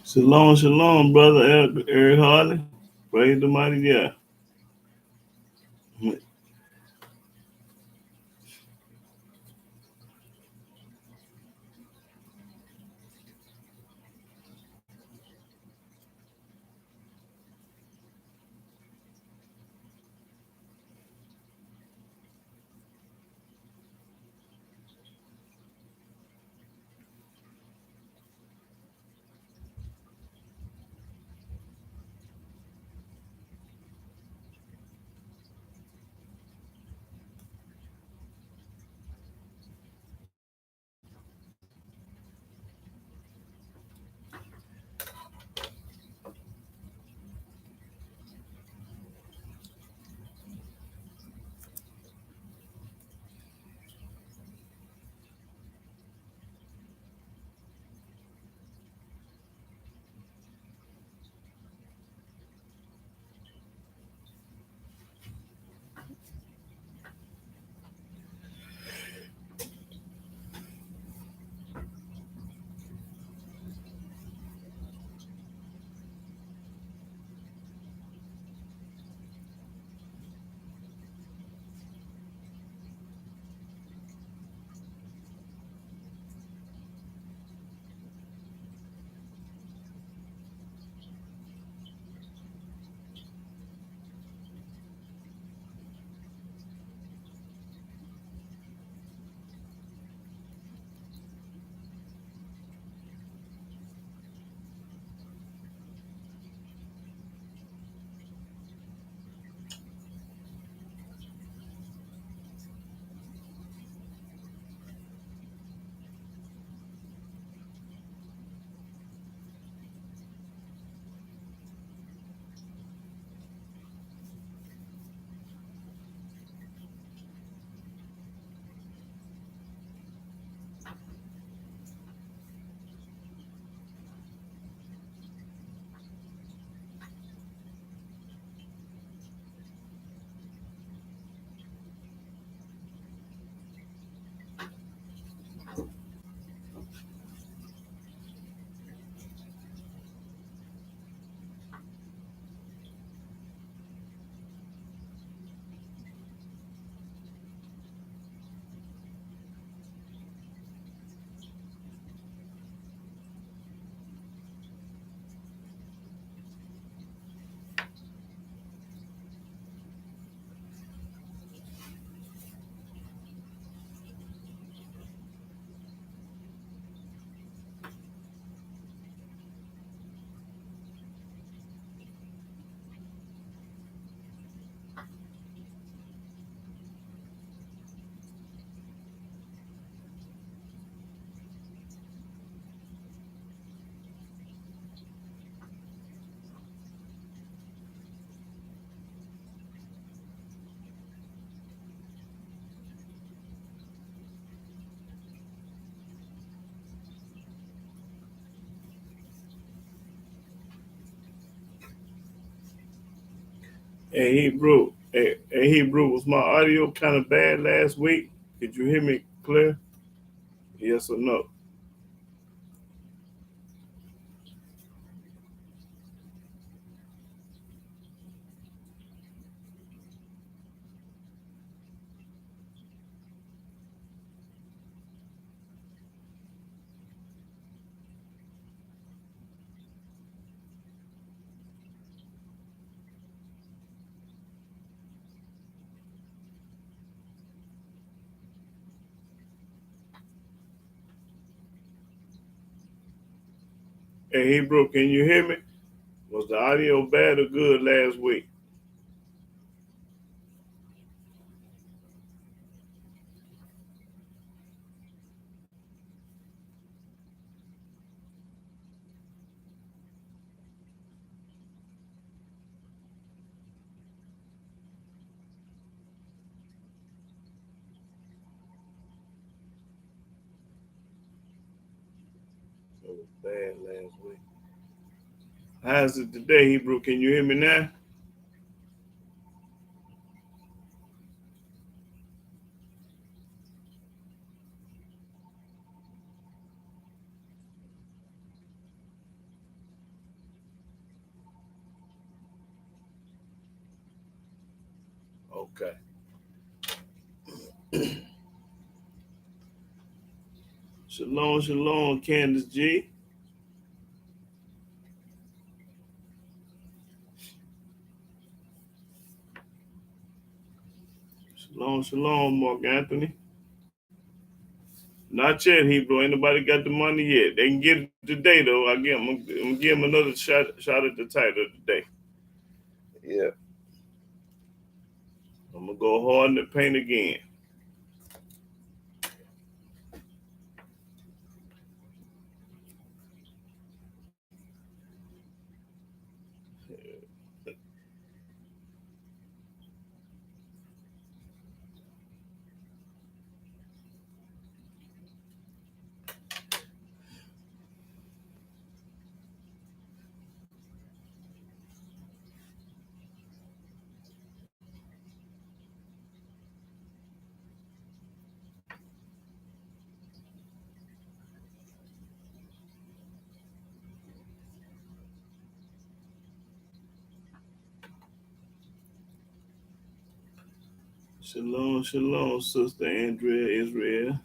Shalom, shalom, brother Eric Harley. Praise the mighty yeah. Hey Hebrew. Hey Hebrew, was my audio kind of bad last week? Did you hear me clear? Yes or no? Hey Hebrew, can you hear me? Was the audio bad or good last week? It was bad last week. How's it today, Hebrew? Can you hear me now? Okay. Shalom, shalom, Candace G. Shalom, shalom, Mark Anthony. Not yet, Hebrew. Ain't nobody got the money yet. They can get it today, though. I'm gonna give them another shot at the title today. Yeah. I'm gonna go hard in the paint again. Shalom, shalom, Sister Andrea Israel.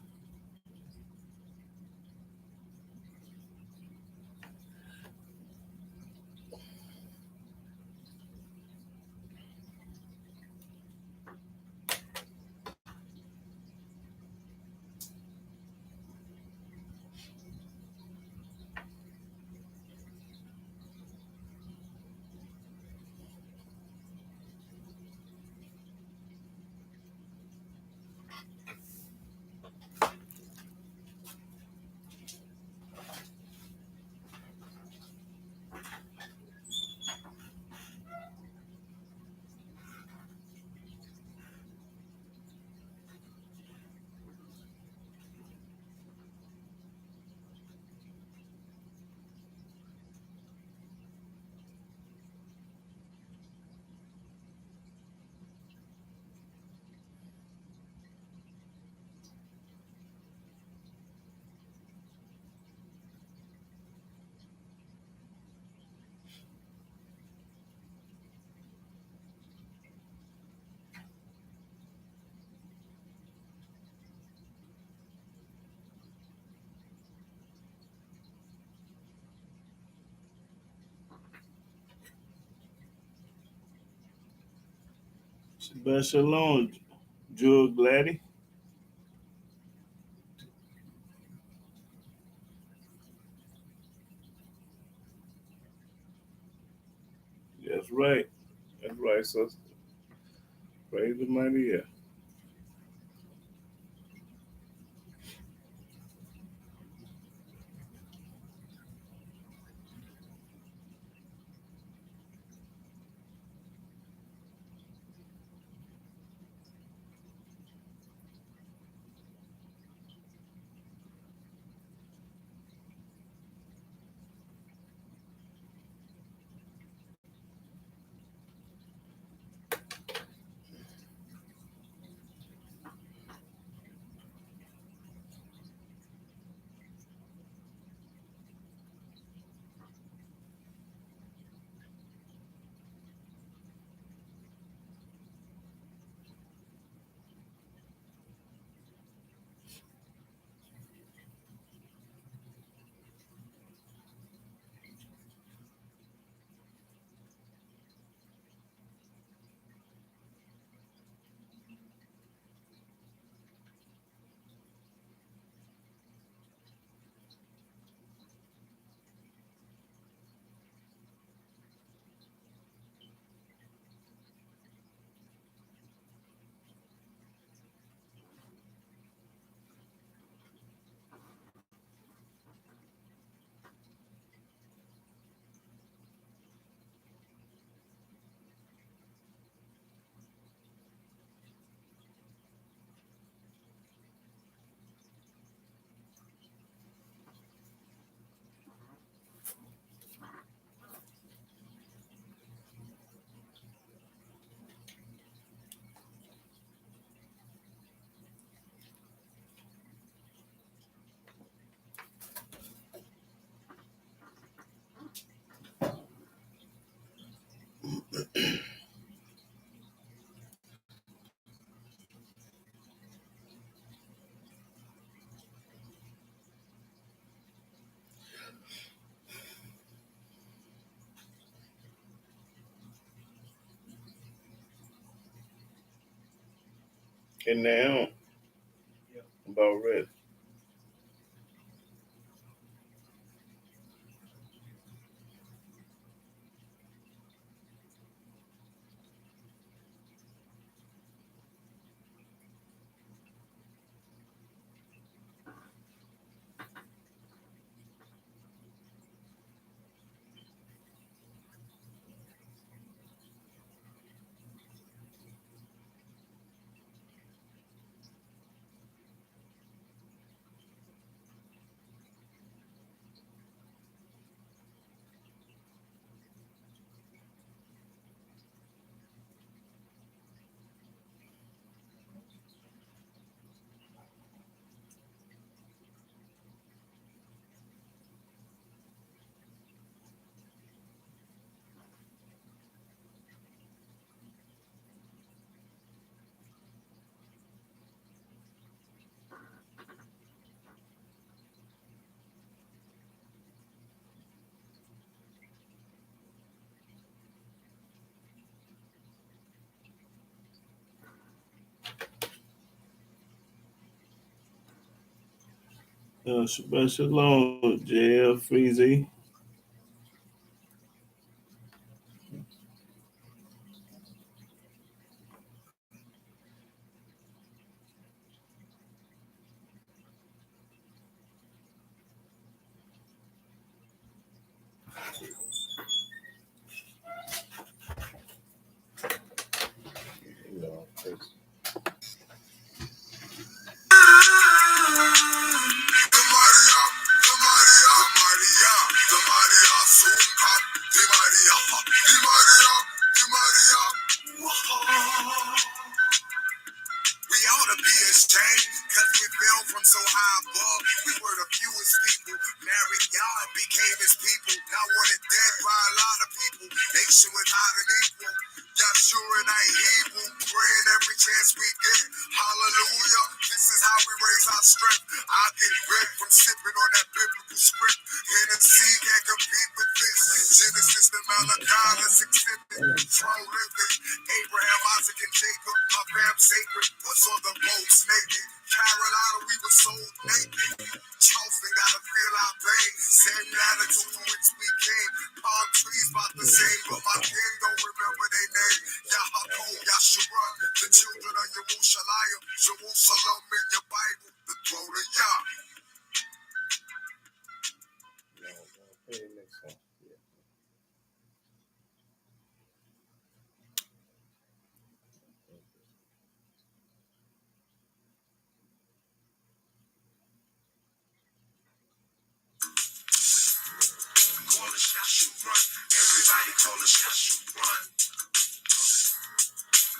Shabbat shalom, Jewel Gladdy. That's right. That's right, sister. Praise the mighty. Yeah. And now, about ready. Shabbat Shalom, JL Freezy. We ought to be ashamed because we fell from so high above. We were the fewest people. Married God became his people. Now wanted dead by a lot of people. Nation without an equal. Yahshua and I Hebrew. Praying every chance we get. Hallelujah. This is how we raise our strength. I get rid from sipping on that biblical script. Hennessy can't compete with this. Genesis to Malachi, let's exhibit. Prolific. Abraham, Isaac, and Jacob. My fam sacred. What's on the boats naked? Carolina, we were sold naked. Charleston gotta feel our pain. Same latitude from which we came. Palm trees about the same, but my king don't remember their name. Yaakov, Yahshua, the children of Yerushalayim. Jerusalem in your Bible, the throne of Yah. Call us Yahshua, everybody call us Yahshua.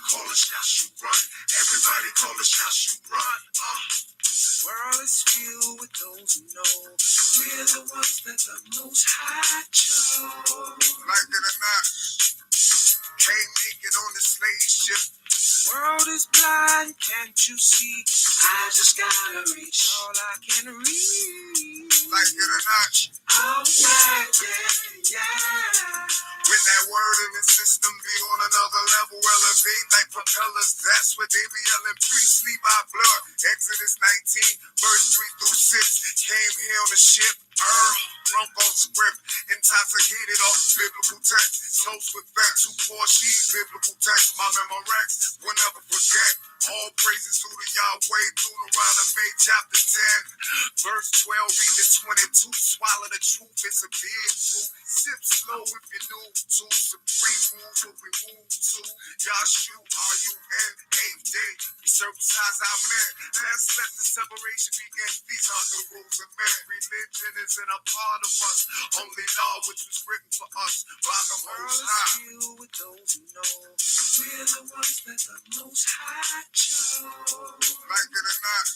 Call us Yahshua, everybody call us Yahshua. World is filled with those who know we're the ones that the Most High chose. Like it or not, can't make it on the slave ship. World is blind, can't you see? I just gotta reach all I can reach. Like it or not, oh yeah. When that word in the system be on another level, elevate like propellers. That's what they be yelling. Priestly by blood. Exodus 19, verse 3 through 6. Came here on the ship. Drunk off script, intoxicated off biblical text. Toast with facts, who pour sheep, biblical text. My Memorex will never forget. All praises to the Yahweh, Deuteronomy chapter 10, verse 12, read the 22. Swallow the truth, it's a big truth. Sip slow if you're new to supreme rules, what we move to. Yahshua, R-U-N-8 day. We circumcise our men. Let's let the separation begin. These are the rules of men. Religion isn't a part of us. Only law which was written for us by the Most High. With those who know we're the ones that the Most High chose. Like it or not,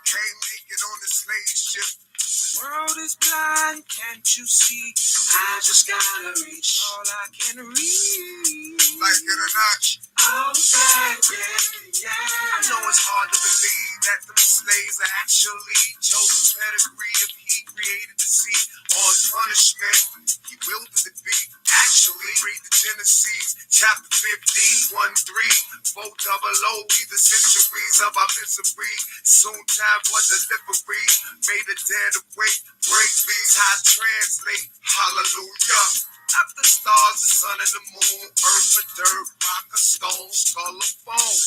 can't make it on the slave ship. The world is blind, can't you see? I just gotta reach all I can reach. Like it or not, oh yeah. I know it's hard to believe that them slaves are actually Joseph's pedigree. If he created the sea on punishment, he willed it to be. Actually, read the Genesis chapter 15, 1-3. 4 double O, we the centuries of our misery. Soon time for delivery. Made the dead awake. Break these high translate. Hallelujah. Not the stars, the sun, and the moon, earth, and dirt, rock, or stone, skull, or bone.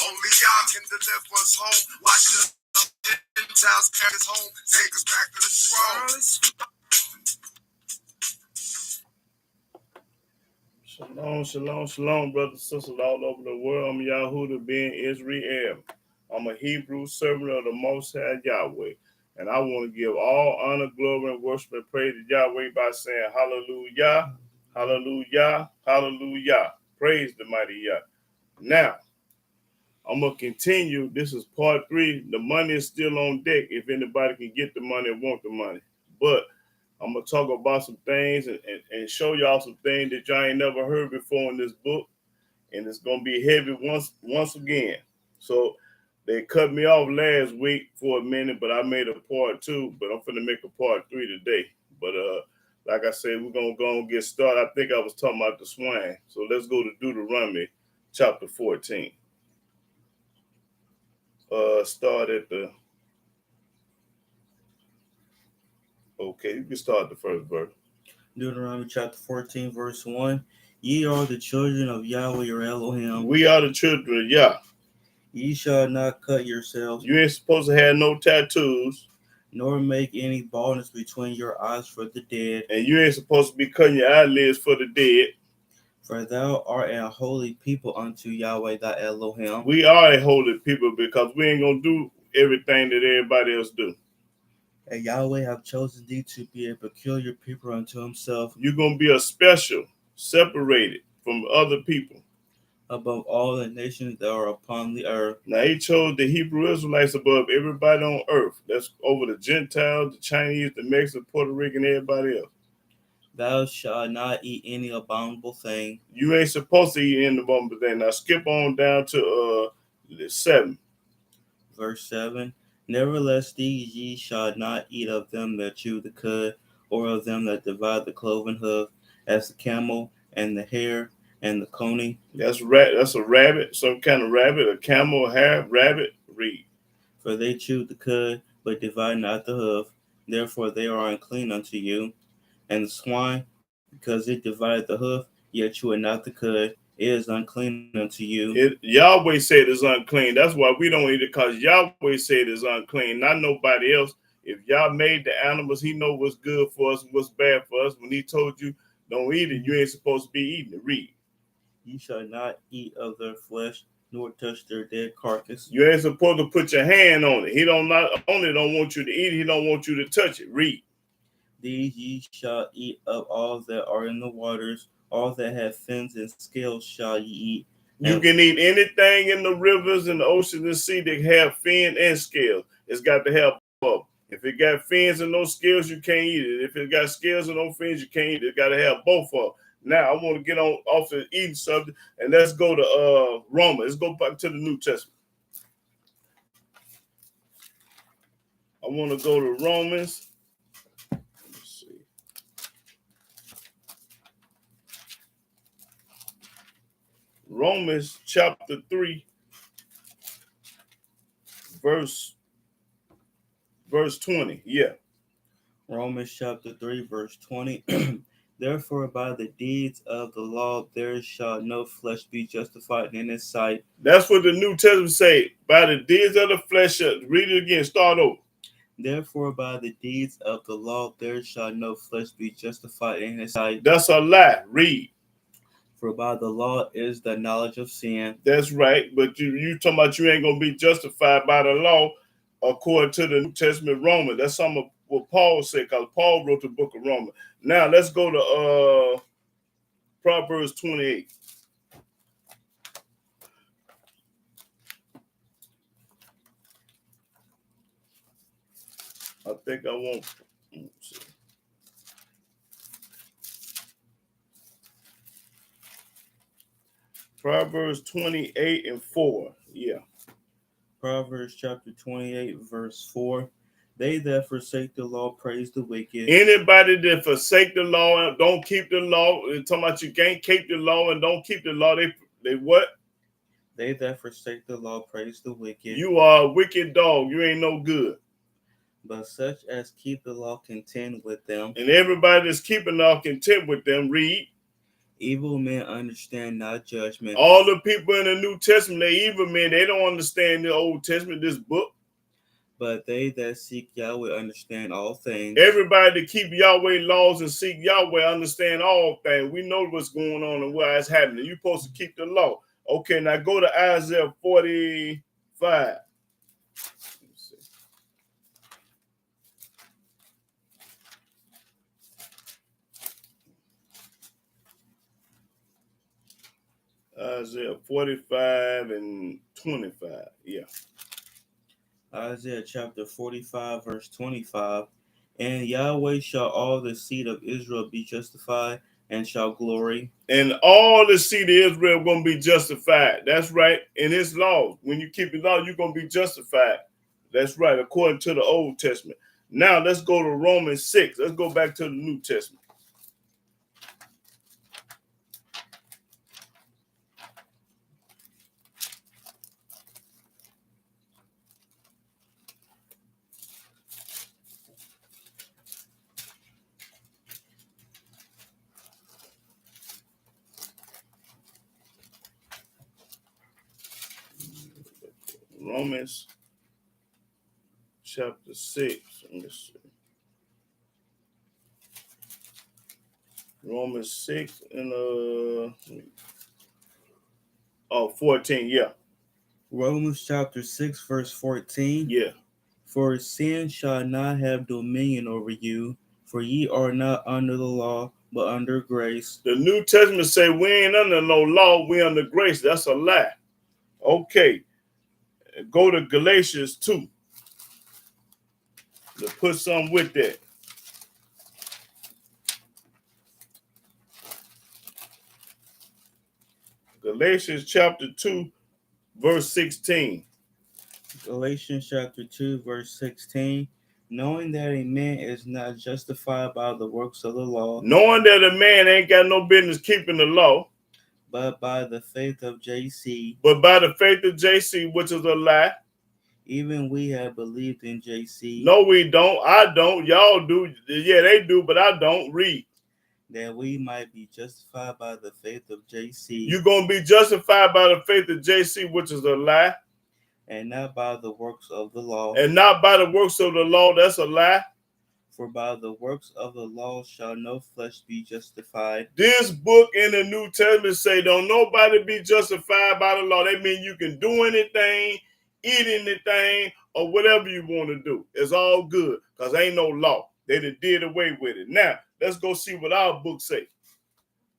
Only y'all can deliver us home. Watch the Gentiles carry us home, take us back to the throne. Shalom, shalom, shalom, brothers and sisters all over the world. I'm Yahudah ben Israel. I'm a Hebrew servant of the Most High Yahweh. And I want to give all honor, glory, and worship and praise to Yahweh by saying hallelujah, hallelujah, hallelujah. Praise the mighty Yah. Now, I'm going to continue. This is part 3. The money is still on deck if anybody can get the money and want the money. But I'm going to talk about some things and show y'all some things that y'all ain't never heard before in this book. And it's going to be heavy once again. So they cut me off last week for a minute, but I made a part 2. But I'm finna make a part 3 today. But like I said, we're going to go and get started. I think I was talking about the swine. So let's go to Deuteronomy chapter 14. Start at the... Okay, you can start the first verse. Deuteronomy chapter 14, verse 1. Ye are the children of Yahweh your Elohim. We are the children of Yah. Ye shall not cut yourselves. You ain't supposed to have no tattoos. Nor make any baldness between your eyes for the dead. And you ain't supposed to be cutting your eyelids for the dead. For thou art a holy people unto Yahweh thy Elohim. We are a holy people because we ain't going to do everything that everybody else do. And Yahweh have chosen thee to be a peculiar people unto himself. You're going to be a special, separated from other people. Above all the nations that are upon the earth. Now he chose the Hebrew Israelites above everybody on earth. That's over the Gentiles, the Chinese, the Mexicans, Puerto Rican, everybody else. Thou shalt not eat any abominable thing. You ain't supposed to eat any abominable thing. Now skip on down to 7. Verse 7. Nevertheless, these ye shall not eat of them that chew the cud, or of them that divide the cloven hoof, as the camel and the hare and the coney. That's a rabbit, some kind of rabbit, a camel, a hare, rabbit, read. For they chew the cud, but divide not the hoof. Therefore they are unclean unto you. And the swine, because it divided the hoof, yet cheweth not the cud, it is unclean unto you. Yahweh said it's unclean. That's why we don't eat it, because Yahweh said it's unclean, not nobody else. If Yah made the animals, he know what's good for us and what's bad for us. When he told you don't eat it, you ain't supposed to be eating it. Read. You shall not eat of their flesh, nor touch their dead carcass. You ain't supposed to put your hand on it. He not only don't want you to eat it, he don't want you to touch it. Read. These ye shall eat of all that are in the waters, all that have fins and scales shall ye eat. You can eat anything in the rivers and the ocean and sea that have fin and scales. It's got to have both. If it got fins and no scales, you can't eat it. If it got scales and no fins, you can't eat it. It got to have both of them. Now, I want to get off the eating subject, and let's go to Romans. Let's go back to the New Testament. I want to go to Romans. Let's see. Romans chapter 3, verse 20. Yeah. Romans chapter 3, verse 20. Therefore, by the deeds of the law, there shall no flesh be justified in his sight. That's what the New Testament say. By the deeds of the flesh, read it again, start over. Therefore, by the deeds of the law, there shall no flesh be justified in his sight. That's a lie. Read. For by the law is the knowledge of sin. That's right. But you talking about you ain't going to be justified by the law according to the New Testament Romans. That's some of what Paul said, because Paul wrote the book of Romans. Now, let's go to Proverbs 28. I think I won't. Let's see. Proverbs 28 and 4. Yeah. Proverbs chapter 28, verse 4. They that forsake the law praise the wicked. Anybody that forsake the law and don't keep the law, talking about you can't keep the law and don't keep the law, they what? They that forsake the law praise the wicked, You are a wicked dog. You ain't no good. but such as keep the law contend with them. And everybody that's keeping the law content with them, read. Evil men understand not judgment, All the people in the New Testament, they evil men. They don't understand the Old Testament, this book. but they that seek Yahweh understand all things. Everybody that keep Yahweh laws and seek Yahweh understand all things. We know what's going on and why it's happening. You're supposed to keep the law. Okay, now go to Isaiah 45. Isaiah 45 and 25. Yeah. Isaiah chapter 45, verse 25. And Yahweh shall all the seed of Israel be justified and shall glory. And all the seed of Israel going to be justified. That's right. In his law. When you keep his law, you're going to be justified. That's right. According to the Old Testament. Now let's go to Romans 6. Let's go back to the New Testament. Romans chapter 6. Let me see. Romans 6 and 14. Yeah. Romans chapter 6, verse 14. Yeah. For sin shall not have dominion over you, for ye are not under the law, but under grace. The New Testament say we ain't under no law, we under grace. That's a lie. Okay. Go to Galatians 2. To put something with that. Galatians chapter 2, verse 16. Galatians chapter 2, verse 16. Knowing that a man is not justified by the works of the law, Knowing that a man ain't got no business keeping the law, but by the faith of JC, but by the faith of JC, which is a lie. even we have believed in JC. No, we don't. I don't. Y'all do. Yeah, they do, but I don't. Read. That we might be justified by the faith of JC. You're going to be justified by the faith of JC, which is a lie. And not by the works of the law. And not by the works of the law. That's a lie. For by the works of the law shall no flesh be justified. This book in the New Testament say don't nobody be justified by the law. That means you can do anything, eat anything, or whatever you want to do. It's all good because ain't no law. They done did away with it. Now, let's go see what our book say.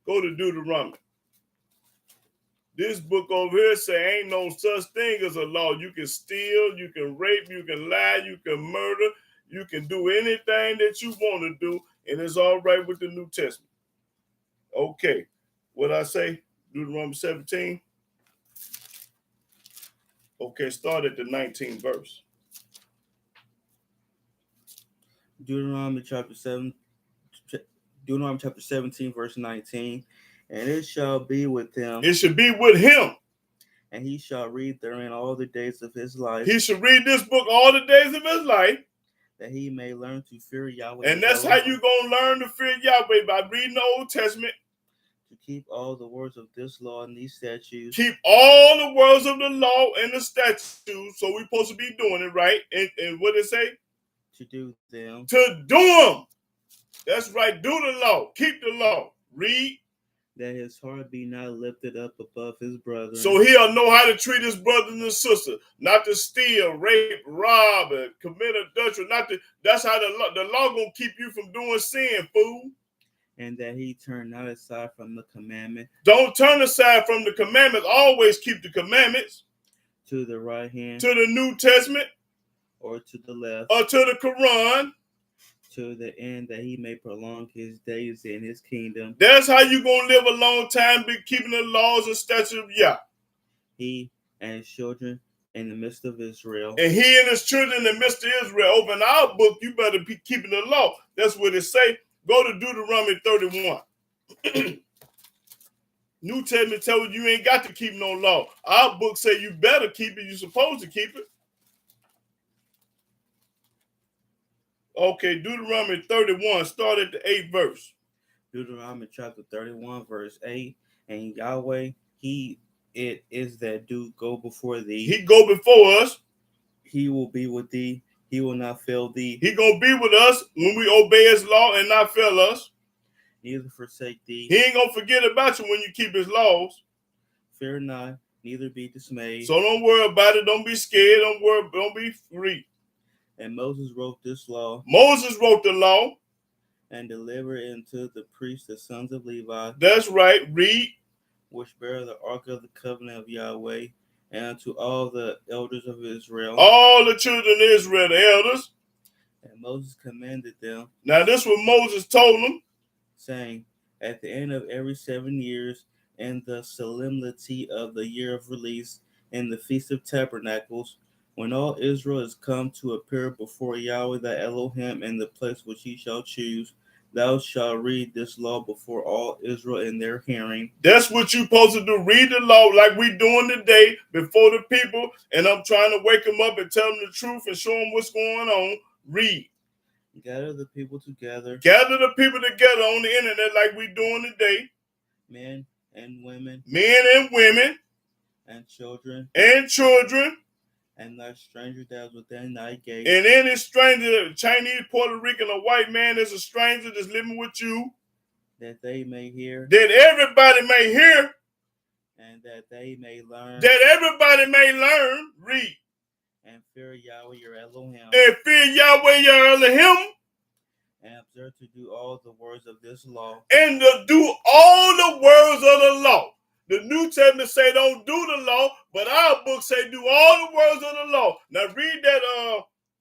Go to Deuteronomy. This book over here say ain't no such thing as a law. You can steal, you can rape, you can lie, you can murder. You can do anything that you want to do, and it's all right with the New Testament. Okay. What I say? Deuteronomy 17. Okay, start at the 19th verse. Deuteronomy chapter 17, verse 19. And it shall be with him. It should be with him. And he shall read therein all the days of his life. He should read this book all the days of his life. That he may learn to fear Yahweh. And that's how you going to learn to fear Yahweh, by reading the Old Testament. To keep all the words of this law and these statutes. Keep all the words of the law and the statutes. So we're supposed to be doing it, right? And what it say? To do them. To do them. That's right. Do the law. Keep the law. Read. That his heart be not lifted up above his brother. So he'll know how to treat his brothers and sisters, not to steal, rape, rob, and commit adultery. That's how the law gonna keep you from doing sin, fool. And that he turn not aside from the commandment. Don't turn aside from the commandments. Always keep the commandments. To the right hand. To the New Testament. Or to the left. Or to the Quran. To the end that he may prolong his days in his kingdom. That's how you going to live a long time, be keeping the laws and statutes of Yah. He and his children in the midst of Israel. And he and his children in the midst of Israel. Over in our book, you better be keeping the law. That's what it say. Go to Deuteronomy 31. New Testament tells you ain't got to keep no law. Our book say you better keep it. You're supposed to keep it. Okay, Deuteronomy 31, start at the 8th verse. Deuteronomy chapter 31, verse 8. And Yahweh, He it is that do go before thee. He go before us. He will be with thee. He will not fail thee. He gonna be with us when we obey his law and not fail us. Neither forsake thee. He ain't gonna forget about you when you keep his laws. Fear not, neither be dismayed. So don't worry about it. Don't be scared. Don't be free. And Moses wrote this law. Moses wrote the law. And delivered it unto the priests, the sons of Levi. That's right. Read. Which bear the ark of the covenant of Yahweh, and unto all the elders of Israel. All the children of Israel, the elders. And Moses commanded them. Now this is what Moses told them. Saying, at the end of every 7 years, in the solemnity of the year of release, in the Feast of Tabernacles, when all Israel is come to appear before Yahweh thy Elohim in the place which he shall choose, thou shalt read this law before all Israel in their hearing. That's what you're supposed to do. Read the law like we doing today before the people. And I'm trying to wake them up and tell them the truth and show them what's going on. Read. Gather the people together. Gather the people together on the internet like we doing today. Men and women. Men and women. And children. And children. And thy stranger that is within thy gate. And any stranger, Chinese, Puerto Rican, or white man is a stranger that's living with you. That they may hear. That everybody may hear. And that they may learn. That everybody may learn. Read. And fear Yahweh your Elohim. And fear Yahweh your Elohim. And observe to do all the words of this law. And to do all the words of the law. The New Testament say don't do the law, but our book say do all the words of the law. Now read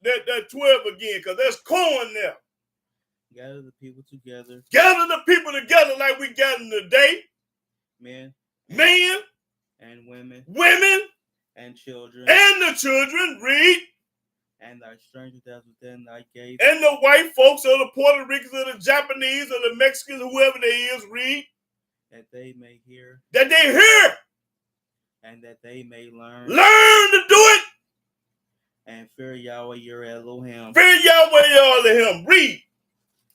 that 12 again, because there's corn there. Gather the people together. Gather the people together like we gather today. Men. And women. And children. And the children. Read. And thy stranger that's within thy gate. And the white folks or the Puerto Ricans or the Japanese or the Mexicans, whoever they is, read. That they may hear. That they hear. And that they may learn. Learn to do it. And fear Yahweh your Elohim. Fear Yahweh your Elohim. Read.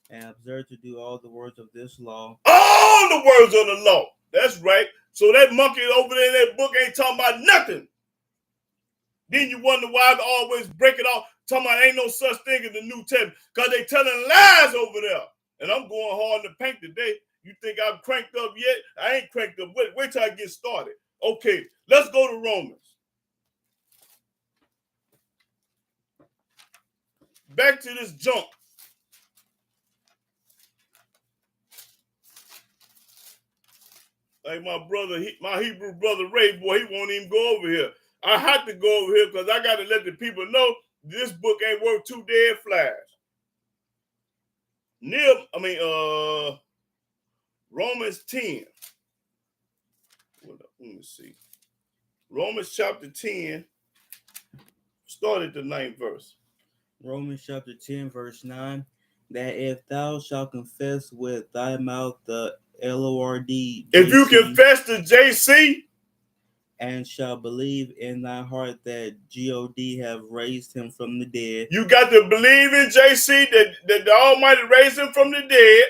And observe to do all the words of this law. All the words of the law. That's right. So that monkey over there in that book ain't talking about nothing. Then you wonder why I always break it off, talking about ain't no such thing in the New Testament, because they telling lies over there. And I'm going hard in the paint today. You think I'm cranked up yet? I ain't cranked up. Wait till I get started. Okay, let's go to Romans. Back to this junk. Like my brother, my Hebrew brother Ray, boy, he won't even go over here. I have to go over here because I got to let the people know this book ain't worth two dead flies. Romans 10. Let me see. Romans chapter 10. Start at the 9th verse. Romans chapter 10, verse 9. That if thou shalt confess with thy mouth the Lord, if you confess to JC, and shall believe in thy heart that God have raised him from the dead. You got to believe in JC that the Almighty raised him from the dead.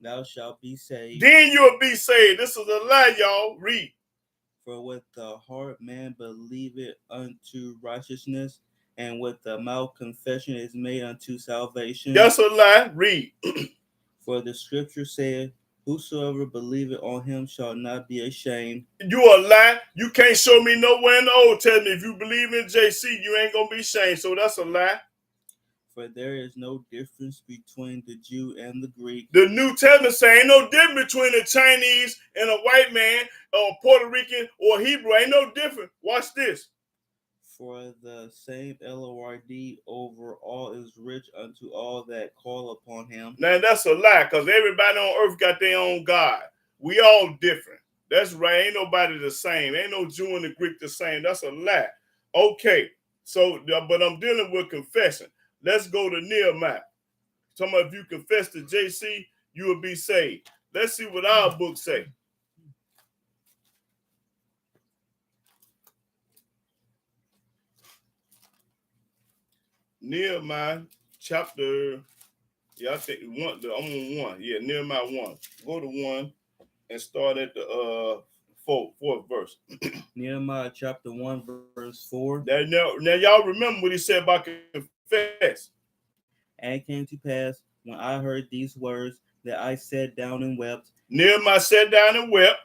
Thou shalt be saved. Then you'll be saved. This is a lie, y'all. Read. For with the heart man believeth unto righteousness, and with the mouth confession is made unto salvation. That's a lie. Read. For the scripture said, whosoever believeth on him shall not be ashamed. You a lie. You can't show me nowhere in the Old Testament. If you believe in JC, you ain't going to be ashamed. So that's a lie. For there is no difference between the Jew and the Greek. The New Testament say ain't no difference between a Chinese and a white man or Puerto Rican or Hebrew. Ain't no difference. Watch this. For the same Lord over all is rich unto all that call upon him. Now that's a lie, because everybody on earth got their own God. We all different. That's right. Ain't nobody the same. Ain't no Jew and the Greek the same. That's a lie. Okay. So, but I'm dealing with confession. Let's go to Nehemiah. Talking about if you confess to JC, you will be saved. Let's see what our book say. Nehemiah chapter, I think one. I'm on one. Yeah, Nehemiah 1. Go to 1 and start at the fourth verse. Nehemiah chapter 1, verse 4. Now y'all remember what he said about confess. And it came to pass, when I heard these words, that I sat down and wept, Nehemiah sat down and wept,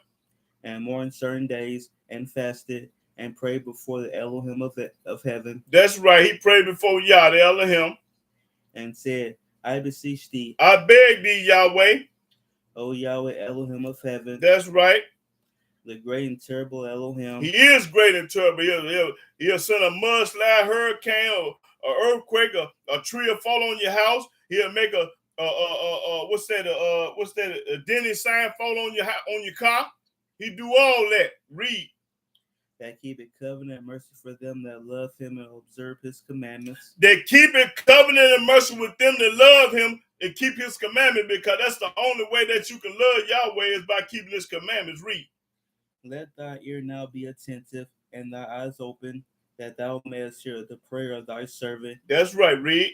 and mourned certain days, and fasted, and prayed before the Elohim of heaven, That's right. He prayed before Yah, the Elohim, and said, I beseech thee, I beg thee, Yahweh. O Yahweh Elohim of heaven, That's right. the great and terrible Elohim, He is great and terrible. He'll send a mudslide, hurricane, or earthquake, a tree will fall on your house. He'll make a denny sign fall on your car. He do all that. Read. that keepeth covenant and mercy for them that love him and observe his commandments. They keep it covenant and mercy with them that love him and keep his commandment, because that's the only way that you can love Yahweh is by keeping his commandments. Read. Let thy ear now be attentive and thy eyes open, that thou mayest hear the prayer of thy servant, That's right. Read.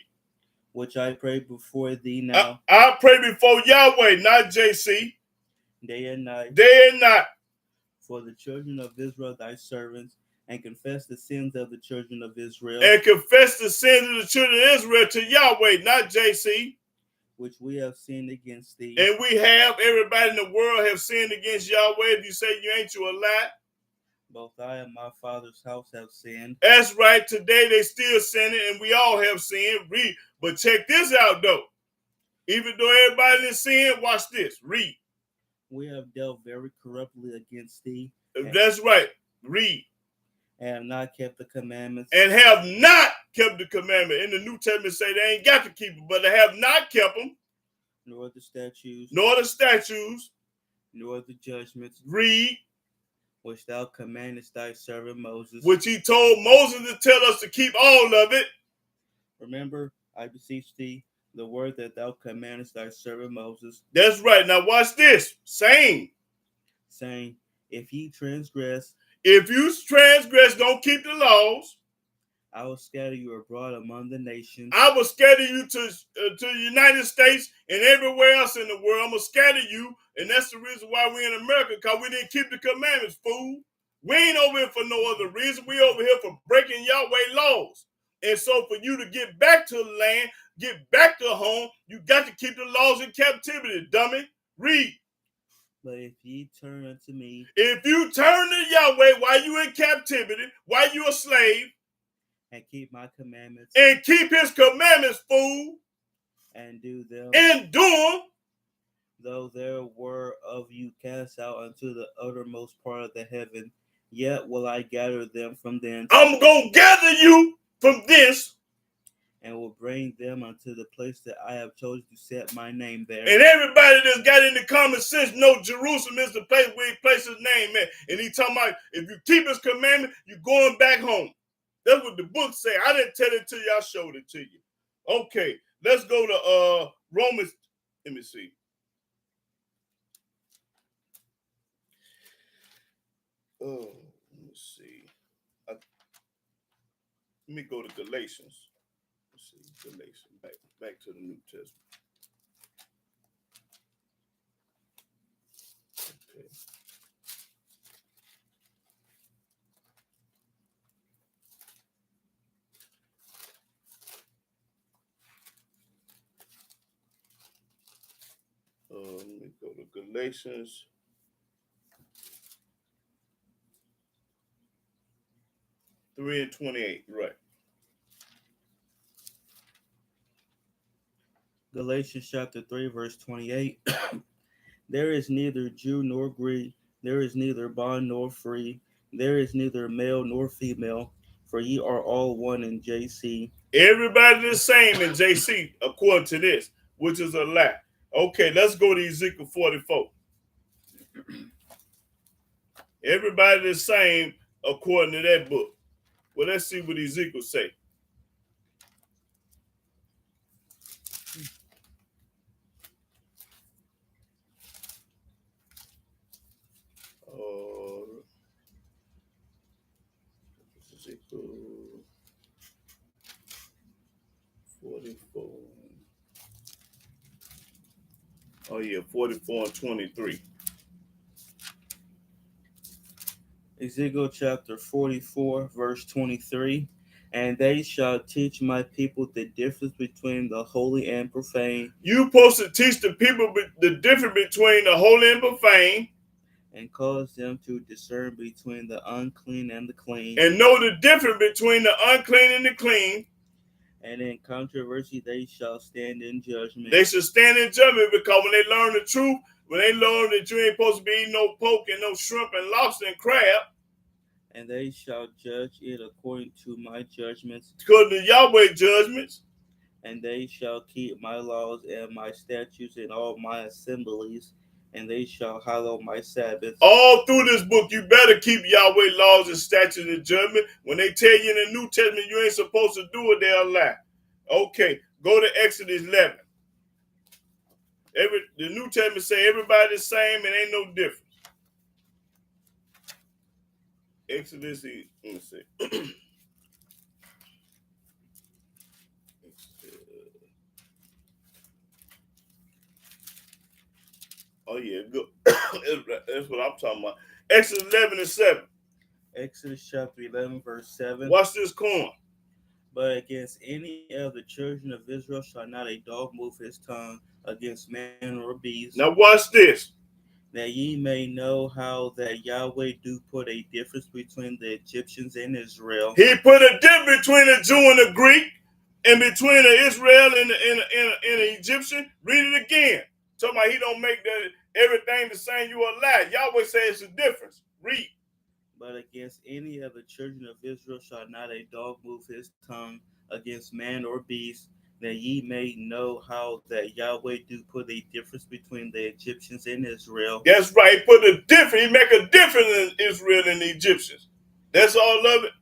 which I pray before thee now, I pray before Yahweh, not JC, day and night, day and night, for the children of Israel thy servants, and confess the sins of the children of Israel, and confess the sins of the children of Israel to Yahweh, not JC. which we have sinned against thee. And everybody in the world have sinned against Yahweh. If you say you ain't, you a lie. Both I and my father's house have sinned. That's right. Today they still sinning, and we all have sinned. Read. But check this out, though. Even though everybody is sinning, watch this. Read. We have dealt very corruptly against thee. That's right. Read. And have not kept the commandments. And have not kept the commandment. In the New Testament say they ain't got to keep it, but they have not kept them. Nor the statutes. Nor the statutes. Nor the judgments. Read. Which thou commandest thy servant Moses. Which he told Moses to tell us to keep all of it. Remember, I beseech thee, the word that thou commandest thy servant Moses. That's right. Now watch this. Saying, if ye transgress, don't keep the laws, I will scatter you abroad among the nations. I will scatter you to the United States and everywhere else in the world. I'm going to scatter you. And that's the reason why we're in America, because we didn't keep the commandments, fool. We ain't over here for no other reason. We over here for breaking Yahweh laws. And so for you to get back to the land, get back to home, you got to keep the laws in captivity, dummy. Read. But if ye turn unto me, if you turn to Yahweh while you in captivity, while you a slave, and keep my commandments, and keep his commandments, fool, and do them, though there were of you cast out unto the uttermost part of the heaven, yet will I gather them from thence. I'm going to gather you from this, and will bring them unto the place that I have chosen to set my name there. And everybody that's got any common sense know Jerusalem is the place where he placed his name at. And he talking about if you keep his commandment, you're going back home. That's what the book say. I didn't tell it to you. I showed it to you. Okay, let's go to Romans. Let me see. Oh, let me see. Let me go to Galatians. Let's see, Galatians. Back to the New Testament. Okay. Let me go to Galatians. Three and 28, right. Galatians chapter 3, verse 28. There is neither Jew nor Greek, there is neither bond nor free, there is neither male nor female, for ye are all one in JC. Everybody the same in JC, according to this, which is a lie. Okay, let's go to Ezekiel 44. Everybody the same according to that book. Well, let's see what Ezekiel say. Ezekiel. 44. Oh yeah, 44 and 23. Ezekiel chapter 44, verse 23. And they shall teach my people the difference between the holy and profane, You supposed to teach the people the difference between the holy and profane, and cause them to discern between the unclean and the clean. and know the difference between the unclean and the clean. And in controversy they shall stand in judgment. They should stand in judgment, because when they learn the truth, when they learn that you ain't supposed to be eating no pork and no shrimp and lobster and crab, And they shall judge it according to my judgments, because the Yahweh judgments, and they shall keep my laws and my statutes in all my assemblies, and they shall hallow my Sabbaths. all through this book, you better keep Yahweh laws and statutes and judgment. When they tell you in the New Testament you ain't supposed to do it, they'll lie. Okay, go to Exodus 11. The New Testament say everybody the same and ain't no difference. Exodus, let me see. Oh yeah, good. That's what I'm talking about. Exodus 11 and 7. Exodus chapter 11, verse 7. Watch this corn. But against any of the children of Israel shall not a dog move his tongue against man or beast. Now watch this. That ye may know how that Yahweh do put a difference between the Egyptians and Israel. He put a difference between a Jew and a Greek, and between the Israel and the Egyptian. Read it again. Talking about he don't make everything the same. You a lie. Yahweh says it's a difference. Read. But against any of the children of Israel shall not a dog move his tongue against man or beast, that ye may know how that Yahweh do put a difference between the Egyptians and Israel. That's right. He put a difference. He make a difference in Israel and the Egyptians. That's all of it.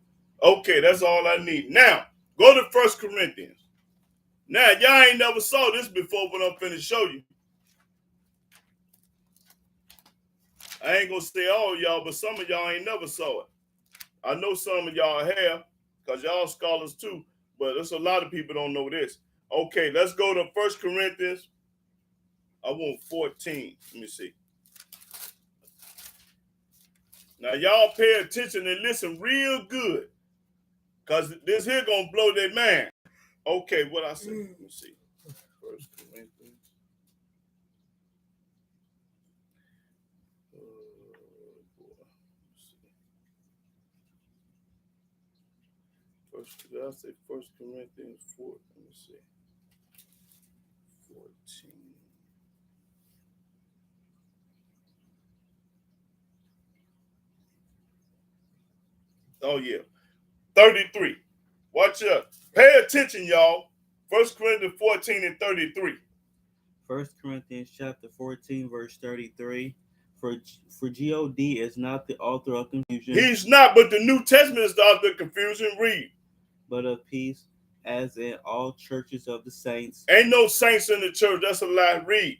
Okay, that's all I need. Now, go to 1 Corinthians. Now, y'all ain't never saw this before, but I'm finna show you. I ain't gonna say all of y'all, but some of y'all ain't never saw it. I know some of y'all have, because y'all scholars too, but there's a lot of people don't know this. Okay, let's go to 1 Corinthians. I want 14. Let me see. Now, y'all pay attention and listen real good, because this here gonna blow their mind. Okay, what I say? Let me see. 1 Corinthians. Did I say 1 Corinthians 4? Let me see. 14. Oh, yeah. 33. Watch out. Pay attention, y'all. 1 Corinthians 14 and 33. 1 Corinthians chapter 14, verse 33. For God is not the author of confusion. He's not, but the New Testament is the author of confusion. Read. But of peace, as in all churches of the saints. Ain't no saints in the church. That's a lie. Read.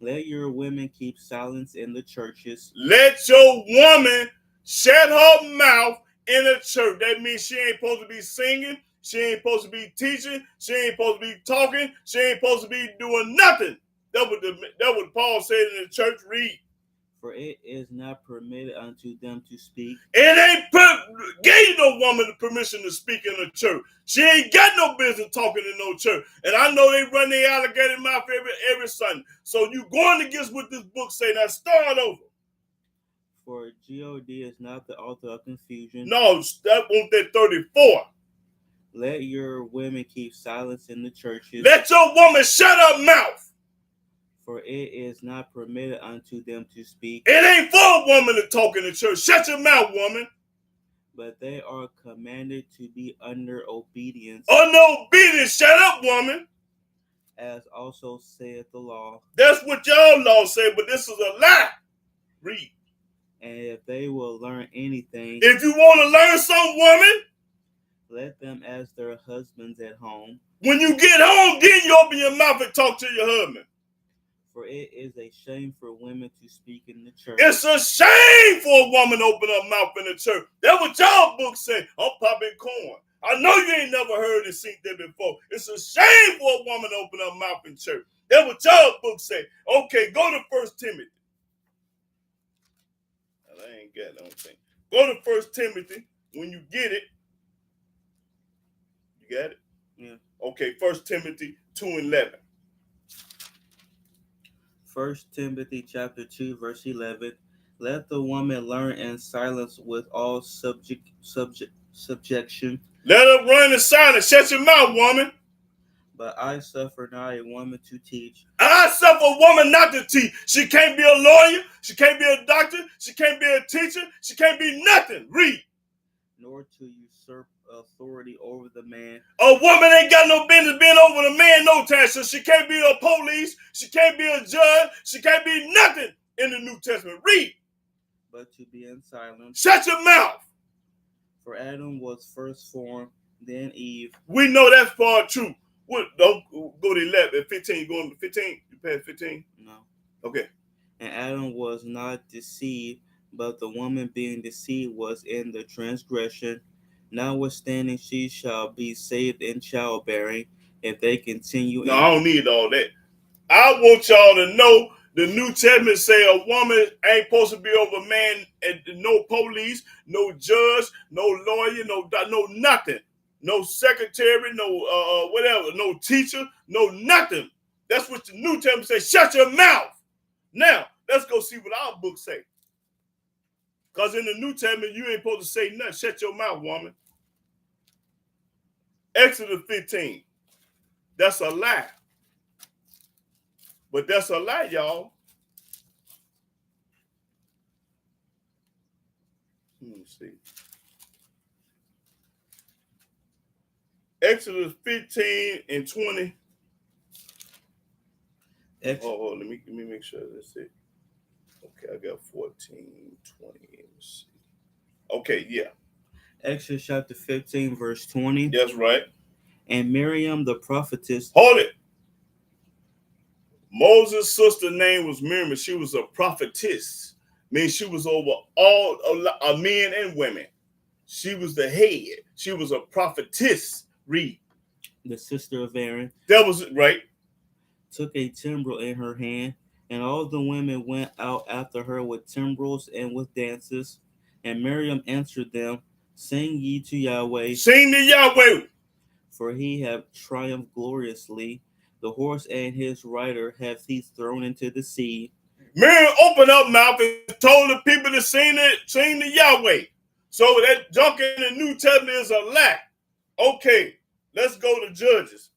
Let your women keep silence in the churches. Let your woman shut her mouth in a church. That means she ain't supposed to be singing. She ain't supposed to be teaching. She ain't supposed to be talking. She ain't supposed to be doing nothing. That what Paul said in the church. Read. For it is not permitted unto them to speak. It ain't gave no woman the permission to speak in a church. She ain't got no business talking in no church. And I know they run their alligator mouth every Sunday. So you going against what this book say. Now start over. For God is not the author of confusion. No, that won't that 34. Let your women keep silence in the churches. Let your woman shut her mouth. For it is not permitted unto them to speak. It ain't for a woman to talk in the church. Shut your mouth, woman. But they are commanded to be under obedience. Under obedience. Shut up, woman. As also saith the law. That's what y'all law say, but this is a lie. Read. And if they will learn anything. If you want to learn some, woman. Let them ask their husbands at home. When you get home, then you open your mouth and talk to your husband. For it is a shame for women to speak in the church. It's a shame for a woman to open her mouth in the church. That's what y'all books say. I'm popping corn. I know you ain't never heard and seen that before. It's a shame for a woman to open her mouth in church. That's what y'all book say. Okay, go to 1 Timothy. I ain't got no thing. Go to 1 Timothy. When you get it, you got it? Yeah. Okay, 1 Timothy 2:11. 1 Timothy chapter 2, verse 11. Let the woman learn in silence with all subjection. Let her run in silence. Shut your mouth, woman. But I suffer not a woman to teach. I suffer a woman not to teach. She can't be a lawyer. She can't be a doctor. She can't be a teacher. She can't be nothing. Read. Nor to usurp authority over the man. A woman ain't got no business being over the man no time. So she can't be a police. She can't be a judge. She can't be nothing in the New Testament. Read. But to be in silence. Shut your mouth. For Adam was first formed, then Eve. We know that's part true. What? Don't go to 11, 15. You going to 15? You passed 15? No. Okay. And Adam was not deceived, but the woman being deceived was in the transgression. Notwithstanding, she shall be saved in childbearing if they continue. No, I don't need all that. I want y'all to know the New Testament say a woman ain't supposed to be over a man, and no police, no judge, no lawyer, no nothing. No secretary, no whatever, no teacher, no nothing. That's what the New Testament says. Shut your mouth. Now, let's go see what our book say. Because in the New Testament, you ain't supposed to say nothing. Shut your mouth, woman. Exodus 15. That's a lie. But that's a lie, y'all. Let me see. Exodus 15 and 20. Let me make sure that's it. Okay, I got 14, 20. Let me see. Okay, yeah. Exodus chapter 15, verse 20. That's right. And Miriam the prophetess. Hold it. Moses' sister name was Miriam. She was a prophetess. Means she was over all men and women. She was the head. She was a prophetess. Read. The sister of Aaron. That was it, right? Took a timbrel in her hand, and all the women went out after her with timbrels and with dances. And Miriam answered them, Sing ye to Yahweh. Sing to Yahweh. For he hath triumphed gloriously. The horse and his rider hath he thrown into the sea. Miriam opened up mouth and told the people to sing to Yahweh. So that junk in the New Testament is a lie. Okay, let's go to Judges.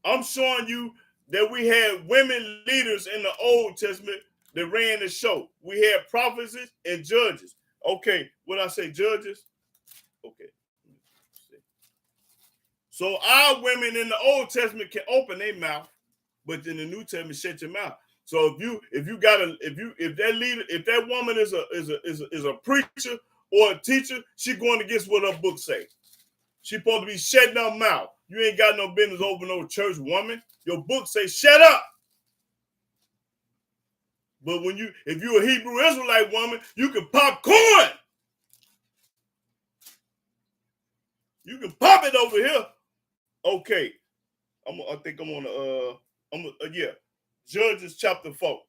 I'm showing you that we had women leaders in the Old Testament that ran the show. We had prophecies and judges. Okay, what I say, judges? Okay. So our women in the Old Testament can open their mouth, but in the New Testament, shut your mouth. So if that woman is a preacher or a teacher, she going against what her book say. She supposed to be shutting her mouth. You ain't got no business over no church woman. Your book say shut up. But if you a Hebrew Israelite woman, you can pop corn. You can pop it over here. Okay, I think I'm on Judges chapter 4.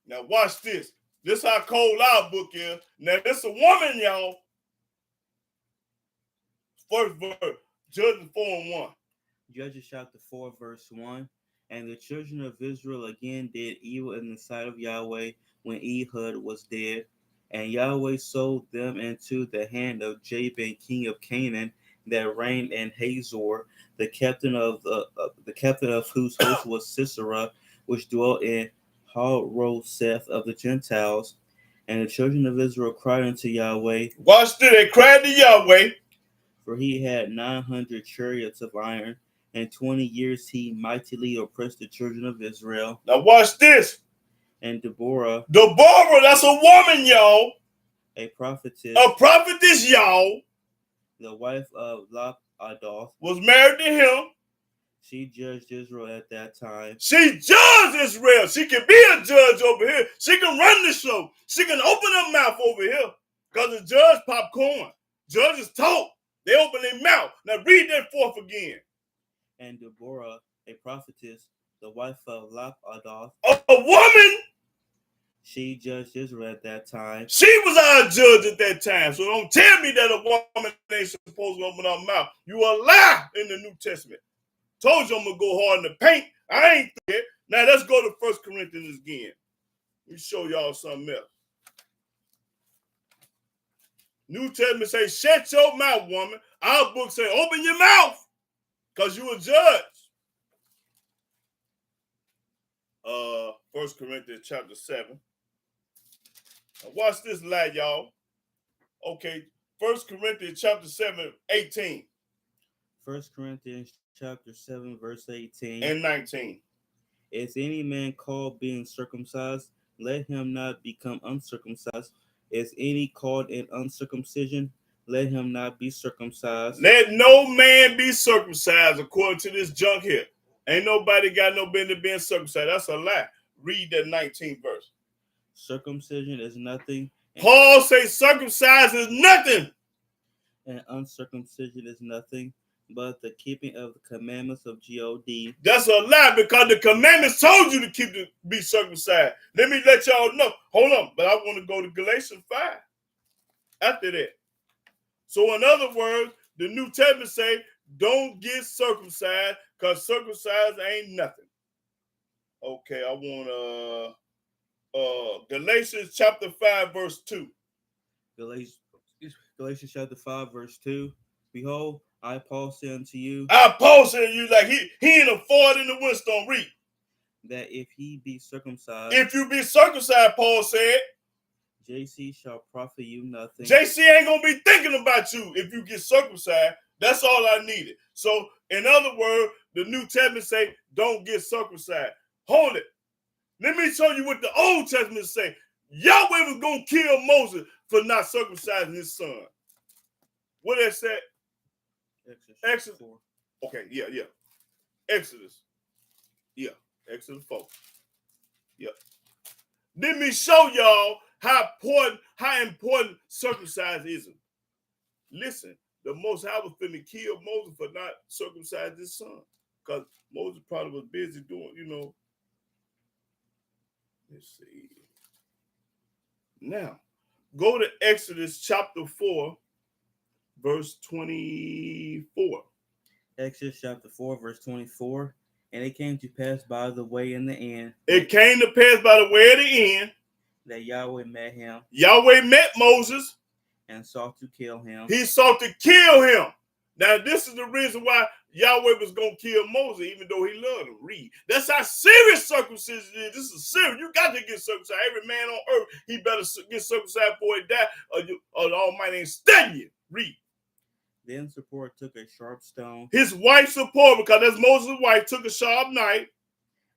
Now watch this. This how cold our book is. Now this a woman, y'all. First verse, Judges 4:1. Judges chapter 4, verse 1. And the children of Israel again did evil in the sight of Yahweh when Ehud was dead. And Yahweh sold them into the hand of Jabin, king of Canaan, that reigned in Hazor, the captain of whose host was Sisera, which dwelt in Harosheth of the Gentiles. And the children of Israel cried unto Yahweh. Watch this, they cried to Yahweh. For he had 900 chariots of iron, and 20 years he mightily oppressed the children of Israel. Now watch this. And Deborah, that's a woman, y'all. a prophetess, y'all, the wife of Lapidoth, was married to him. She judged Israel at that time. She judged Israel. She can be a judge over here. She can run the show. She can open her mouth over here. Because the judge popcorn. Judges talk. They open their mouth. Now read that forth again. And Deborah, a prophetess, the wife of Lapidoth, A woman, she judged Israel at that time. she was our judge at that time. So don't tell me that a woman ain't supposed to open her mouth. You a lie in the New Testament. Told you I'm going to go hard in the paint. I ain't there. Now let's go to 1 Corinthians again. Let me show y'all something else. New Testament say, shut your mouth, woman. Our book say, open your mouth, because you a judge. 1 Corinthians chapter 7. Now watch this lad, y'all. Okay, 1 Corinthians chapter 7, 18. 1 Corinthians chapter 7, verse 18. And 19. Is any man called being circumcised? Let him not become uncircumcised. Is any called in uncircumcision? Let him not be circumcised. Let no man be circumcised according to this junk here. Ain't nobody got no business being circumcised. That's a lie. Read that 19th verse. Circumcision is nothing. Paul says circumcised is nothing. And uncircumcision is nothing but the keeping of the commandments of God. That's a lie, because the commandments told you to be circumcised. Let me let y'all know. Hold on, but I want to go to Galatians 5 after that. So in other words, the New Testament say, don't get circumcised, because circumcised ain't nothing. Okay, I want Galatians chapter 5, verse 2. Galatians chapter 5, verse 2. Behold, I, Paul, say unto you, Paul said to you, like he in a Ford in the windstorm, read. That if he be circumcised, if you be circumcised, Paul said, JC shall profit you nothing. JC ain't going to be thinking about you if you get circumcised. That's all I needed. So, in other words, the New Testament say, don't get circumcised. Hold it. Let me show you what the Old Testament say. Yahweh was going to kill Moses for not circumcising his son. What that said? Exodus 4. Okay, yeah. Exodus. Yeah, Exodus 4. Yeah. Let me show y'all how important circumcision is. Listen, the Most High was finna kill Moses for not circumcising his son, because Moses probably was busy doing, Let's see. Now, go to Exodus chapter 4, verse 24. Exodus chapter 4, verse 24. And it came to pass by the way in the end. It came to pass by the way of the end. That Yahweh met him. Yahweh met Moses. And sought to kill him. He sought to kill him. Now, this is the reason why Yahweh was going to kill Moses, even though he loved him. Read. That's how serious circumcision is. This is serious. You got to get circumcised. Every man on earth, he better get circumcised before he die, or the Almighty ain't studying you. Read. Then Zipporah took a sharp stone. His wife Zipporah, because that's Moses' wife, took a sharp knife.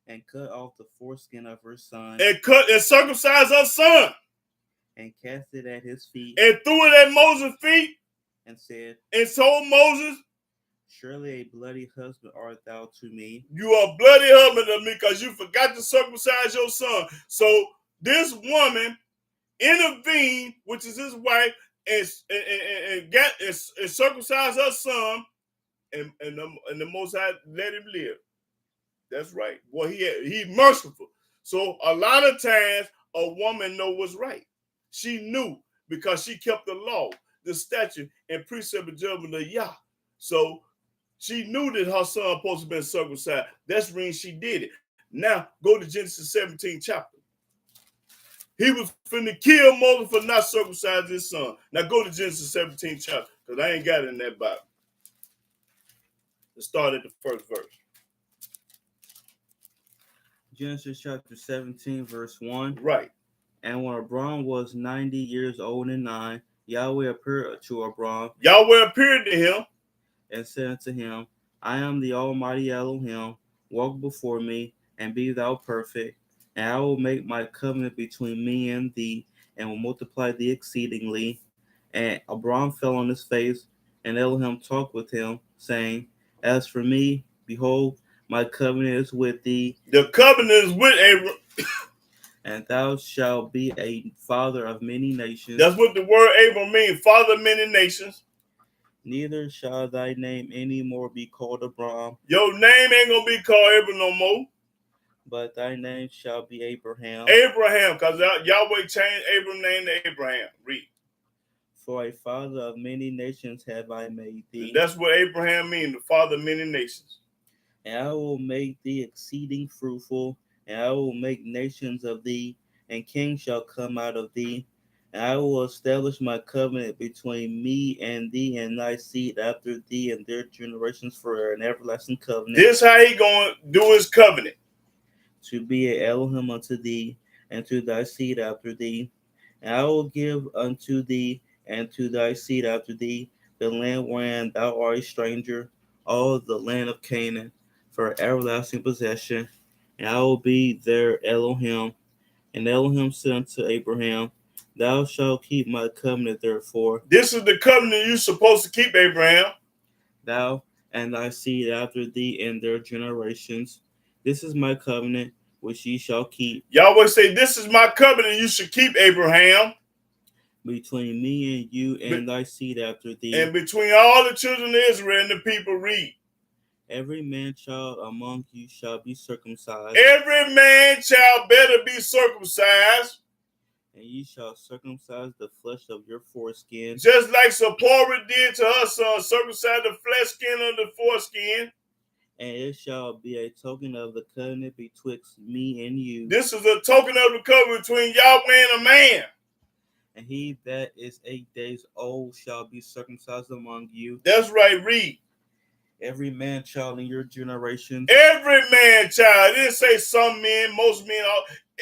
And cut off the foreskin of her son. And circumcised her son. And cast it at his feet. And threw it at Moses' feet. And said, and told Moses, surely a bloody husband art thou to me. You are a bloody husband to me, because you forgot to circumcise your son. So this woman intervened, which is his wife, and circumcised her son, and the Most High let him live. That's right. Boy, he merciful. So a lot of times a woman know what's right. She knew, because she kept the law, the statute, and precept and judgment of Yah. So she knew that her son supposed to be circumcised. That's when she did it. Now go to Genesis 17 chapter. He was finna kill Moses for not circumcising his son. Now go to Genesis 17 chapter, because I ain't got it in that Bible. Let's start at the first verse. Genesis chapter 17, verse 1. Right. And when Abram was 90 years old and 9, Yahweh appeared to Abram. Yahweh appeared to him. And said unto him, I am the Almighty Elohim. Walk before me, and be thou perfect. And I will make my covenant between me and thee, and will multiply thee exceedingly. And Abram fell on his face, and Elohim talked with him, saying, As for me, behold, my covenant is with thee. The covenant is with Abram. and thou shalt be a father of many nations. That's what the word Abram means, father of many nations. Neither shall thy name any more be called Abram, Your name ain't going to be called Abram no more. but thy name shall be Abraham. Abraham, because Yahweh changed Abram's name to Abraham. Read. For a father of many nations have I made thee. And that's what Abraham means, the father of many nations. And I will make thee exceeding fruitful, and I will make nations of thee, and kings shall come out of thee. And I will establish my covenant between me and thee and thy seed after thee and their generations for an everlasting covenant. This how he going to do his covenant. To be an Elohim unto thee, and to thy seed after thee. And I will give unto thee and to thy seed after thee the land wherein thou art a stranger, all the land of Canaan, for everlasting possession. And I will be their Elohim. And Elohim said unto Abraham, Thou shalt keep my covenant, therefore. This is the covenant you're supposed to keep, Abraham. Thou and thy seed after thee in their generations. This is my covenant which ye shall keep. Yahweh say, this is my covenant you should keep, Abraham. Between me and you and thy seed after thee. And between all the children of Israel and the people, read. Every man child among you shall be circumcised. Every man child better be circumcised. And ye shall circumcise the flesh of your foreskin. Just like Zipporah did to her son, circumcise the flesh skin of the foreskin. And it shall be a token of the covenant betwixt me and you. This is a token of the covenant between Yahweh and a man. And he that is 8 days old shall be circumcised among you. That's right, read. Every man child in your generations. Every man child. It didn't say some men, most men.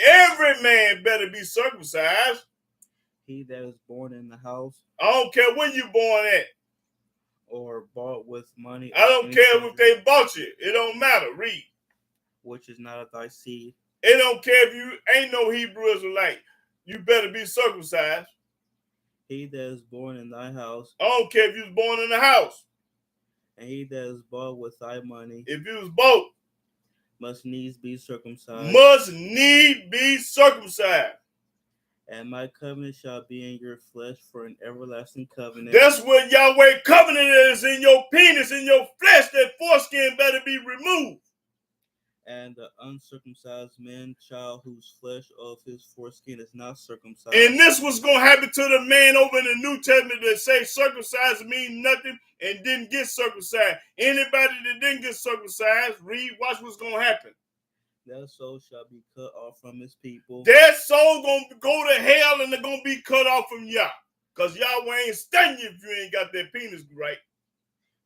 Every man better be circumcised. He that is born in the house. I don't care when you born at. Or bought with money. I don't care if they bought you. It don't matter. Read. Which is not of thy seed. It don't care if you ain't no Hebrew Israelite. You better be circumcised. He that is born in thy house. I don't care if you was born in the house. And he that is bought with thy money. If you was bought. Must needs be circumcised. Must need be circumcised. And my covenant shall be in your flesh for an everlasting covenant. That's what Yahweh covenant is, in your penis, in your flesh. That foreskin better be removed. And the uncircumcised man child whose flesh of his foreskin is not circumcised. And this was going to happen to the man over in the New Testament that say circumcised mean nothing and didn't get circumcised. Anybody that didn't get circumcised, read, watch what's going to happen. That soul shall be cut off from his people. That soul going to go to hell and they're going to be cut off from Yah. Because Yahweh ain't studying you if you ain't got that penis right.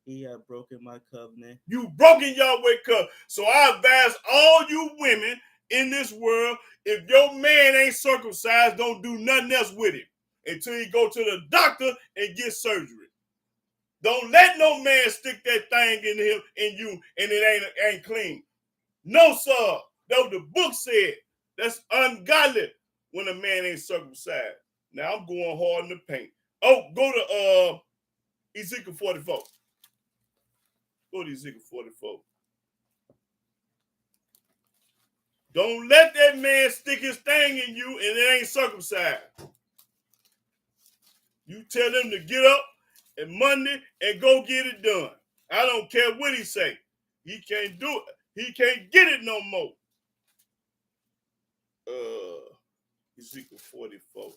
He had broken my covenant. You broken Yahweh covenant. So I advise all you women in this world, if your man ain't circumcised, don't do nothing else with him until you go to the doctor and get surgery. Don't let no man stick that thing in him, in you, and it ain't clean. No, sir. That's what the book said. That's ungodly when a man ain't circumcised. Now I'm going hard in the paint. Oh, go to Ezekiel 44. Go to Ezekiel 44. Don't let that man stick his thing in you and it ain't circumcised. You tell him to get up on Monday and go get it done. I don't care what he say. He can't do it. He can't get it no more. Ezekiel 44.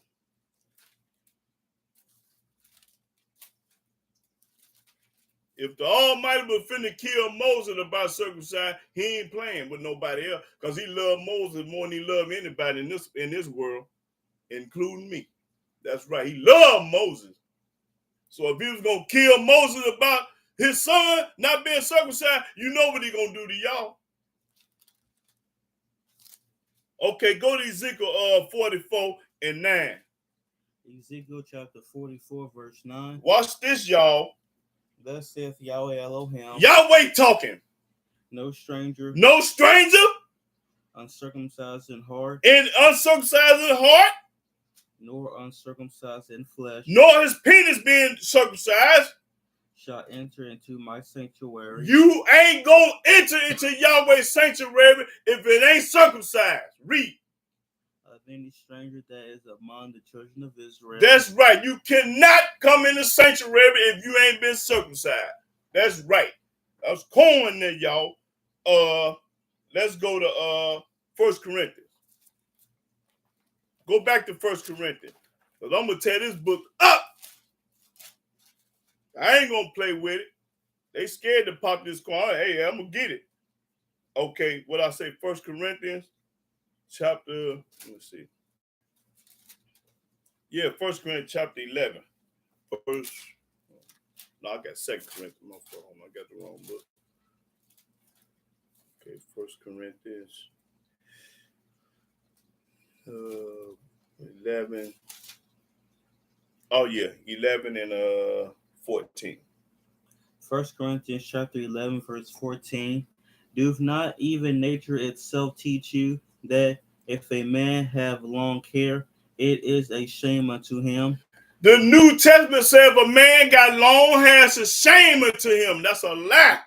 If the Almighty was finna kill Moses about circumcision, he ain't playing with nobody else because he loved Moses more than he loved anybody in this world, including me. That's right. He loved Moses. So if he was going to kill Moses about his son not being circumcised, you know what he going to do to y'all. Okay, go to Ezekiel 44 and 9. Ezekiel chapter 44, verse 9. Watch this, y'all. Thus saith Yahweh Elohim. Yahweh talking. No stranger. No stranger. Uncircumcised in heart. And uncircumcised in heart. Nor uncircumcised in flesh. Nor his penis being circumcised. Shall enter into my sanctuary. You ain't gonna enter into Yahweh's sanctuary if it ain't circumcised. Read. A any stranger that is among the children of Israel. That's right. You cannot come in the sanctuary if you ain't been circumcised. That's right. I was calling there, y'all. Let's go to 1 Corinthians. Go back to 1 Corinthians. Because I'm going to tear this book up. I ain't going to play with it. They scared to pop this coin. Hey, I'm going to get it. Okay, what I say, 1 Corinthians chapter, let me see. Yeah, 1 Corinthians chapter 11. First, no, I got 2 Corinthians. No problem. I got the wrong book. Okay, 1 Corinthians 11. Oh, yeah, 11 and 14. 1 Corinthians chapter 11, verse 14. Doth not even nature itself teach you that if a man have long hair, it is a shame unto him? The New Testament says if a man got long hair, it's a shame unto him. That's a lie.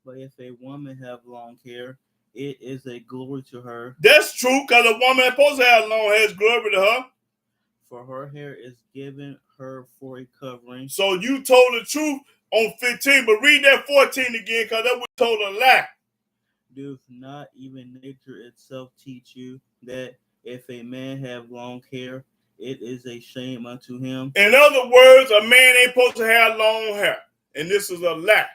But if a woman have long hair, it is a glory to her. That's true, because a woman is supposed to have long hair. It's glory to her. For her hair is given her for a covering. So you told the truth on 15, but read that 14 again, because that was told a lie. Doth not even nature itself teach you that if a man have long hair, it is a shame unto him? In other words, a man ain't supposed to have long hair. And this is a lie.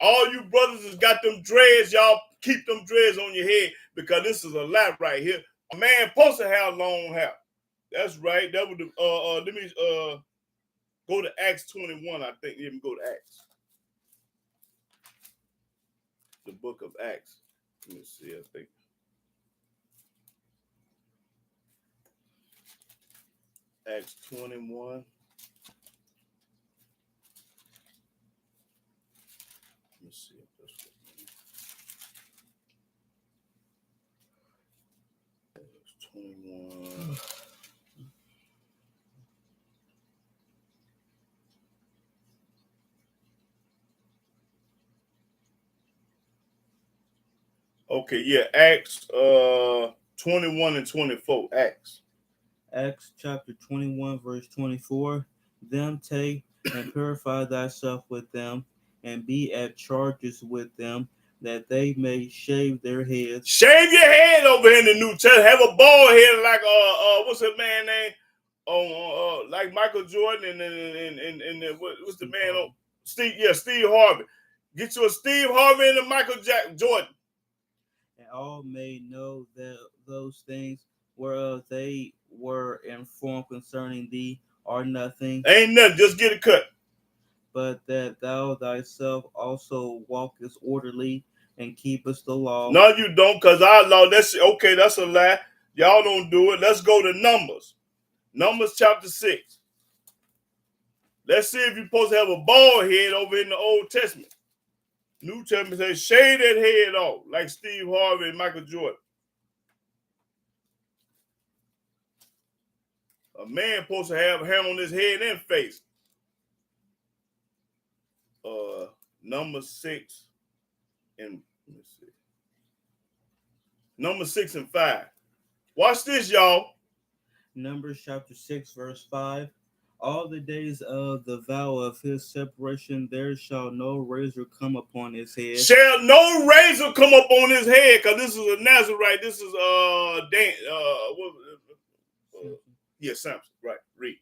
All you brothers has got them dreads, y'all keep them dreads on your head, because this is a lie right here. A man supposed to have long hair. That's right. That would let me go to Acts 21, I think. Let me go to Acts. The book of Acts. Let me see, I think. Acts 21. Let me see if that's what Acts 21. Okay, yeah, Acts 21 and 24. Acts chapter 21, verse 24. Them take and purify thyself with them, and be at charges with them, that they may shave their heads. Shave your head over here in the New Testament. Have a bald head like what's that man name? Like Michael Jordan and what's the man on Steve? Yeah, Steve Harvey. Get you a Steve Harvey and a Michael Jordan. And all may know that those things whereof they were informed concerning thee are nothing. Ain't nothing. Just get it cut. But that thou thyself also walkest orderly and keepest the law. No, you don't, because our law, that's okay, that's a lie. Y'all don't do it. Let's go to Numbers. Numbers chapter 6. Let's see if you're supposed to have a bald head over in the Old Testament. New Testament says, shave that head off, like Steve Harvey and Michael Jordan. A man supposed to have hair on his head and face. Number 6 and let me see. Number 6 and 5. Watch this, y'all. Numbers chapter 6, verse 5. All the days of the vow of his separation, there shall no razor come upon his head. Shall no razor come up on his head, because this is a Nazarite. This is Samson. Right. Read.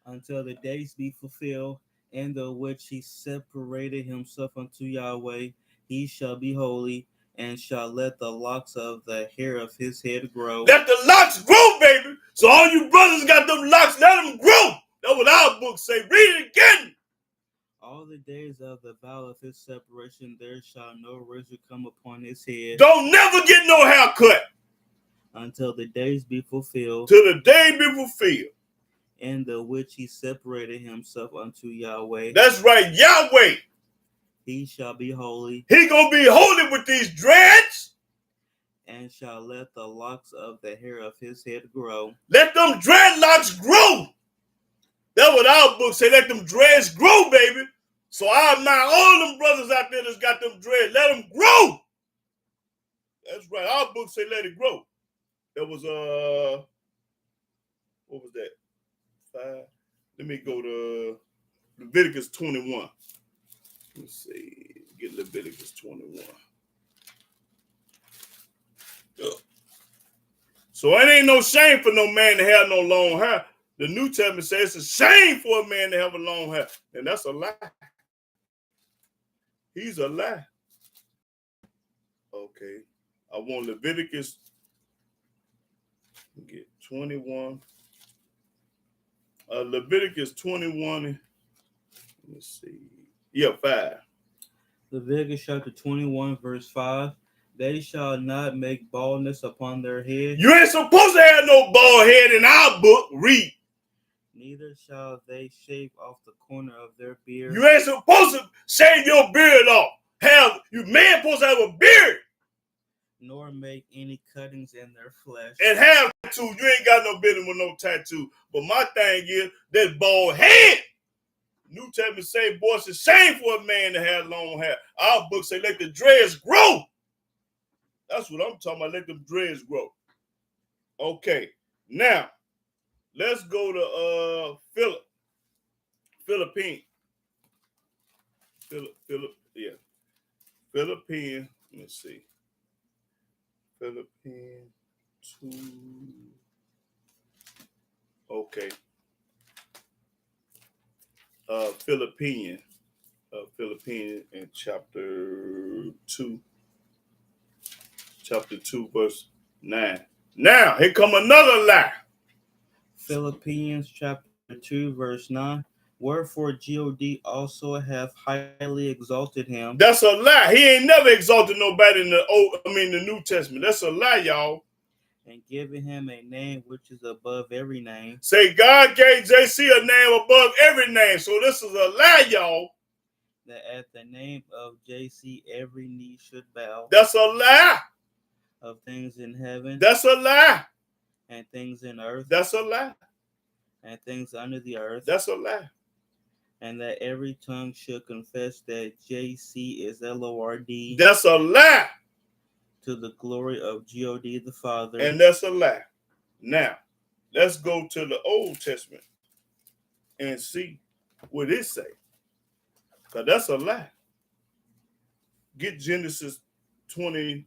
Until the days be fulfilled, in the which he separated himself unto Yahweh, he shall be holy, and shall let the locks of the hair of his head grow. Let the locks grow, baby. So all you brothers got them locks, let them grow. That's what our book say. Read it again. All the days of the vow of his separation, there shall no razor come upon his head. Don't never get no haircut. Until the days be fulfilled. Till the day be fulfilled. In the which he separated himself unto Yahweh. That's right, Yahweh. He shall be holy. He gonna be holy with these dreads. And shall let the locks of the hair of his head grow. Let them dreadlocks grow. That's what our book say. Let them dreads grow, baby. So I admire all them brothers out there that's got them dreads. Let them grow. That's right. Our book say let it grow. It was what was that? 5. Let me go to Leviticus 21. Let's see. Get Leviticus 21. So it ain't no shame for no man to have no long hair. The New Testament says it's a shame for a man to have a long hair. And that's a lie. He's a lie. Okay. I want Leviticus. Get 21. Leviticus 21. Let's see. Yeah, 5. Leviticus chapter 21, verse 5. They shall not make baldness upon their head. You ain't supposed to have no bald head in our book. Read. Neither shall they shave off the corner of their beard. You ain't supposed to shave your beard off. You man supposed to have a beard. Nor make any cuttings in their flesh. And have tattoo. You ain't got no business with no tattoo. But my thing is that bald head. New Testament say, boy, it's a shame for a man to have long hair. Our book say, let the dreads grow. That's what I'm talking about. Let them dreads grow. Okay. Now, let's go to Philippines. Philippines. Let me see. Philippines 2. Okay. Philippines in chapter 2. Chapter 2, verse 9. Now, here come another lie. Philippians chapter 2, verse 9. Wherefore God also hath highly exalted him. That's a lie. He ain't never exalted nobody in the New Testament. That's a lie, y'all. And given him a name which is above every name. Say God gave JC a name above every name. So this is a lie, y'all. That at the name of JC every knee should bow. That's a lie. Of things in heaven. That's a lie. And things in earth. That's a lie. And things under the earth. That's a lie. And that every tongue should confess that JC is Lord. That's a lie. To the glory of God the Father. And that's a lie. Now, let's go to the Old Testament and see what it say. Because that's a lie. Get Genesis 21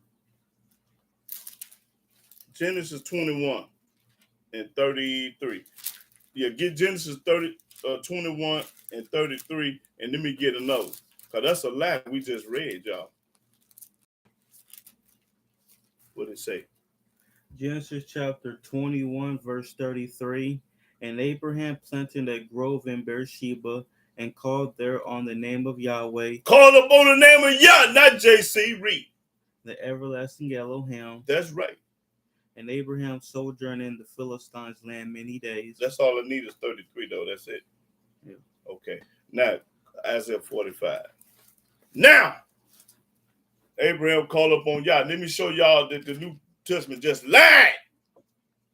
and 33. Yeah, get Genesis 21 and 33, and let me get another. Because that's a lie we just read, y'all. What did it say? Genesis chapter 21, verse 33. And Abraham planted a grove in Beersheba and called there on the name of Yahweh. Called upon the name of Yah, not JC. Read. The everlasting Elohim. That's right. And Abraham sojourned in the Philistines' land many days. That's all I need is 33, though. That's it. Yeah. Okay. Now, Isaiah 45. Now, Abraham called upon Yah. Let me show y'all that the New Testament just lied.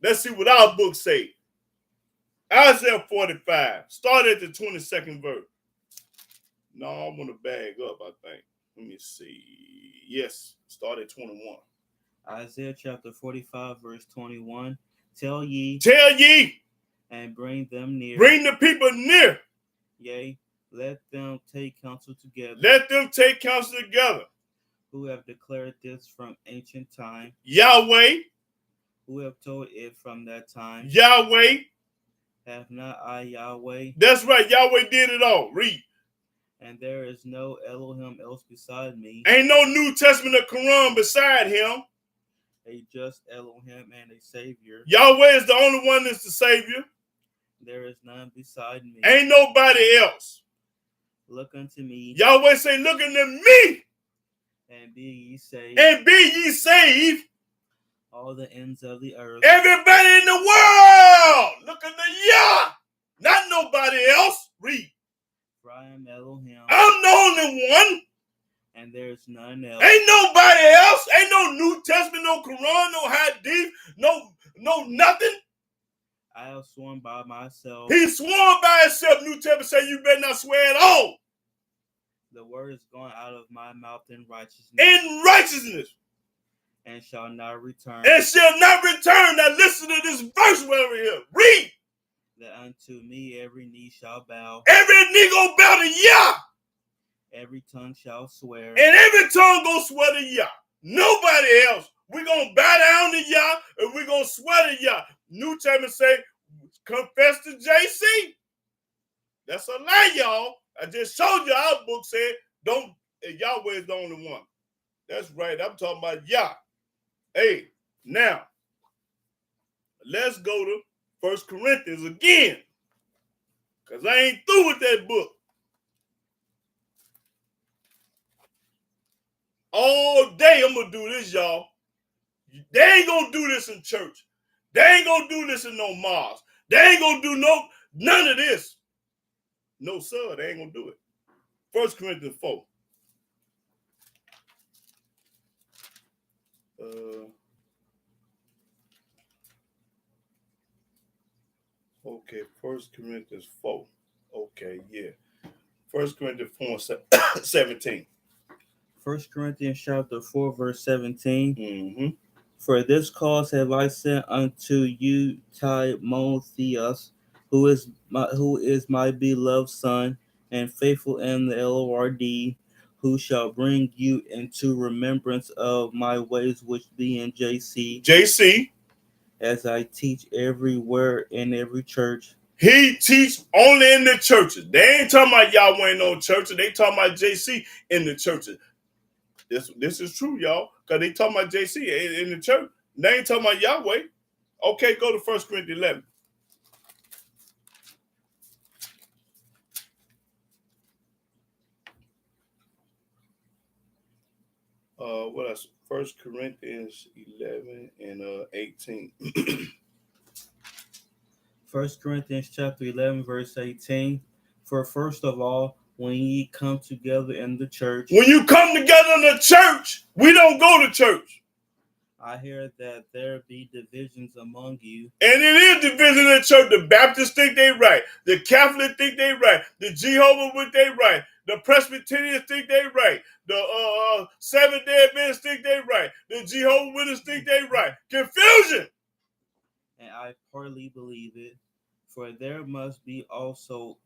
Let's see what our book say. Isaiah 45. Start at the 22nd verse. No, I'm going to bag up, I think. Let me see. Yes, start at 21. Isaiah chapter 45, verse 21. Tell ye, and bring them near. Bring the people near. Yea, let them take counsel together. Let them take counsel together. Who have declared this from ancient time. Yahweh. Who have told it from that time. Yahweh. Have not I Yahweh? That's right. Yahweh did it all. Read. And there is no Elohim else beside me. Ain't no New Testament or Quran beside him. A just Elohim and a Savior. Yahweh is the only one that's the Savior. There is none beside me. Ain't nobody else. Look unto me. Yahweh say, look unto me. And be ye saved. And be ye saved. All the ends of the earth. Everybody in the world. Look unto Yah. Not nobody else. Read. For I am Elohim. I'm the only one. And there is none else. Ain't nobody else. Ain't no New Testament, no Quran, no Hadith, no nothing. I have sworn by myself. He sworn by himself. New Testament say you better not swear at all. The word is gone out of my mouth in righteousness. In righteousness. and shall not return. And shall not return. Now listen to this verse over here. Read. That unto me every knee shall bow, Every knee gonna bow to Yah. every tongue shall swear. And every tongue gonna swear to Yah. Nobody else. We're gonna bow down to Yah and we're gonna swear to Yah. New Testament say, confess to JC. That's a lie, y'all. I just showed you our book said, don't, Yahweh is the only one. That's right. I'm talking about Yah. Hey, now, let's go to 1 Corinthians again. Because I ain't through with that book. All day I'm going to do this, y'all. They ain't going to do this in church. They ain't going to do this in no mosque. They ain't going to do none of this. No, sir, they ain't going to do it. 1 Corinthians 4. Okay, 1 Corinthians 4. Okay, yeah. 1 Corinthians 4, 17. 1 Corinthians chapter 4, verse 17. Mm-hmm. For this cause have I sent unto you Timotheus, who is my beloved son, and faithful in the Lord, who shall bring you into remembrance of my ways which be in JC. As I teach everywhere in every church. He teach only in the churches. They ain't talking about Yahweh in no churches. They talking about JC in the churches. This is true, y'all, because they talking about JC in the church. They ain't talking about Yahweh. Okay, go to 1 Corinthians 11. What else? 1 Corinthians 11 and 18. 1 Corinthians chapter 11, verse 18. For first of all, when ye come together in the church. When you come together in the church, we don't go to church. I hear that there be divisions among you. And it is division in the church. The Baptists think they right. The Catholics think they right. The Jehovah's Witnesses they right. The Presbyterians think they right. The Seventh-day Adventists think they right. The Jehovah's Witnesses think they right. Confusion. And I partly believe it, for there must be also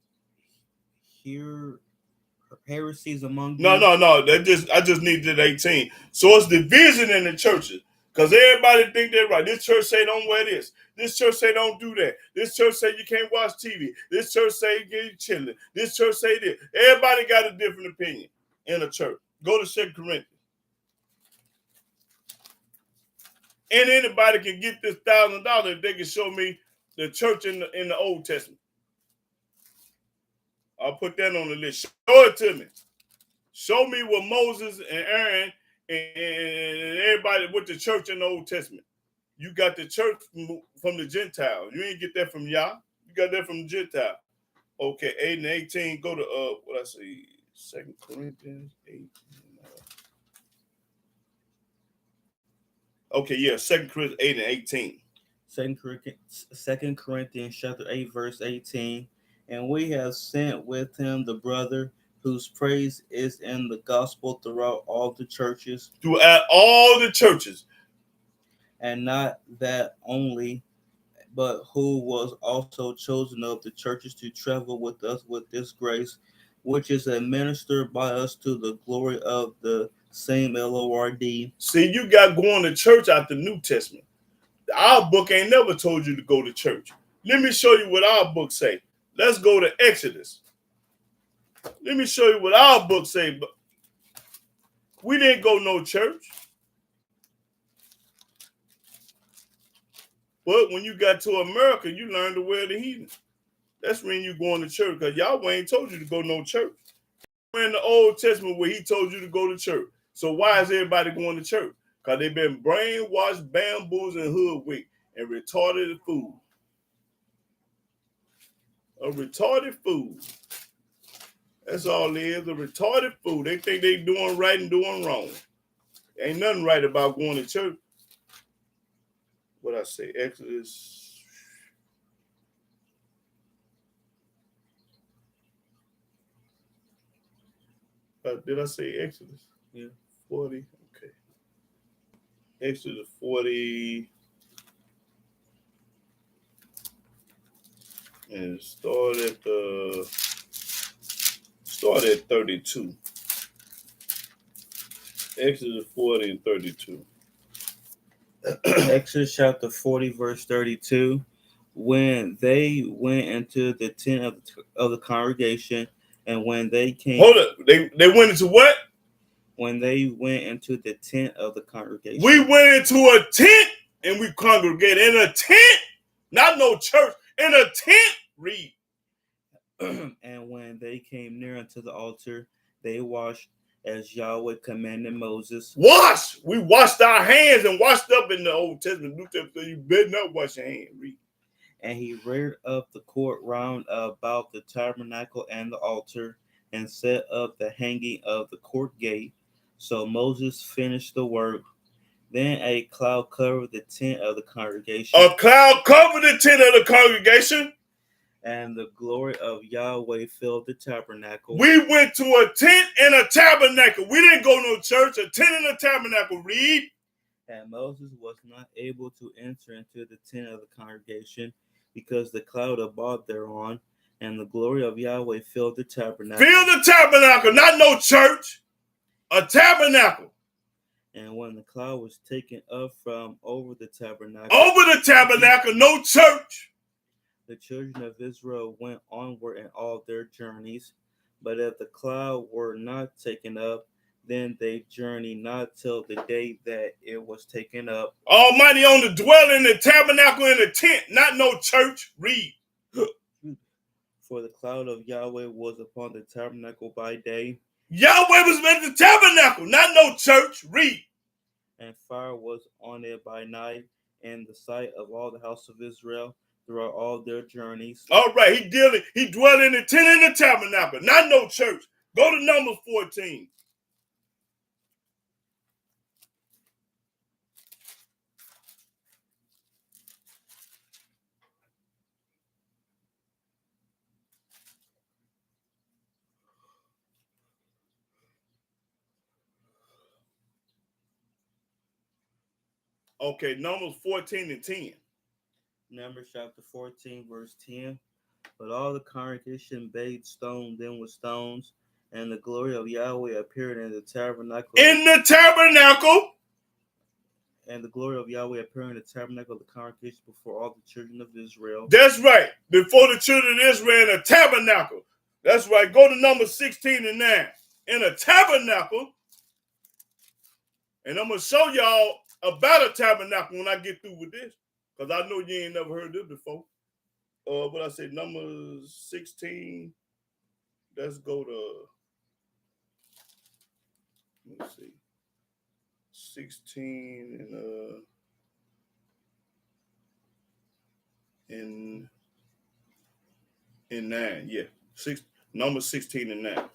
heresies among you. No. I just needed 18. So it's division in the churches. Because everybody think they're right. This church say don't wear this. This church say don't do that. This church say you can't watch TV. This church say you get chilling. This church say this. Everybody got a different opinion in a church. Go to 2 Corinthians. And anybody can get this $1,000 if they can show me the church in the Old Testament. I'll put that on the list. Show it to me. Show me what Moses and Aaron and everybody with the church in the Old Testament. You got the church from the Gentiles. You ain't get that from Yah. You got that from the Gentile. Okay, 8 and 18. Go to what I say, 2 Corinthians 8. Okay, yeah, 2 Corinthians 8 and 18. 2 Corinthians chapter 8, verse 18. And we have sent with him the brother whose praise is in the gospel throughout all the churches. Throughout all the churches. And not that only, but who was also chosen of the churches to travel with us with this grace, which is administered by us to the glory of the same Lord. See, you got going to church out the New Testament. Our book ain't never told you to go to church. Let me show you what our book say. Let's go to Exodus. Let me show you what our book say. We didn't go no church. But when you got to America, you learned to wear the heathen. That's when you going to church, because Yahweh ain't told you to go no church. We're in the Old Testament where he told you to go to church. So why is everybody going to church? Because they've been brainwashed, bamboozled, and hoodwinked, and retarded fool. A retarded fool. That's all it is, a retarded fool. They think they doing right and doing wrong. Ain't nothing right about going to church. What I say, Exodus. Did I say Exodus? Yeah. 40. Okay. Exodus 40 and start at 32. Exodus 40 and 32. Exodus chapter 40, verse 32. When they went into the tent of the congregation, and when they came. Hold up. They went into what? When they went into the tent of the congregation. We went into a tent and we congregated. In a tent, not no church. In a tent, read. And when they came near unto the altar, they washed as Yahweh commanded Moses. Wash. We washed our hands and washed up in the Old Testament. New Testament, so you better not wash your hands. Read. And he reared up the court round about the tabernacle and the altar, and set up the hanging of the court gate. So Moses finished the work. Then a cloud covered the tent of the congregation. A cloud covered the tent of the congregation. And the glory of Yahweh filled the tabernacle. We went to a tent and a tabernacle. We didn't go no church. A tent and a tabernacle. Read. And Moses was not able to enter into the tent of the congregation, because the cloud abode thereon, and the glory of Yahweh filled the tabernacle. Fill the tabernacle, not no church. A tabernacle. And when the cloud was taken up from over the tabernacle, no church. The children of Israel went onward in all their journeys. But if the cloud were not taken up, then they journeyed not till the day that it was taken up. Almighty on the dwelling, the tabernacle, in the tent, not no church. Read. For the cloud of Yahweh was upon the tabernacle by day. Yahweh was at the tabernacle, not no church. Read. And fire was on it by night in the sight of all the house of Israel throughout all their journeys. All right, he dwelt in the tent and the tabernacle, not no church. Go to Numbers 14. Okay, Numbers 14 and 10. Numbers chapter 14, verse 10. But all the congregation bade stone them with stones, and the glory of Yahweh appeared in the tabernacle. In the tabernacle. And the glory of Yahweh appeared in the tabernacle of the congregation before all the children of Israel. That's right. Before the children of Israel in a tabernacle. That's right. Go to Numbers 16 and 9. In a tabernacle. And I'm going to show y'all about a tabernacle when I get through with this. Because I know you ain't never heard this before. But I said Numbers 16. Let's go to, let's see, 16 and 9. Yeah, Numbers 16 and 9.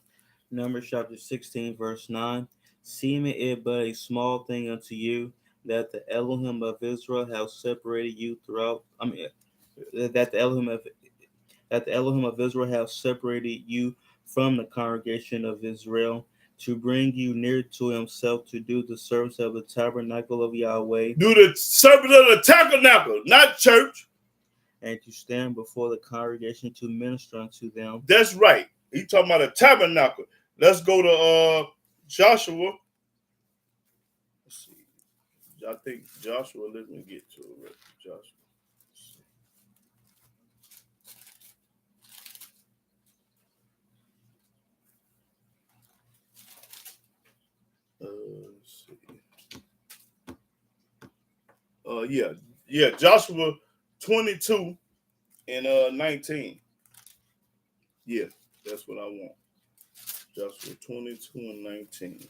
Numbers chapter 16, verse 9. Seeming it but a small thing unto you, that the Elohim of Israel have separated you throughout. That the Elohim of Israel have separated you from the congregation of Israel, to bring you near to himself, to do the service of the tabernacle of Yahweh. Do the service of the tabernacle, not church. And to stand before the congregation to minister unto them. That's right. He's talking about a tabernacle. Let's go to Joshua. Let's see. I think Joshua, let me get to it. Joshua. Let's see. Yeah, Joshua 22 and 19. Yeah, that's what I want. Joshua 22 and 19.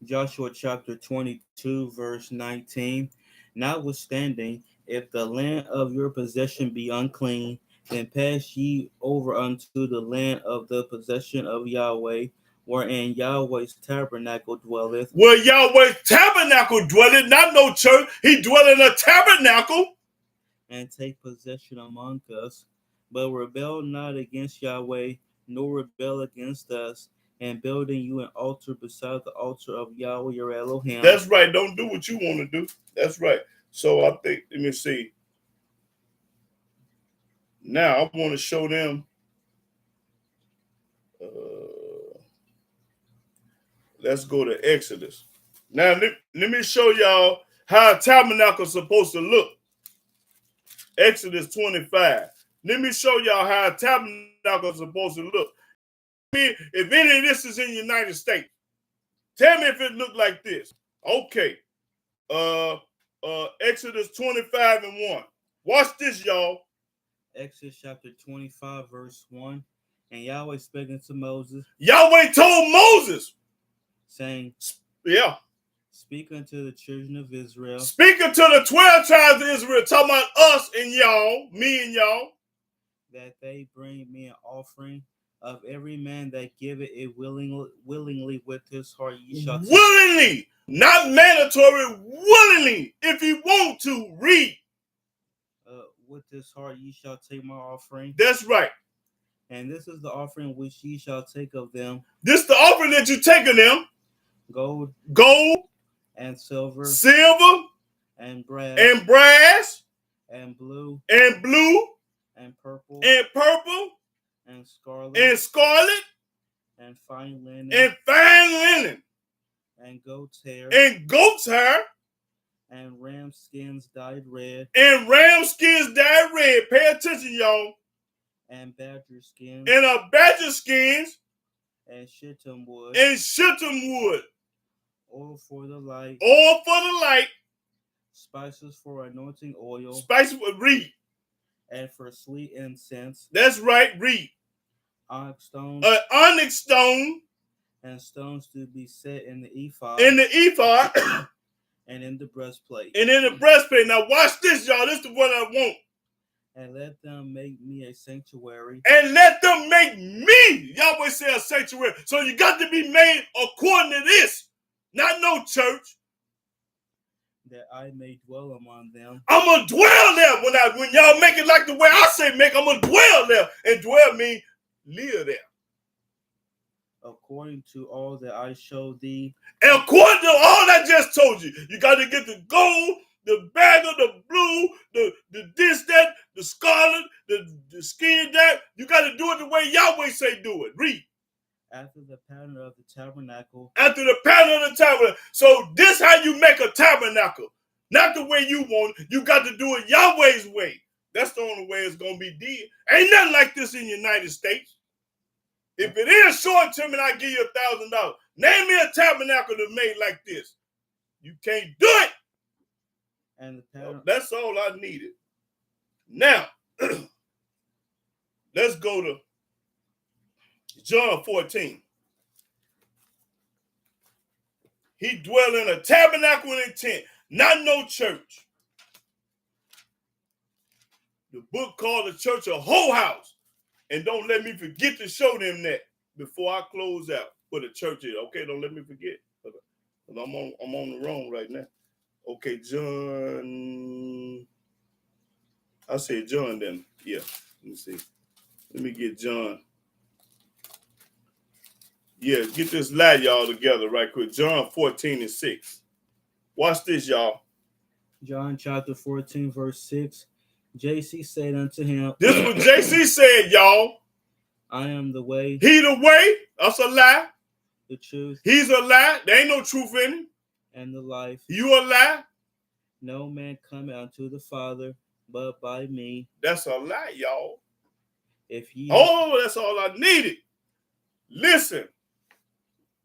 Joshua chapter 22, verse 19. Notwithstanding, if the land of your possession be unclean, then pass ye over unto the land of the possession of Yahweh, wherein Yahweh's tabernacle dwelleth. Where Yahweh's tabernacle dwelleth, not no church. He dwelleth in a tabernacle. And take possession among us, but rebel not against Yahweh, nor rebel against us, and building you an altar beside the altar of Yahweh your Elohim. That's right. Don't do what you want to do. That's right. So I think, let me see. Now I want to show them. Let's go to Exodus. Now let me show y'all how a tabernacle is supposed to look. Exodus 25. Let me show y'all how a tabernacle is supposed to look. If any of this is in the United States, tell me if it looked like this. Okay. Exodus 25 and 1. Watch this, y'all. Exodus chapter 25, verse 1. And Yahweh spake unto Moses, Yahweh told Moses, saying, yeah, speak unto the children of Israel, speak unto the 12 tribes of Israel, talking about us and y'all, me and y'all, that they bring me an offering of every man that giveth it willingly with his heart. Ye shall willingly, not mandatory, willingly. If you want to, read. With his heart ye shall take my offering. That's right. And this is the offering which ye shall take of them. This is the offering that you take of them. Gold and silver and brass and blue and purple and scarlet and fine linen and goat's hair and ram skins dyed red. Pay attention, y'all. And badger skins and shittim wood. Oil for the light. Spices for anointing oil. Read. And for sweet incense. That's right. Read. Onyx stones. And stones to be set in the ephod. And in the breastplate. Now watch this, y'all. This is the one I want. And let them make me a sanctuary. Yahweh said a sanctuary. So you got to be made according to this. Not no church. That I may dwell among them. I'm going to dwell there. When y'all make it like the way I say make, I'm going to dwell there. And dwell means live there. According to all that I show thee. And according to all I just told you. You got to get the gold, the bagger, the blue, the this, that, the scarlet, the skin, that. You got to do it the way Yahweh say do it. Read. After the pattern of the tabernacle. So this how you make a tabernacle. Not the way you want it. You got to do it Yahweh's way. That's the only way it's going to be did. Ain't nothing like this in the United States. If it is, show it to me and I give you $1,000. Name me a tabernacle that's made like this. You can't do it. And the pattern. That's all I needed. Now, let's go to John 14. He dwell in a tabernacle and a tent, not no church. The book called the church a whole house. And don't let me forget to show them that before I close out what the church is. Okay, don't let me forget. I'm on the wrong right now. Okay, John. I said John then. Yeah, let me see. Let me get John. Yeah, get this lie, y'all, together right quick. John 14 and 6. Watch this, y'all. John chapter 14, verse 6. JC said unto him. This is what JC said, y'all. I am the way. He the way. That's a lie. The truth. He's a lie. There ain't no truth in him. And the life. You a lie. No man cometh unto the Father but by me. That's a lie, y'all. If ye. Oh, that's all I needed. Listen.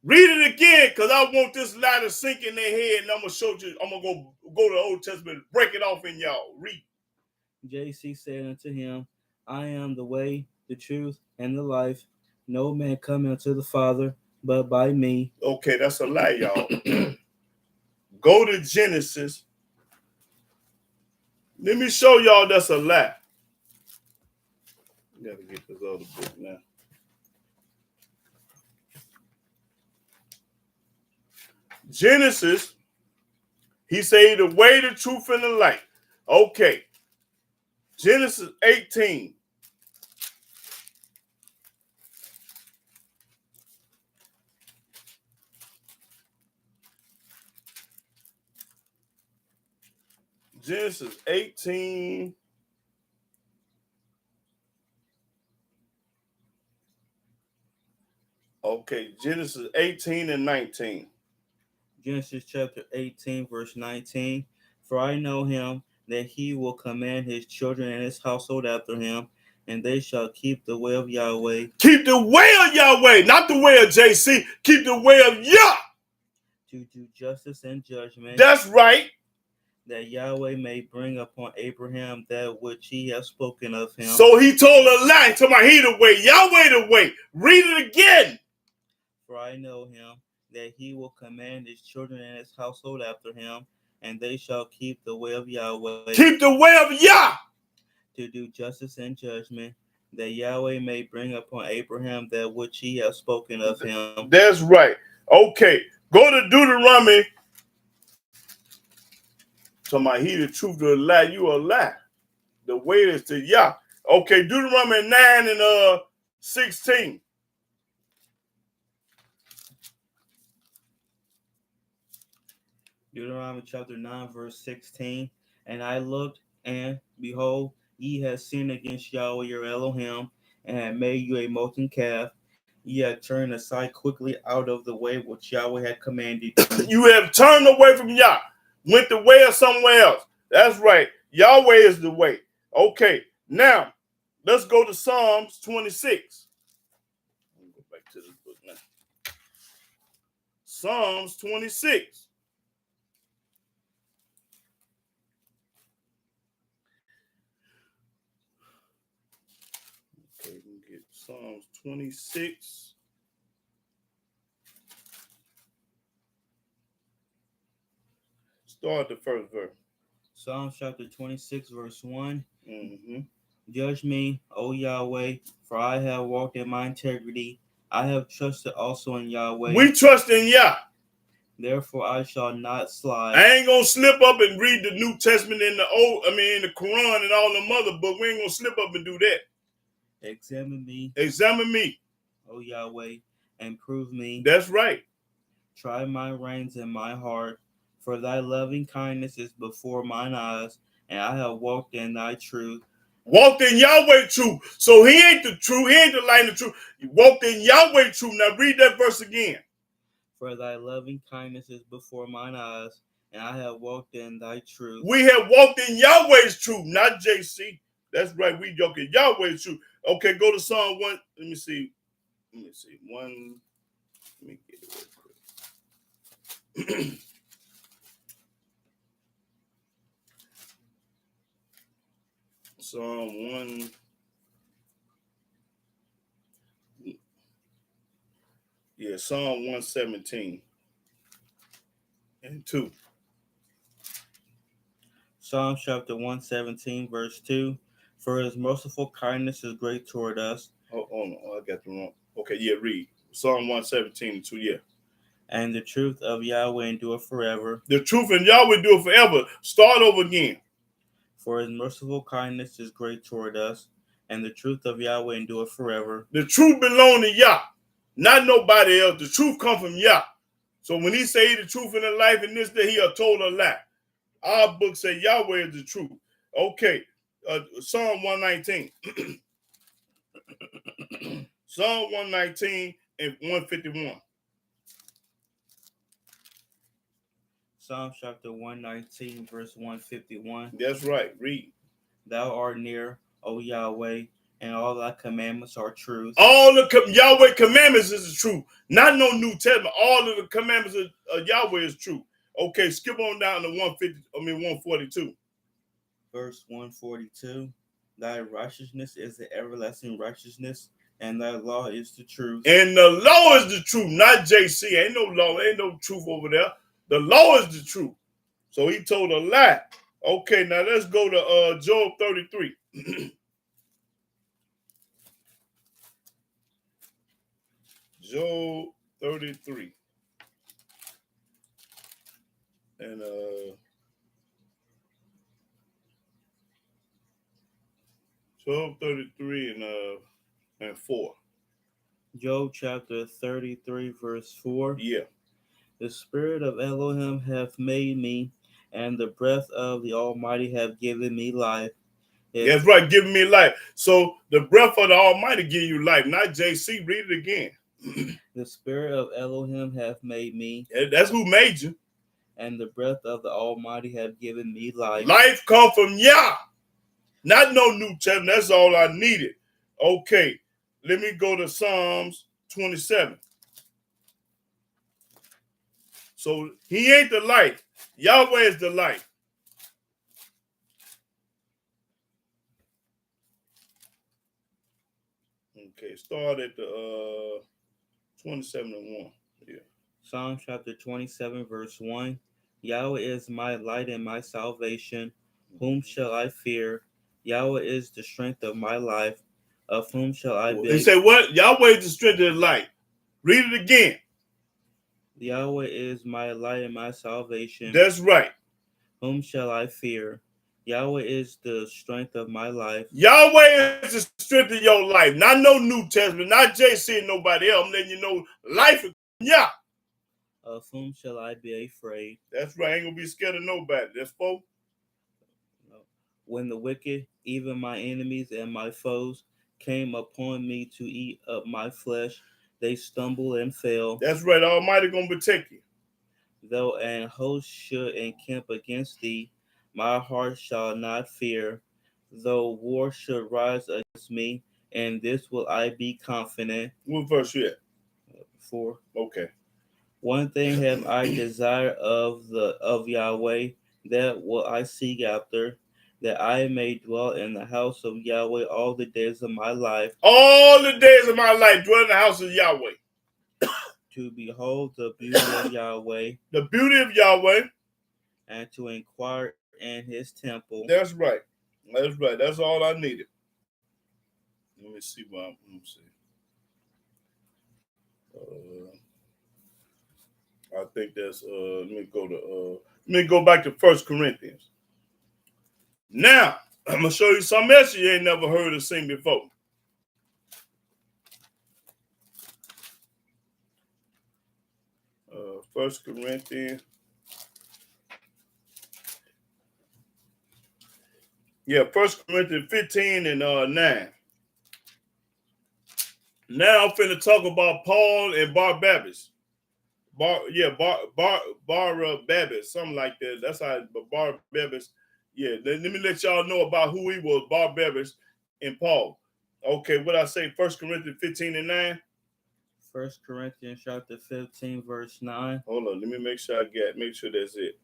Read it again, because I want this lie to sink in their head, and I'm going to show you. I'm going to go to the Old Testament, break it off in y'all. Read. JC said unto him, I am the way, the truth, and the life. No man cometh unto the Father but by me. Okay, that's a lie, y'all. Go to Genesis. Let me show y'all that's a lie. I gotta get this other book now. Genesis, he say the way, the truth, and the light. Okay. Genesis 18. Genesis 18. Okay, Genesis 18 and 19. Genesis chapter 18, verse 19. For I know him that he will command his children and his household after him, and they shall keep the way of Yahweh. Keep the way of Yahweh, not the way of JC. Keep the way of Yah. To do justice and judgment. That's right. That Yahweh may bring upon Abraham that which he has spoken of him. So he told a lie. Talking about he the way, Yahweh the way. Read it again. For I know him that he will command his children and his household after him, and they shall keep the way of Yahweh. Keep the way of Yah. To do justice and judgment, that Yahweh may bring upon Abraham that which he has spoken of him. That's right. Okay, go to Deuteronomy. So my he the truth to a lie, you a lie. The way is to Yah. Okay, Deuteronomy 9 and 16. Deuteronomy chapter 9, verse 16. And I looked, and behold, ye had sinned against Yahweh your Elohim, and had made you a molten calf. Ye had turned aside quickly out of the way which Yahweh had commanded you. You have turned away from Yah, went the way of somewhere else. That's right. Yahweh is the way. Okay, now let's go to Psalms 26. Let me go back to this book now. Psalms 26. Okay, we can get Psalms 26. Start the first verse. Psalms chapter 26, verse 1. Mm-hmm. Judge me, O Yahweh, for I have walked in my integrity. I have trusted also in Yahweh. We trust in Yah. Therefore I shall not slide. I ain't gonna slip up and read the New Testament in the Quran and all them other books. We ain't gonna slip up and do that. Examine me, O Yahweh, and prove me. That's right. Try my reins and my heart, for thy loving kindness is before mine eyes, and I have walked in thy truth. Walked in Yahweh truth. So he ain't the truth. He ain't the light of the truth. He walked in Yahweh truth. Now read that verse again. For thy loving kindness is before mine eyes, and I have walked in thy truth. We have walked in Yahweh's truth, not JC. That's right. We walk in Yahweh's truth. Okay, go to Psalm 1. Let me see. One. Let me get it real quick. Psalm 1. Yeah, Psalm 117 and 2. Psalm chapter 117, verse 2. For his merciful kindness is great toward us. Oh, I got the wrong. Okay, yeah, read. Psalm 117 and 2, yeah. And the truth of Yahweh endure forever. The truth in Yahweh endure forever. Start over again. For his merciful kindness is great toward us, and the truth of Yahweh endure forever. The truth belongs to Yah, not nobody else. The truth comes from Yah. So when he say the truth in the life in this day, he a told a lie. Our book say Yahweh is the truth. Okay, Psalm 119. Psalm 119 and 151. Psalm chapter 119, verse 151. That's right. Read. Thou art near, O Yahweh, and all thy commandments are truth. All the Yahweh commandments is the truth. Not no New Testament. All of the commandments of Yahweh is true. Okay, skip on down to 142. Verse 142. Thy righteousness is the everlasting righteousness, and thy law is the truth. And the law is the truth, not JC. Ain't no law, ain't no truth over there. The law is the truth. So he told a lie. Okay, now let's go to Job 33. Job 33. And Job 33 and 4. Job chapter 33, verse 4. Yeah. The spirit of Elohim hath made me, and the breath of the Almighty have given me life. That's right, giving me life. So the breath of the Almighty give you life, not JC. Read it again. The spirit of Elohim hath made me, That's who made you. and the breath of the Almighty have given me life. Life come from Yah, not no New Testament. That's all I needed. Okay, let me go to Psalms 27. So he ain't the light. Yahweh is the light. Okay, start at the 27 and 1. Yeah. Psalm chapter 27, verse 1. Yahweh is my light and my salvation. Whom shall I fear? Yahweh is the strength of my life. Of whom shall I be? He said, what? Yahweh is the strength of the light. Read it again. Yahweh is my light and my salvation. That's right. Whom shall I fear? Yahweh is the strength of my life. Yahweh is the strength of your life. Not no New Testament, not JC and nobody else. I'm letting you know life is Yah. Of whom shall I be afraid? That's right. I ain't gonna be scared of nobody. That's folk. When the wicked, even my enemies and my foes, came upon me to eat up my flesh, they stumbled and fell. That's right. Almighty gonna protect you. Though an host should encamp against thee, my heart shall not fear. Though war should rise against me, in this will I be confident. What verse you at? 4. Okay. One thing have I desired of Yahweh, that will I seek after, that I may dwell in the house of Yahweh all the days of my life. All the days of my life, dwell in the house of Yahweh. To behold the beauty of Yahweh. The beauty of Yahweh. And to inquire in his temple. That's right. That's right. That's all I needed. Let me see what let me see. I think that's let me go back to 1 Corinthians. Now, I'm gonna show you something else you ain't never heard or seen before. First Corinthians. Yeah, 1 Corinthians 15 and 9. Now I'm finna talk about Paul and Barnabas. Barnabas, something like that. That's how Barnabas. Yeah, let me let y'all know about who he was, Barnabas and Paul. Okay, what I say, 1 Corinthians 15 and 9? 1 Corinthians chapter 15, verse 9. Hold on, let me make sure make sure that's it.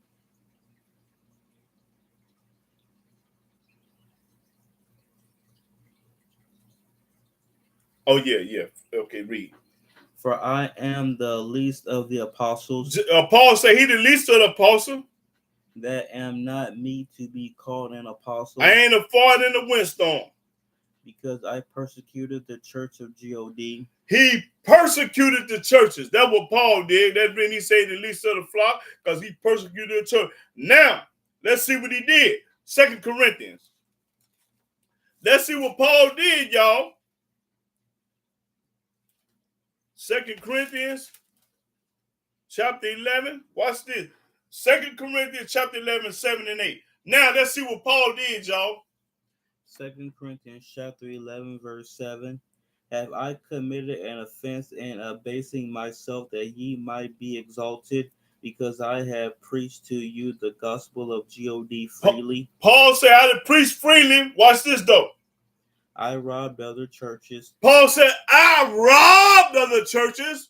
Oh, yeah. Okay, read. For I am the least of the apostles. Paul said he the least of the apostle. That am not me to be called an apostle. I ain't a fart in the windstorm. Because I persecuted the church of God. He persecuted the churches. That's what Paul did. That's when he said the least of the flock, because he persecuted the church. Now, let's see what he did. 2 Corinthians. Let's see what Paul did, y'all. 2 Corinthians chapter 11. Watch this. 2 Corinthians chapter 11, 7 and 8. Now, let's see what Paul did, y'all. 2 Corinthians chapter 11, verse 7. Have I committed an offense in abasing myself that ye might be exalted, because I have preached to you the gospel of God freely? Paul said, I have preached freely. Watch this, though. I robbed other churches. Paul said, I robbed other churches.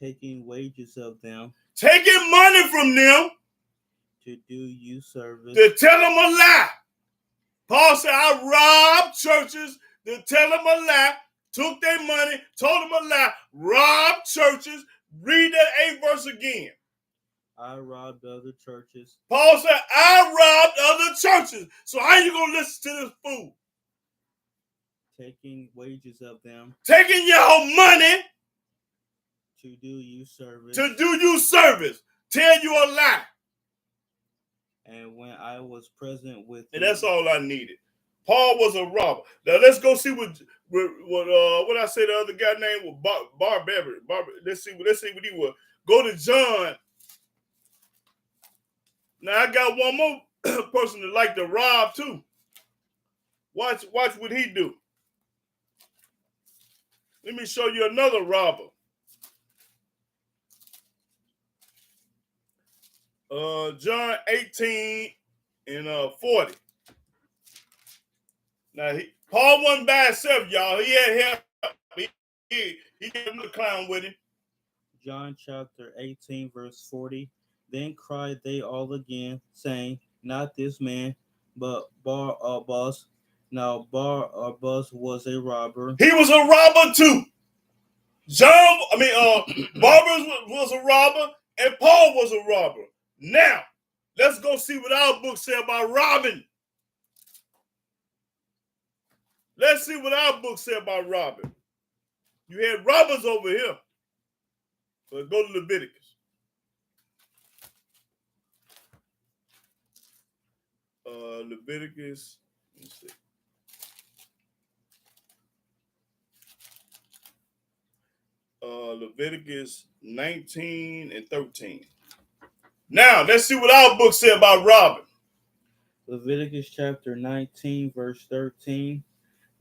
Taking wages of them. Taking money from them. To do you service. To tell them a lie. Paul said, I robbed churches to tell them a lie. Took their money, told them a lie. Robbed churches. Read that 8th verse again. I robbed other churches. Paul said, I robbed other churches. So how you going to listen to this fool? Taking wages of them. Taking your money. To do you service. To do you service. Tell you a lie. And when I was present with and that's all I needed. Paul was a robber. Now let's go see what I say the other guy named was Barnabas. Let's see what he was. Go to John. Now I got one more person that like to rob too. Watch what he do. Let me show you another robber. John 18 and 40. Now Paul wasn't by himself, y'all. He had help. He had another clown with him. John chapter 18, verse 40. Then cried they all again, saying, Not this man, but Barabbas. Now Barabbas was a robber. He was a robber too. Barabbas was a robber, and Paul was a robber. Now, let's go see what our book said about robbing. Let's see what our book said about robbing. You had robbers over here. So go to Leviticus. Leviticus, let's see. Leviticus 19 and 13. Now, let's see what our book said about robbing. Leviticus chapter 19, verse 13.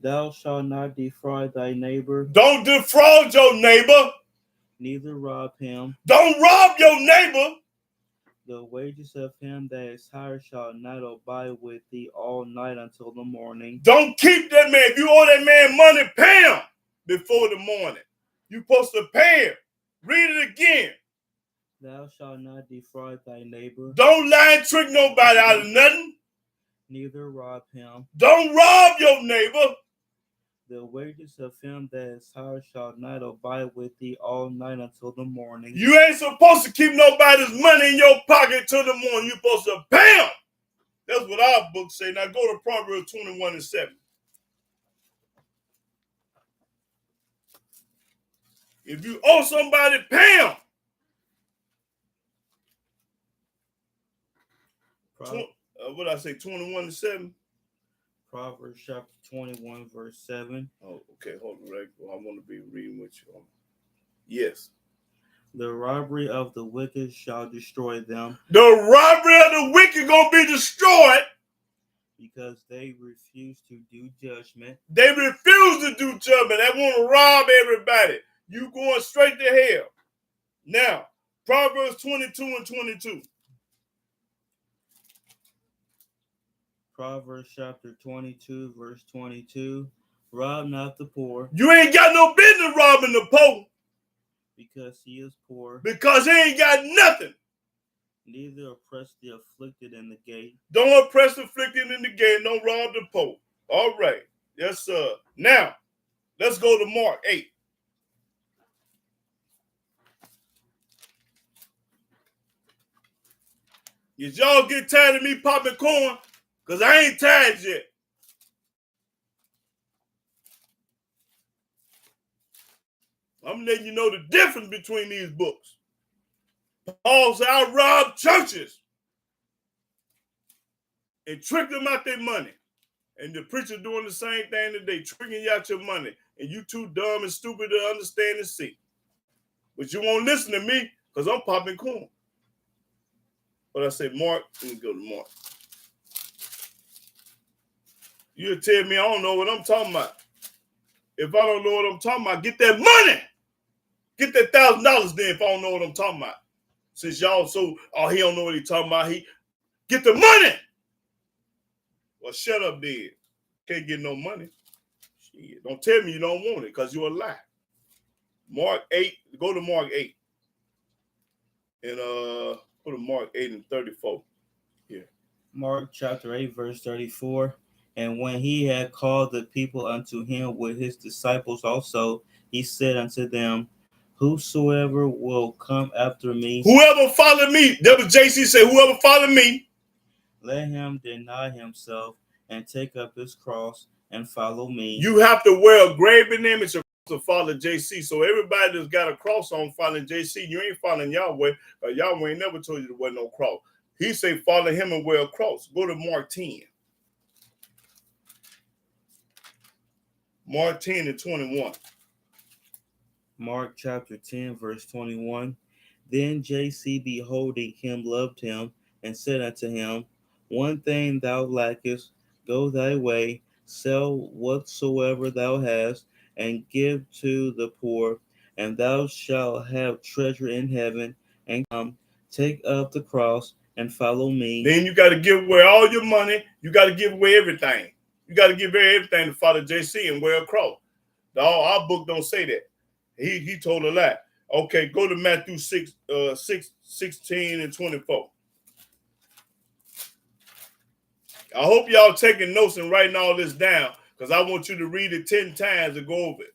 Thou shalt not defraud thy neighbor. Don't defraud your neighbor. Neither rob him. Don't rob your neighbor. The wages of him that is hired shall not abide with thee all night until the morning. Don't keep that man. If you owe that man money, pay him before the morning. You're supposed to pay him. Read it again. Thou shalt not defraud thy neighbor. Don't lie and trick nobody out of nothing. Neither rob him. Don't rob your neighbor. The wages of him that is hired shall not abide with thee all night until the morning. You ain't supposed to keep nobody's money in your pocket till the morning. You're supposed to pay them. That's what our book say. Now go to Proverbs 21 and 7. If you owe somebody, pay them. What I say, 21 and 7? Proverbs chapter 21, verse 7. Oh, okay, hold on, right? I want to be reading with you. Yes. The robbery of the wicked shall destroy them. The robbery of the wicked gonna be destroyed. Because they refuse to do judgment. They refuse to do judgment. They want to rob everybody. You going straight to hell. Now, Proverbs 22 and 22. Proverbs chapter 22, verse 22. Rob not the poor. You ain't got no business robbing the poor. Because he is poor. Because he ain't got nothing. Neither oppress the afflicted in the gate. Don't oppress the afflicted in the gate. Don't rob the poor. All right. Yes, sir. Now, let's go to Mark 8. Did y'all get tired of me popping corn? Because I ain't tired yet. I'm letting you know the difference between these books. Paul said, I robbed churches and tricked them out their money. And the preacher doing the same thing today, tricking you out your money. And you too dumb and stupid to understand and see. But you won't listen to me because I'm popping corn. But I say, Mark, let me go to Mark. You'll tell me I don't know what I'm talking about. If I don't know what I'm talking about, get that money. Get that $1,000 then if I don't know what I'm talking about. Since y'all he don't know what he's talking about. He get the money. Well, shut up, then. Can't get no money. Shit. Don't tell me you don't want it because you're a lie. Mark 8. Go to Mark 8. And go to Mark 8 and 34. Yeah. Mark chapter 8, verse 34. And when he had called the people unto him with his disciples also, he said unto them, Whosoever will come after me. Whoever follow me. That was JC said, whoever follow me. Let him deny himself and take up his cross and follow me. You have to wear a graven image to follow JC. So everybody that's got a cross on following JC, you ain't following Yahweh. Yahweh ain't never told you to wear no cross. He say follow him and wear a cross. Go to Mark 10. Mark 10 and 21. Mark chapter 10, verse 21. Then JC, beholding him, loved him, and said unto him, One thing thou lackest, go thy way, sell whatsoever thou hast, and give to the poor, and thou shalt have treasure in heaven, and come, take up the cross, and follow me. Then you got to give away all your money. You got to give away everything. You got to give away everything to Father JC and wear a cross. Our book don't say that. He told a lie. Okay, go to Matthew 16 and 24. I hope y'all taking notes and writing all this down, because I want you to read it 10 times and go over it.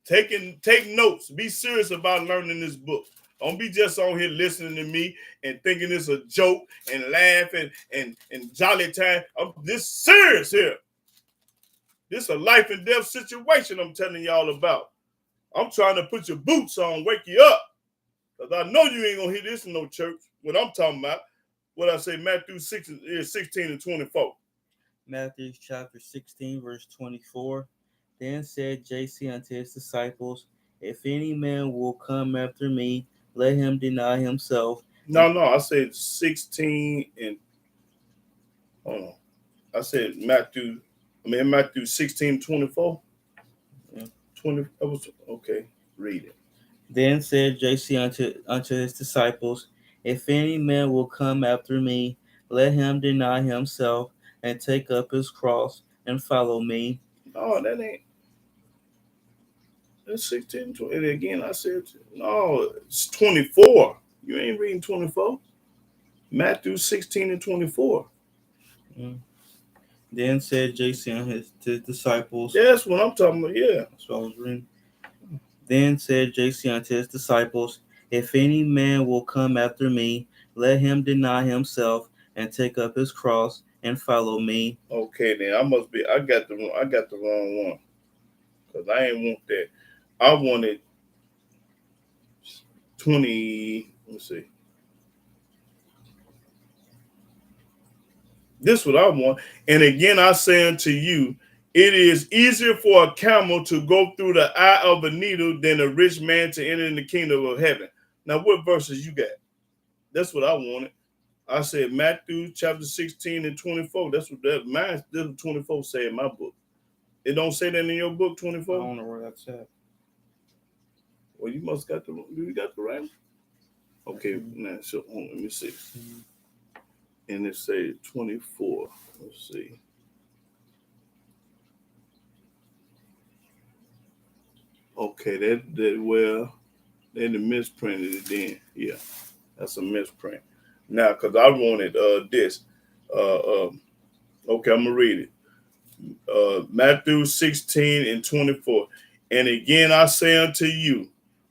Take notes. Be serious about learning this book. Don't be just on here listening to me and thinking it's a joke and laughing and jolly time. I'm this serious here. This is a life and death situation I'm telling y'all about. I'm trying to put your boots on, wake you up. Because I know you ain't going to hear this in no church. What I'm talking about, what I say, Matthew 16 and 24. Matthew chapter 16, verse 24. Then said JC unto his disciples, If any man will come after me, let him deny himself. No, I said 16 and, hold on. I said Matthew 16, 24. Yeah. 20, that was, okay, read it. Then said JC unto his disciples, If any man will come after me, let him deny himself, and take up his cross, and follow me. No, that ain't. That's 16, 20. And again, I said, no, it's 24. You ain't reading 24. Matthew 16 and 24. Then said JC unto his disciples. That's what I'm talking about, yeah. That's what I was reading. Then said JC unto his disciples, If any man will come after me, let him deny himself, and take up his cross, and follow me. Okay, then I got the wrong one. Because I ain't want that. I wanted 20, let's see. This is what I want. And again, I say unto you, it is easier for a camel to go through the eye of a needle than a rich man to enter in the kingdom of heaven. Now, what verses you got? That's what I wanted. I said Matthew chapter 16 and 24. That's what mine. This 24 say in my book. It don't say that in your book, 24? I don't know where that's at. Well, you must got you got the right one? Okay, now, so let me see. And it say 24. Let's see. Okay, that they misprinted it then. Yeah, that's a misprint. Now, because I wanted this. Okay, I'm gonna read it. Matthew 16 and 24. And again, I say unto you,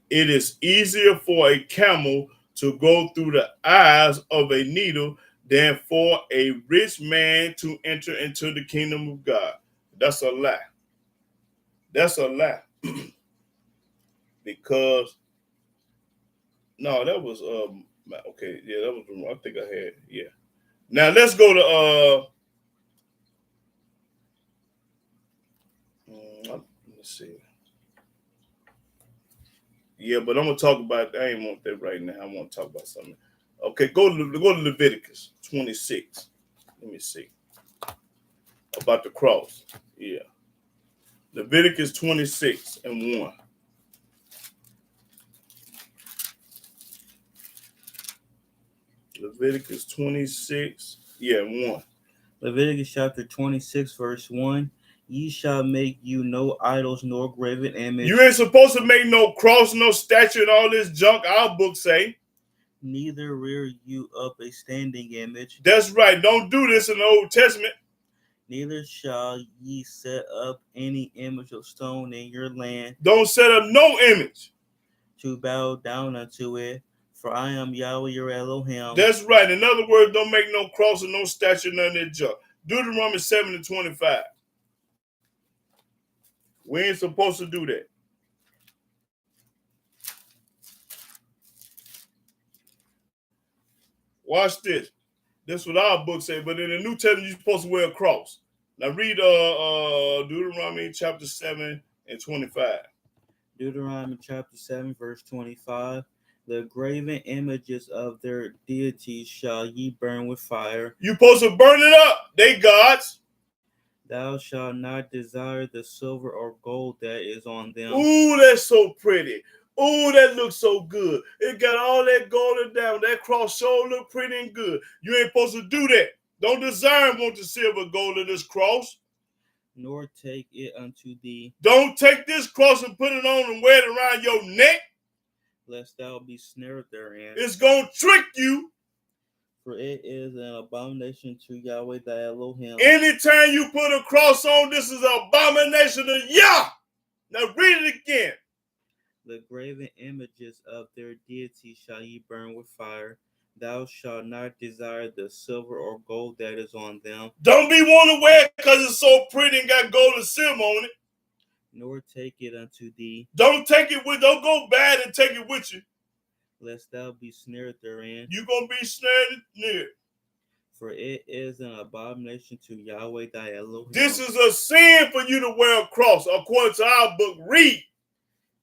it is easier for a camel to go through the eyes of a needle than for a rich man to enter into the kingdom of God. That's a lie. That's a lie. Because no, that was okay, yeah, that was the one I think I had. Yeah. Now let's go to let's see. Yeah, but I'm gonna talk about. I ain't want that right now. I want to talk about something. Okay, go to Leviticus 26. Let me see about the cross. Yeah, Leviticus 26 and 1. Leviticus 26, 1. Leviticus chapter 26, verse 1. Ye shall make you no idols nor graven image. You ain't supposed to make no cross, no statue, and all this junk. Our book say. Neither rear you up a standing image. That's right. Don't do this in the Old Testament. Neither shall ye set up any image of stone in your land. Don't set up no image. To bow down unto it. For I am Yahweh your Elohim. That's right. In other words, don't make no cross or no statue, none of that junk. Deuteronomy 7 and 25. We ain't supposed to do that. Watch this. This is what our book say, but in the New Testament, you're supposed to wear a cross. Now read Deuteronomy chapter 7 and 25. Deuteronomy chapter 7, verse 25. The graven images of their deities shall ye burn with fire. You supposed to burn it up. They gods. Thou shalt not desire the silver or gold that is on them. Ooh, that's so pretty. Ooh, that looks so good. It got all that golden down. That cross sure look pretty and good. You ain't supposed to do that. Don't desire and want the silver gold of this cross. Nor take it unto thee, Don't take this cross and put it on and wear it around your neck. lest thou be snared therein. It's going to trick you. For it is an abomination to Yahweh thy Elohim. Anytime you put a cross on, this is an abomination to Yah. Now read it again. The graven images of their deities shall ye burn with fire. Thou shalt not desire the silver or gold that is on them, Don't be want to wear it because it's so pretty and got gold and silver on it. nor take it unto thee, Don't go bad and take it with you. lest thou be snared therein. You're going to be snared near. For it is an abomination to Yahweh thy Elohim. This is a sin for you to wear a cross, according to our book. Read.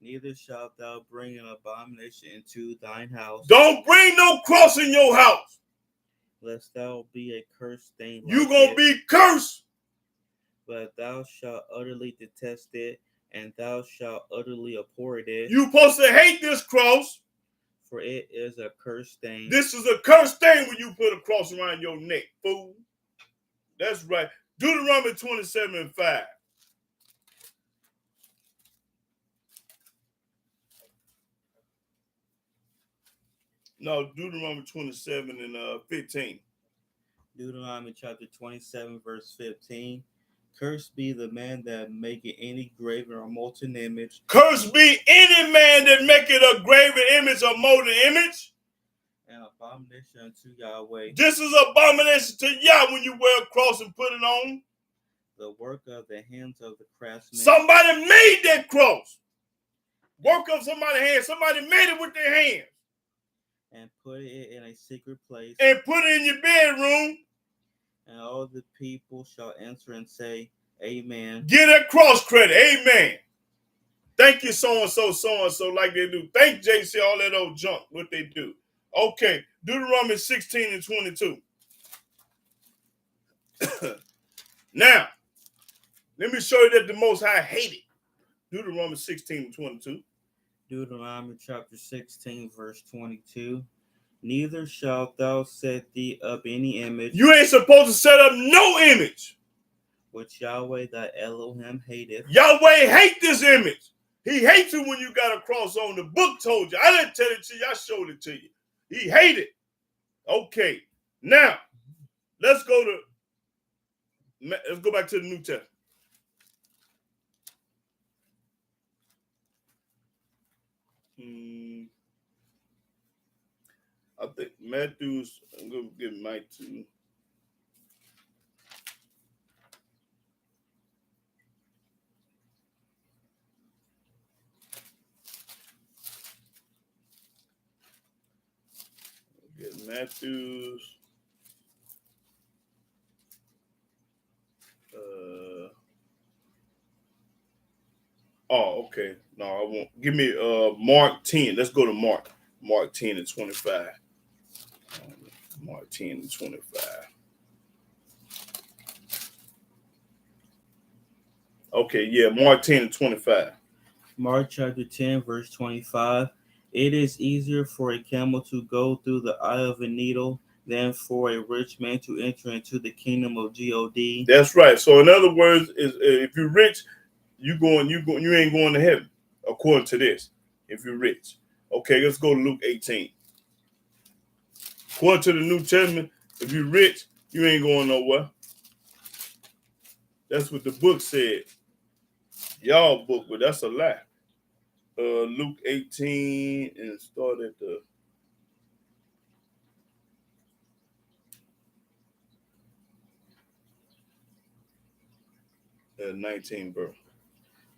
Neither shalt thou bring an abomination into thine house, Don't bring no cross in your house. lest thou be a cursed thing. You're going to be cursed. But thou shalt utterly detest it, and thou shalt utterly abhor it. You're supposed to hate this cross. For it is a cursed thing. This is a cursed thing when you put a cross around your neck, fool. That's right. Deuteronomy 27:5. No, Deuteronomy 27:15. Deuteronomy chapter 27, verse 15. Cursed be the man that maketh any graven or molten image, Cursed be any man that maketh a graven image or molten image. an abomination unto Yahweh. This is abomination to Yah when you wear a cross and put it on. The work of the hands of the craftsman. Somebody made that cross. Work of somebody's hand. Somebody made it with their hands. And put it in a secret place. And put it in your bedroom. And all the people shall answer and say, Amen. Get that cross credit. Amen. Thank you, so-and-so, so-and-so, like they do. Thank JC, all that old junk, what they do. Okay, Deuteronomy 16:22. Now, let me show you that the Most High hated. Deuteronomy 16:22. Deuteronomy chapter 16, verse 22. Neither shalt thou set thee up any image You ain't supposed to set up no image. which Yahweh thy Elohim hateth. Yahweh hate this image. He hates it when you got a cross on. The book told you. I didn't tell it to you. I showed it to you. He hated it. Okay. Now, let's go back to the New Testament. I think Matthew's, I'm going to get Mike to. Get Matthew's. Oh, okay. No, I won't. Give me Mark 10. Let's go to Mark. Mark 10:25. Mark 10:25. Okay, yeah, Mark 10:25. Mark chapter 10, verse 25. It is easier for a camel to go through the eye of a needle than for a rich man to enter into the kingdom of God. That's right. So in other words, if you're rich, you ain't going to heaven, according to this. If you're rich. Okay, let's go to Luke 18. According to the New Testament, if you're rich, you ain't going nowhere. That's what the book said. Y'all book, but that's a lie. Luke 18 and start at the 19 verse.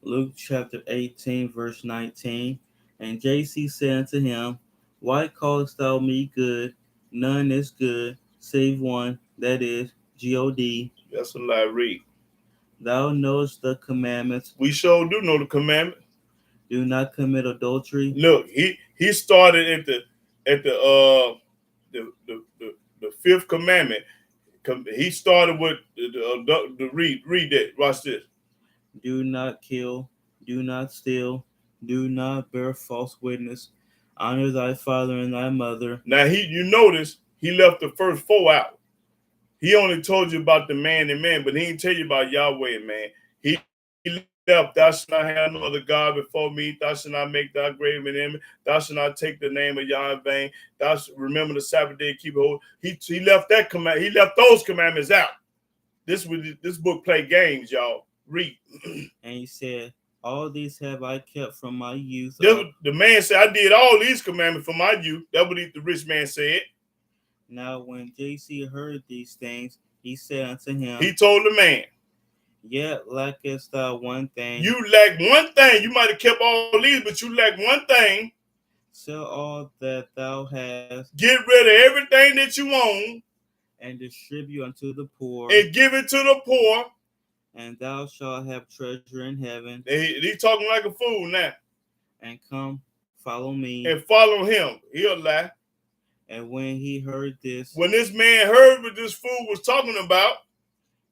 Luke chapter 18, verse 19. And JC said unto him, Why callest thou me good? None is good, save one, that is, God. That's a lie. Read. Thou knowest the commandments. We sure do know the commandment. Do not commit adultery. Look, he started at the fifth commandment. He started with the read that. Watch this. Do not kill. Do not steal. Do not bear false witness. Honor thy father and thy mother. Now you notice he left the first four out. He only told you about the man and man, but he didn't tell you about Yahweh, man. He left, thou shalt not have no other God before me, thou shalt not make thy grave an image, thou shalt not take the name of Yah in vain, thou shalt remember the Sabbath day, keep it holy. He left that command, he left those commandments out. This book play games, y'all. Read. And he said, all these have I kept from my youth. The man said, I did all these commandments from my youth. That's what the rich man said. Now when JC heard these things, he said unto him, he told the man, yet lackest thou one thing. You lack one thing. You might have kept all these, but you lack one thing. Sell all that thou hast. Get rid of everything that you own. And distribute unto the poor. And give it to the poor. And thou shalt have treasure in heaven. He's talking like a fool now. And come, follow me. And follow him. He'll lie. And when he heard this. When this man heard what this fool was talking about.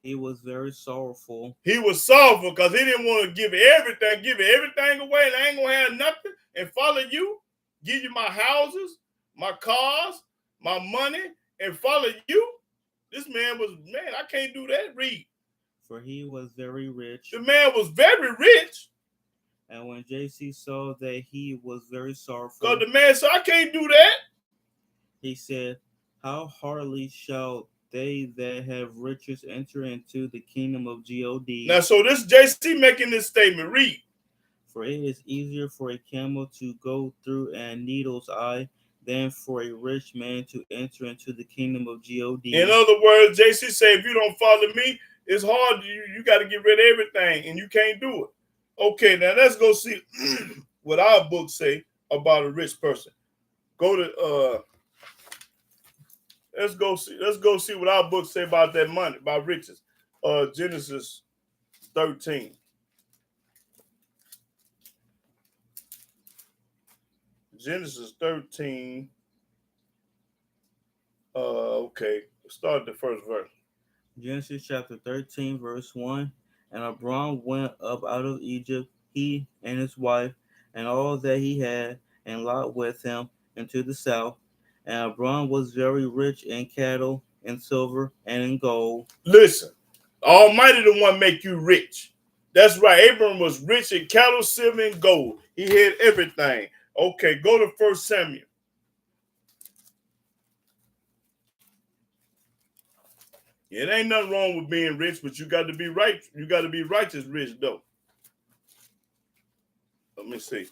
He was very sorrowful. He was sorrowful because he didn't want to give everything away, and I ain't going to have nothing and follow you, give you my houses, my cars, my money, and follow you. This man I can't do that. Read. For he was very rich. The man was very rich. And when JC saw that he was very sorrowful. Because the man said, I can't do that. He said, how hardly shall they that have riches enter into the kingdom of God. Now, so this JC making this statement. Read. For it is easier for a camel to go through a needle's eye than for a rich man to enter into the kingdom of God. In other words, JC say, if you don't follow me, it's hard. You got to get rid of everything, and you can't do it. Okay, now let's go see what our book say about a rich person. Go to let's go see what our book say about that money, about riches. Genesis 13. Genesis 13. Okay, start the first verse. Genesis chapter 13, verse 1. And Abram went up out of Egypt, he and his wife, and all that he had, and Lot with him, into the south. And Abram was very rich in cattle, in silver, and in gold. Listen, Almighty the one make you rich. That's right. Abram was rich in cattle, silver, and gold. He had everything. Okay, go to 1 Samuel. It ain't nothing wrong with being rich, but you got to be right. You got to be righteous rich, though. Let me see.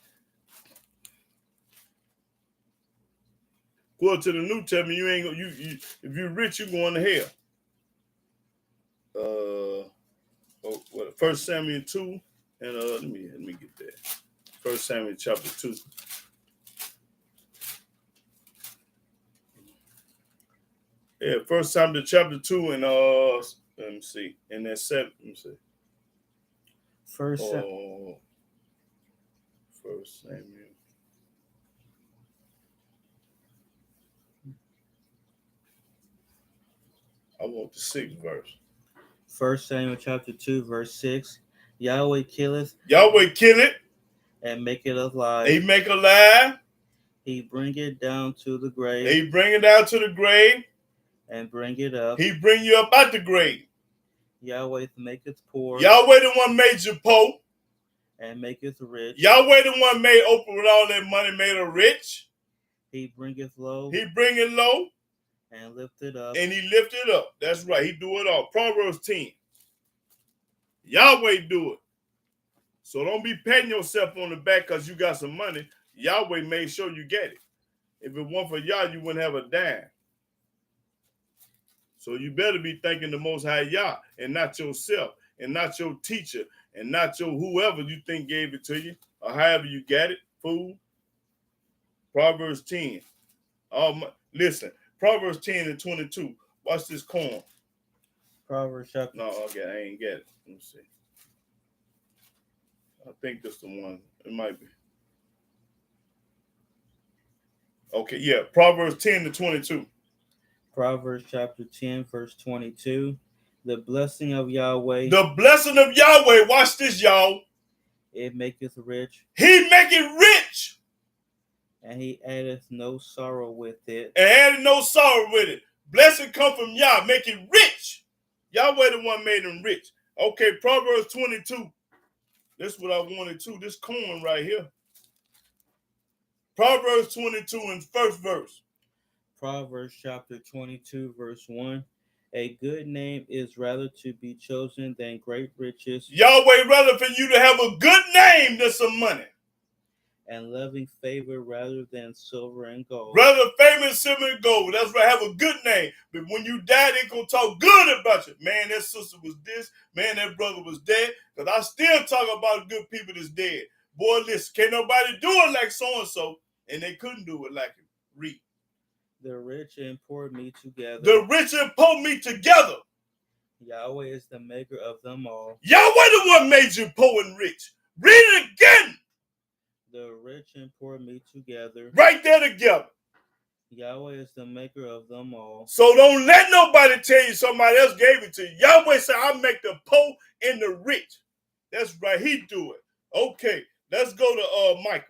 Go to the New Testament. You ain't you if you're rich, you going to hell. 1 Samuel 2, and let me get that. 1 Samuel chapter 2. Yeah, 1 Samuel chapter 2, and let me see. And that 7. Let me see. First Samuel. I want the 6th verse. 1 Samuel chapter 2, verse 6. Yahweh killeth. Yahweh kill it. And make it alive. He make alive. He bring it down to the grave. He bring it down to the grave. And bring it up. He bring you up out the grave. Yahweh maketh poor. Yahweh the one made you poor. And maketh rich. Yahweh the one made open with all that money, made her rich. He bringeth low. He bring it low. And lift it up. And he lift it up. That's right. He do it all. Proverbs 10. Yahweh do it. So don't be patting yourself on the back because you got some money. Yahweh made sure you get it. If it weren't for Yah, you wouldn't have a dime. So you better be thanking the Most High Yah and not yourself and not your teacher and not your whoever you think gave it to you or however you got it, fool. Proverbs 10. Listen, Proverbs 10 and 22. Watch this corn. Proverbs chapter. No, okay, I ain't get it. Let me see. I think that's the one. It might be. Okay, yeah. Proverbs 10-22. Proverbs chapter 10, verse 22. The blessing of Yahweh, The blessing of Yahweh, watch this, y'all. it maketh rich, He make it rich and he addeth no sorrow with it. and added no sorrow with it. Blessing come from Yah, make it rich. Yahweh the one made him rich. Okay, Proverbs 22. This is what I wanted to. This corn right here. Proverbs 22 in first verse. Proverbs chapter 22, verse 1. A good name is rather to be chosen than great riches, Yahweh rather for you to have a good name than some money. and loving favor rather than silver and gold. Rather famous silver and gold. That's right. Have a good name. But when you die, they gonna talk good about you. Man, that sister was this. Man, that brother was dead. Because I still talk about good people that's dead. Boy, listen, can't nobody do it like so-and-so. And they couldn't do it like him. Read. The rich and poor meet together. The rich and poor meet together. Yahweh is the maker of them all. Yahweh the one made you poor and rich. Read it again. The rich and poor meet together. Right there together. Yahweh is the maker of them all. So don't let nobody tell you somebody else gave it to you. Yahweh said, I make the poor and the rich. That's right. He do it. Okay. Let's go to Micah.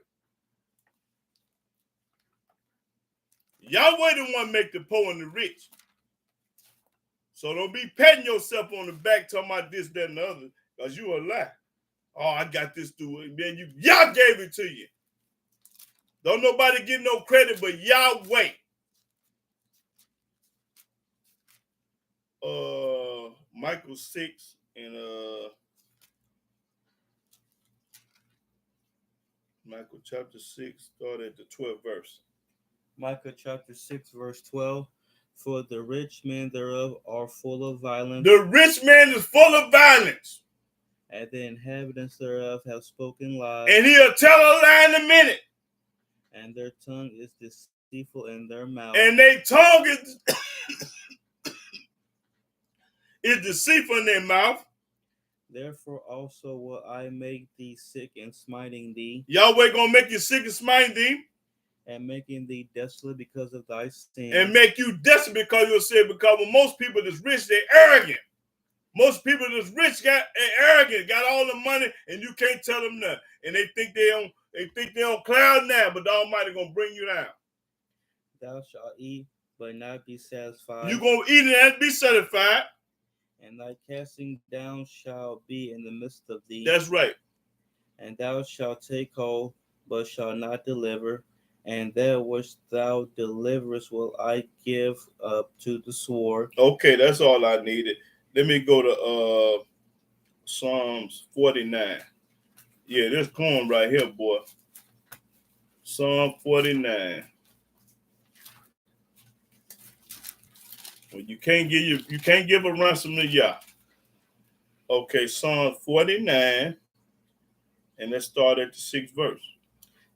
Yahweh the one make the poor and the rich. So don't be patting yourself on the back talking about this, that, and the other, because you a lie. Oh, I got this through it. Man, Yah gave it to you. Don't nobody get no credit but Yahweh. Michael 6 and Michael chapter 6, start at the 12th verse. Micah chapter 6, verse 12. For the rich men thereof are full of violence, The rich man is full of violence, and the inhabitants thereof have spoken lies, and he'll tell a lie in a minute. and their tongue is deceitful in their mouth. And their tongue is deceitful in their mouth. Therefore also will I make thee sick and smiting thee, Yahweh gonna make you sick and smite thee, and making thee desolate because of thy sin. and make you desolate because you'll say, because when most people that's rich, they're arrogant. Most people that's rich got arrogant, got all the money, and you can't tell them nothing. And they think they're on cloud now, but the Almighty gonna bring you down. Thou shalt eat, but not be satisfied. You gonna eat it and be satisfied. And thy casting down shall be in the midst of thee. That's right. And thou shalt take hold, but shalt not deliver. And that which thou deliverest will I give up to the sword. Okay, that's all I needed. Let me go to Psalms 49. Yeah, this corn right here, boy. Psalm 49. Well, you can't give a ransom to Yah. Okay, Psalm 49, and let's start at the 6th verse.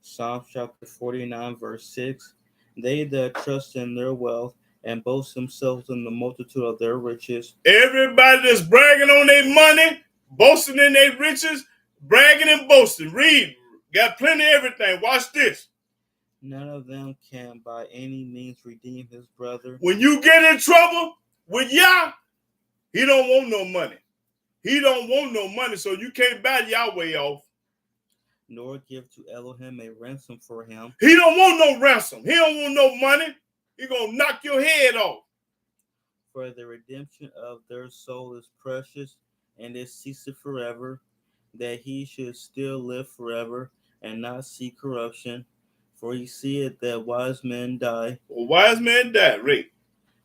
Psalm chapter 49, verse 6. They that trust in their wealth and boast themselves in the multitude of their riches. Everybody that's bragging on their money, boasting in their riches, bragging and boasting. Read. Got plenty of everything. Watch this. None of them can by any means redeem his brother. When you get in trouble with Yah, he don't want no money. He don't want no money, so you can't buy Yahweh off. Nor give to Elohim a ransom for him. He don't want no ransom. He don't want no money. He gonna knock your head off. For the redemption of their soul is precious, and it ceaseth forever, that he should still live forever, and not see corruption. For he seeth that wise men die. Well, wise man die, right?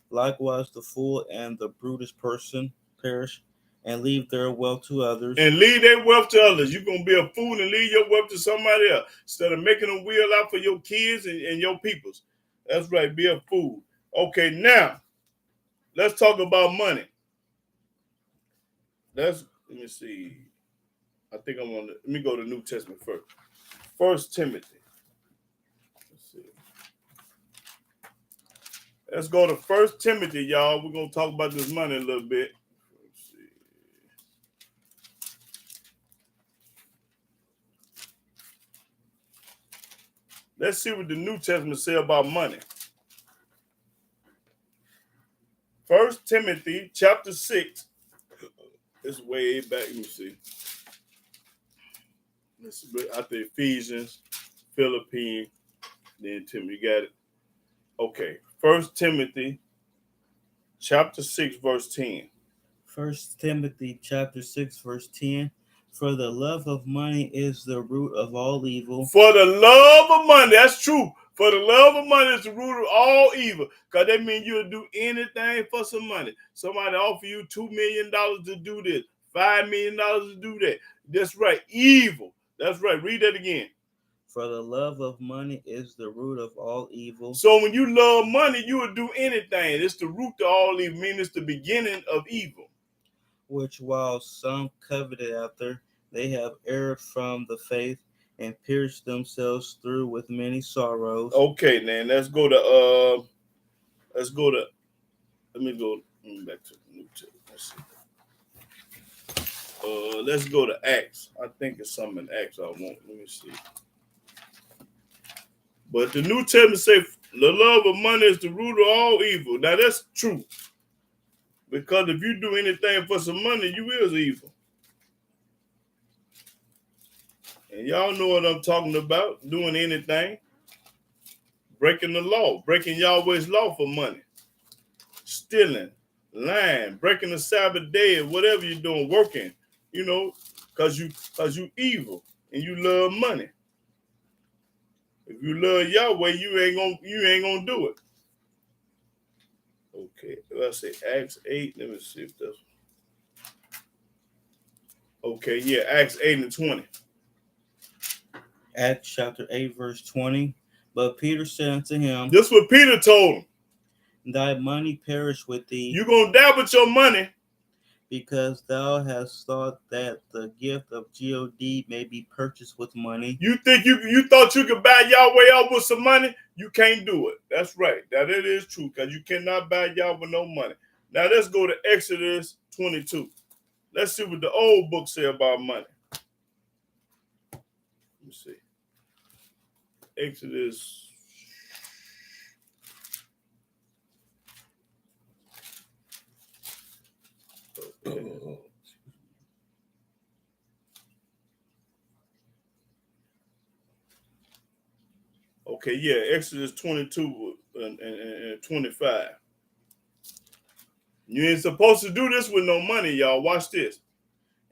Likewise the fool and the brutish person perish, and leave their wealth to others. And leave their wealth to others. You're gonna be a fool and leave your wealth to somebody else instead of making a will out for your kids and your peoples. That's right, be a fool. Okay, now let's talk about money. Let me see. I think let me go to New Testament first. 1 Timothy. Let's see. Let's go to 1 Timothy, y'all. We're gonna talk about this money a little bit. Let's see what the New Testament say about money. 1 Timothy chapter 6. It's way back. Let me see. This is after Ephesians, Philippines, then Timothy. You got it? Okay. 1 Timothy chapter 6, verse 10. 1 Timothy chapter 6, verse 10. For the love of money is the root of all evil. For the love of money, that's true. For the love of money is the root of all evil. Because that means you'll do anything for some money. Somebody offer you $2 million to do this, $5 million to do that. That's right. Evil. That's right. Read that again. For the love of money is the root of all evil. So when you love money, you will do anything. It's the root of all evil, meaning it's the beginning of evil. Which while some coveted after, they have erred from the faith and pierced themselves through with many sorrows. Okay, then let's go to let me go back to the New Testament. Let's see. Let's go to Acts. I think it's something in Acts I want. Let me see. But the New Testament say the love of money is the root of all evil. Now that's true. Because if you do anything for some money, you is evil. And y'all know what I'm talking about. Doing anything. Breaking the law. Breaking Yahweh's law for money. Stealing. Lying. Breaking the Sabbath day. Whatever you're doing. Working. You know. Because you evil. And you love money. If you love Yahweh, you ain't gonna do it. Okay, let's say Acts 8. Let me see if that's okay. Yeah, Acts 8 and 20. Acts chapter 8, verse 20. But Peter said unto him, This is what Peter told him. Thy money perish with thee. You gonna die with your money. Because thou hast thought that the gift of God may be purchased with money. You think you thought you could buy Yahweh out with some money? You can't do it. That's right. That it is true, because you cannot buy Yahweh with no money. Now let's go to Exodus 22. Let's see what the old book say about money. Let me see. Exodus. Okay. Okay, yeah, Exodus 22 and 25. You ain't supposed to do this with no money, y'all. Watch this.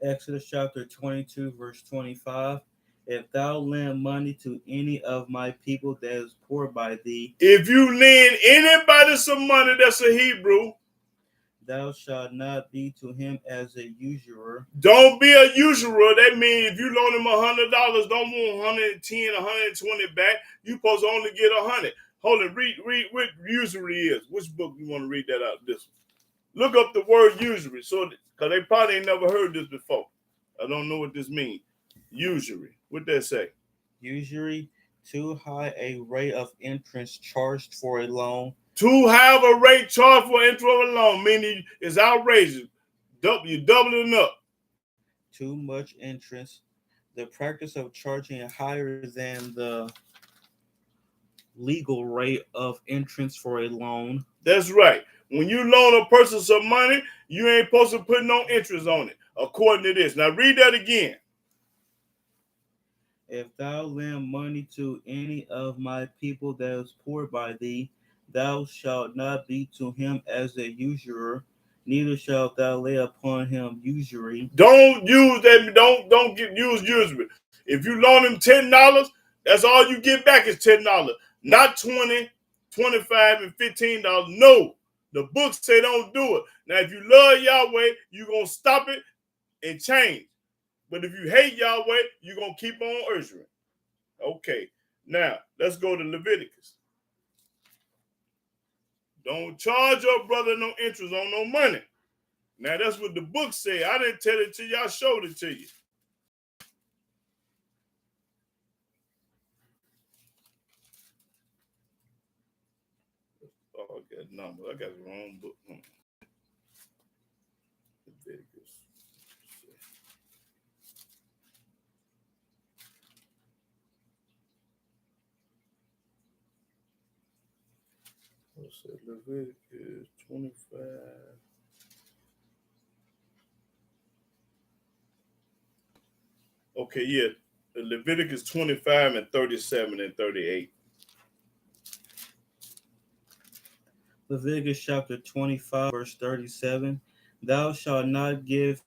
Exodus chapter 22, verse 25. If thou lend money to any of my people that is poor by thee, if you lend anybody some money that's a Hebrew, thou shalt not be to him as a usurer. Don't be a usurer. That means if you loan him $100, don't want 110, 120 back. You supposed to only get 100. Hold it. Read what usury is. Which book you want to read that out? This one. Look up the word usury, so because they probably ain't never heard this before. I don't know what this means. Usury. What that say? Usury, too high a rate of interest charged for a loan. To have a rate charged for interest of a loan, meaning it's outrageous. You're doubling up. Too much interest. The practice of charging higher than the legal rate of interest for a loan. That's right. When you loan a person some money, you ain't supposed to put no interest on it, according to this. Now read that again. If thou lend money to any of my people that is poor by thee, thou shalt not be to him as a usurer, neither shalt thou lay upon him usury. Don't use that. Don't use usury. If you loan him $10, that's all you get back is $10, not $20, $25, and $15. No, the books say don't do it. Now, if you love Yahweh, you're gonna stop it and change. But if you hate Yahweh, you're gonna keep on usuring. Okay, now let's go to Leviticus. Don't charge your brother no interest on no money. Now that's what the book say. I didn't tell it to you, I showed it to you. Oh, I got numbers. I got the wrong book. Leviticus. Let's see, Leviticus 25. Okay, yeah. Leviticus 25 and 37 and 38. Leviticus chapter 25, verse 37. Thou shalt not give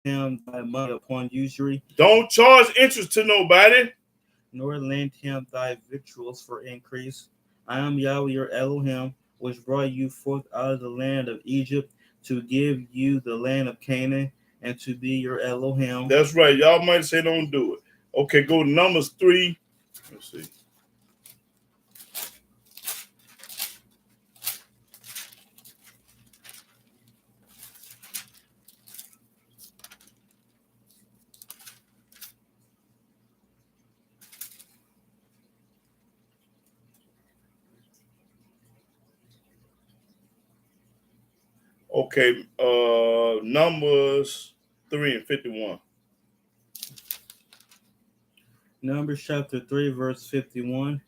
him thy money upon usury, Don't charge interest to nobody. nor lend him thy victuals for increase. I am Yahweh your Elohim, which brought you forth out of the land of Egypt to give you the land of Canaan and to be your Elohim. That's right. Y'all might say don't do it. Okay, go to Numbers 3. Let's see. Okay, Numbers 3 and 51. Numbers chapter 3, verse 51.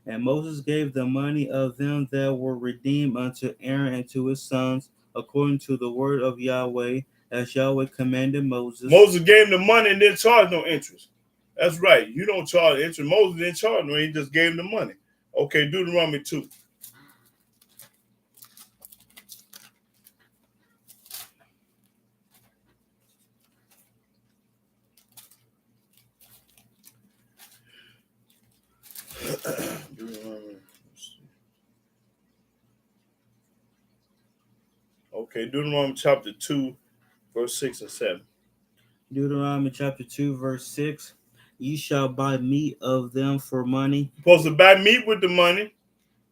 And Moses gave the money of them that were redeemed unto Aaron and to his sons, according to the word of Yahweh, as Yahweh commanded Moses. Moses gave him the money and didn't charge no interest. That's right. You don't charge interest. Moses didn't charge no, he just gave him the money. Okay, Deuteronomy 2. Okay, Deuteronomy chapter 2, verse 6 and 7. Deuteronomy chapter 2, verse 6. Ye shall buy meat of them for money, You're supposed to buy meat with the money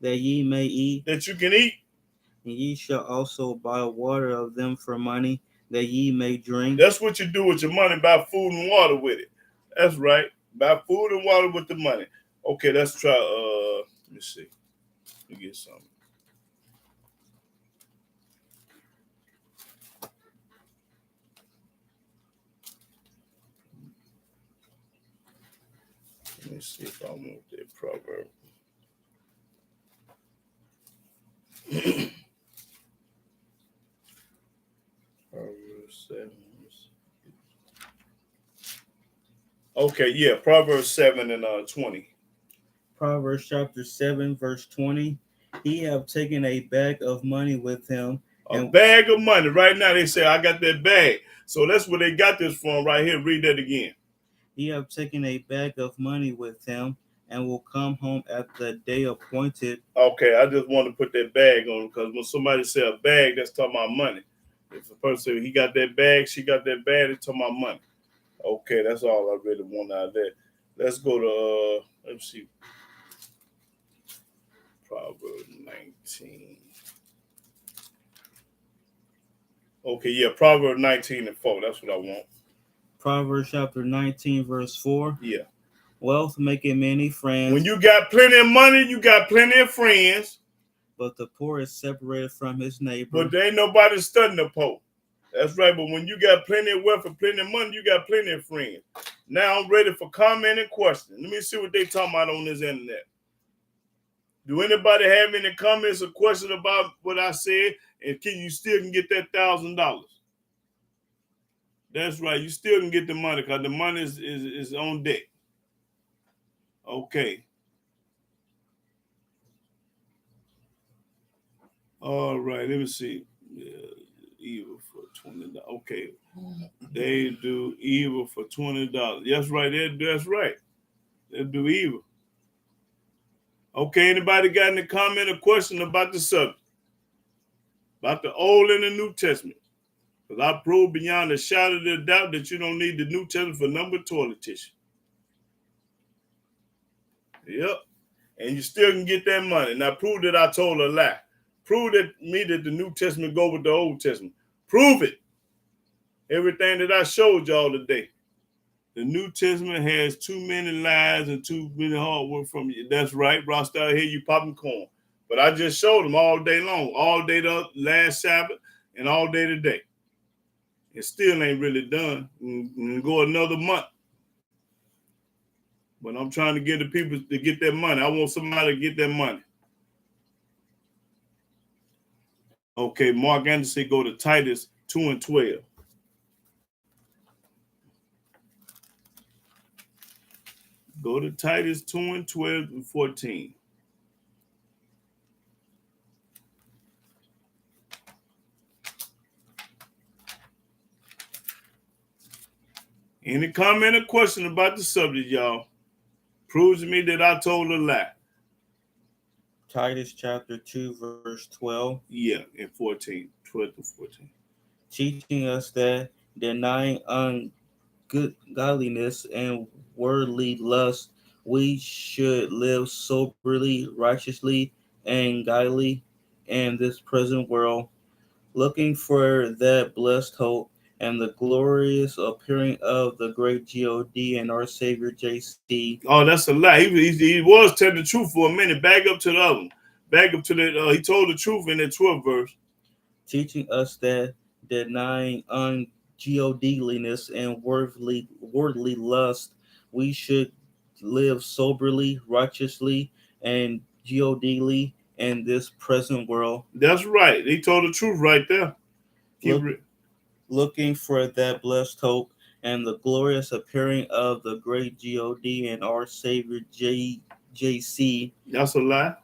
that ye may eat, that you can eat. and ye shall also buy water of them for money, that ye may drink. That's what you do with your money, buy food and water with it. That's right. Buy food and water with the money. Okay, let's try, let me see. Let me get something. Let me see if I want that proverb. Proverbs 7. Okay, yeah, Proverbs 7 and 20. Proverbs chapter 7, verse 20. He have taken a bag of money with him. A bag of money. Right now they say, I got that bag. So that's where they got this from right here. Read that again. He have taken a bag of money with him and will come home at the day appointed. Okay, I just want to put that bag on because when somebody say a bag, that's talking about money. If a person say he got that bag, she got that bag, it's talking about money. Okay, that's all I really want out of that. Let's go to, let's see. Proverbs 19. Okay, yeah, Proverbs 19 and 4. That's what I want. Proverbs chapter 19, verse 4. Yeah. Wealth maketh many friends. When you got plenty of money, you got plenty of friends. But the poor is separated from his neighbor. But there ain't nobody studying the poor. That's right. But when you got plenty of wealth and plenty of money, you got plenty of friends. Now I'm ready for comment and question. Let me see what they talking about on this internet. Do anybody have any comments or questions about what I said? And can you still get that $1,000? That's right. You still can get the money because the money is on deck. Okay. All right. Let me see. Yeah, evil for $20. Okay. They do evil for $20. That's right. That's right. They do evil. Okay. Anybody got any comment or question about the subject? About the Old and the New Testament? Because I proved beyond a shadow of a doubt that you don't need the New Testament for number toilet tissue. Yep. And you still can get that money. Now prove that I told a lie. Prove that the New Testament go with the Old Testament. Prove it. Everything that I showed y'all today. The New Testament has too many lies and too many hard work from you. That's right. Bro, I started here, you popping corn. But I just showed them all day long. All day the last Sabbath and all day today. It still ain't really done. And go another month. But I'm trying to get the people to get that money. I want somebody to get that money. Okay, Mark Anderson, go to Titus 2 and 12. Go to Titus 2 and 12 and 14. Any comment or question about the subject, y'all? Proves to me that I told a lie. Titus chapter 2, verse 12. Yeah, in 14, 12 to 14. Teaching us that denying ungodliness and worldly lust, we should live soberly, righteously, and godly in this present world, looking for that blessed hope and the glorious appearing of the great God and our Savior JC. Oh, that's a lie. He was telling the truth for a minute. Back up to the other one. Back up to the, he told the truth in that 12th verse. Teaching us that denying ungodliness and worldly lust, we should live soberly, righteously, and godly in this present world. That's right. He told the truth right there. Looking for that blessed hope and the glorious appearing of the great God and our Savior JC. That's a lie.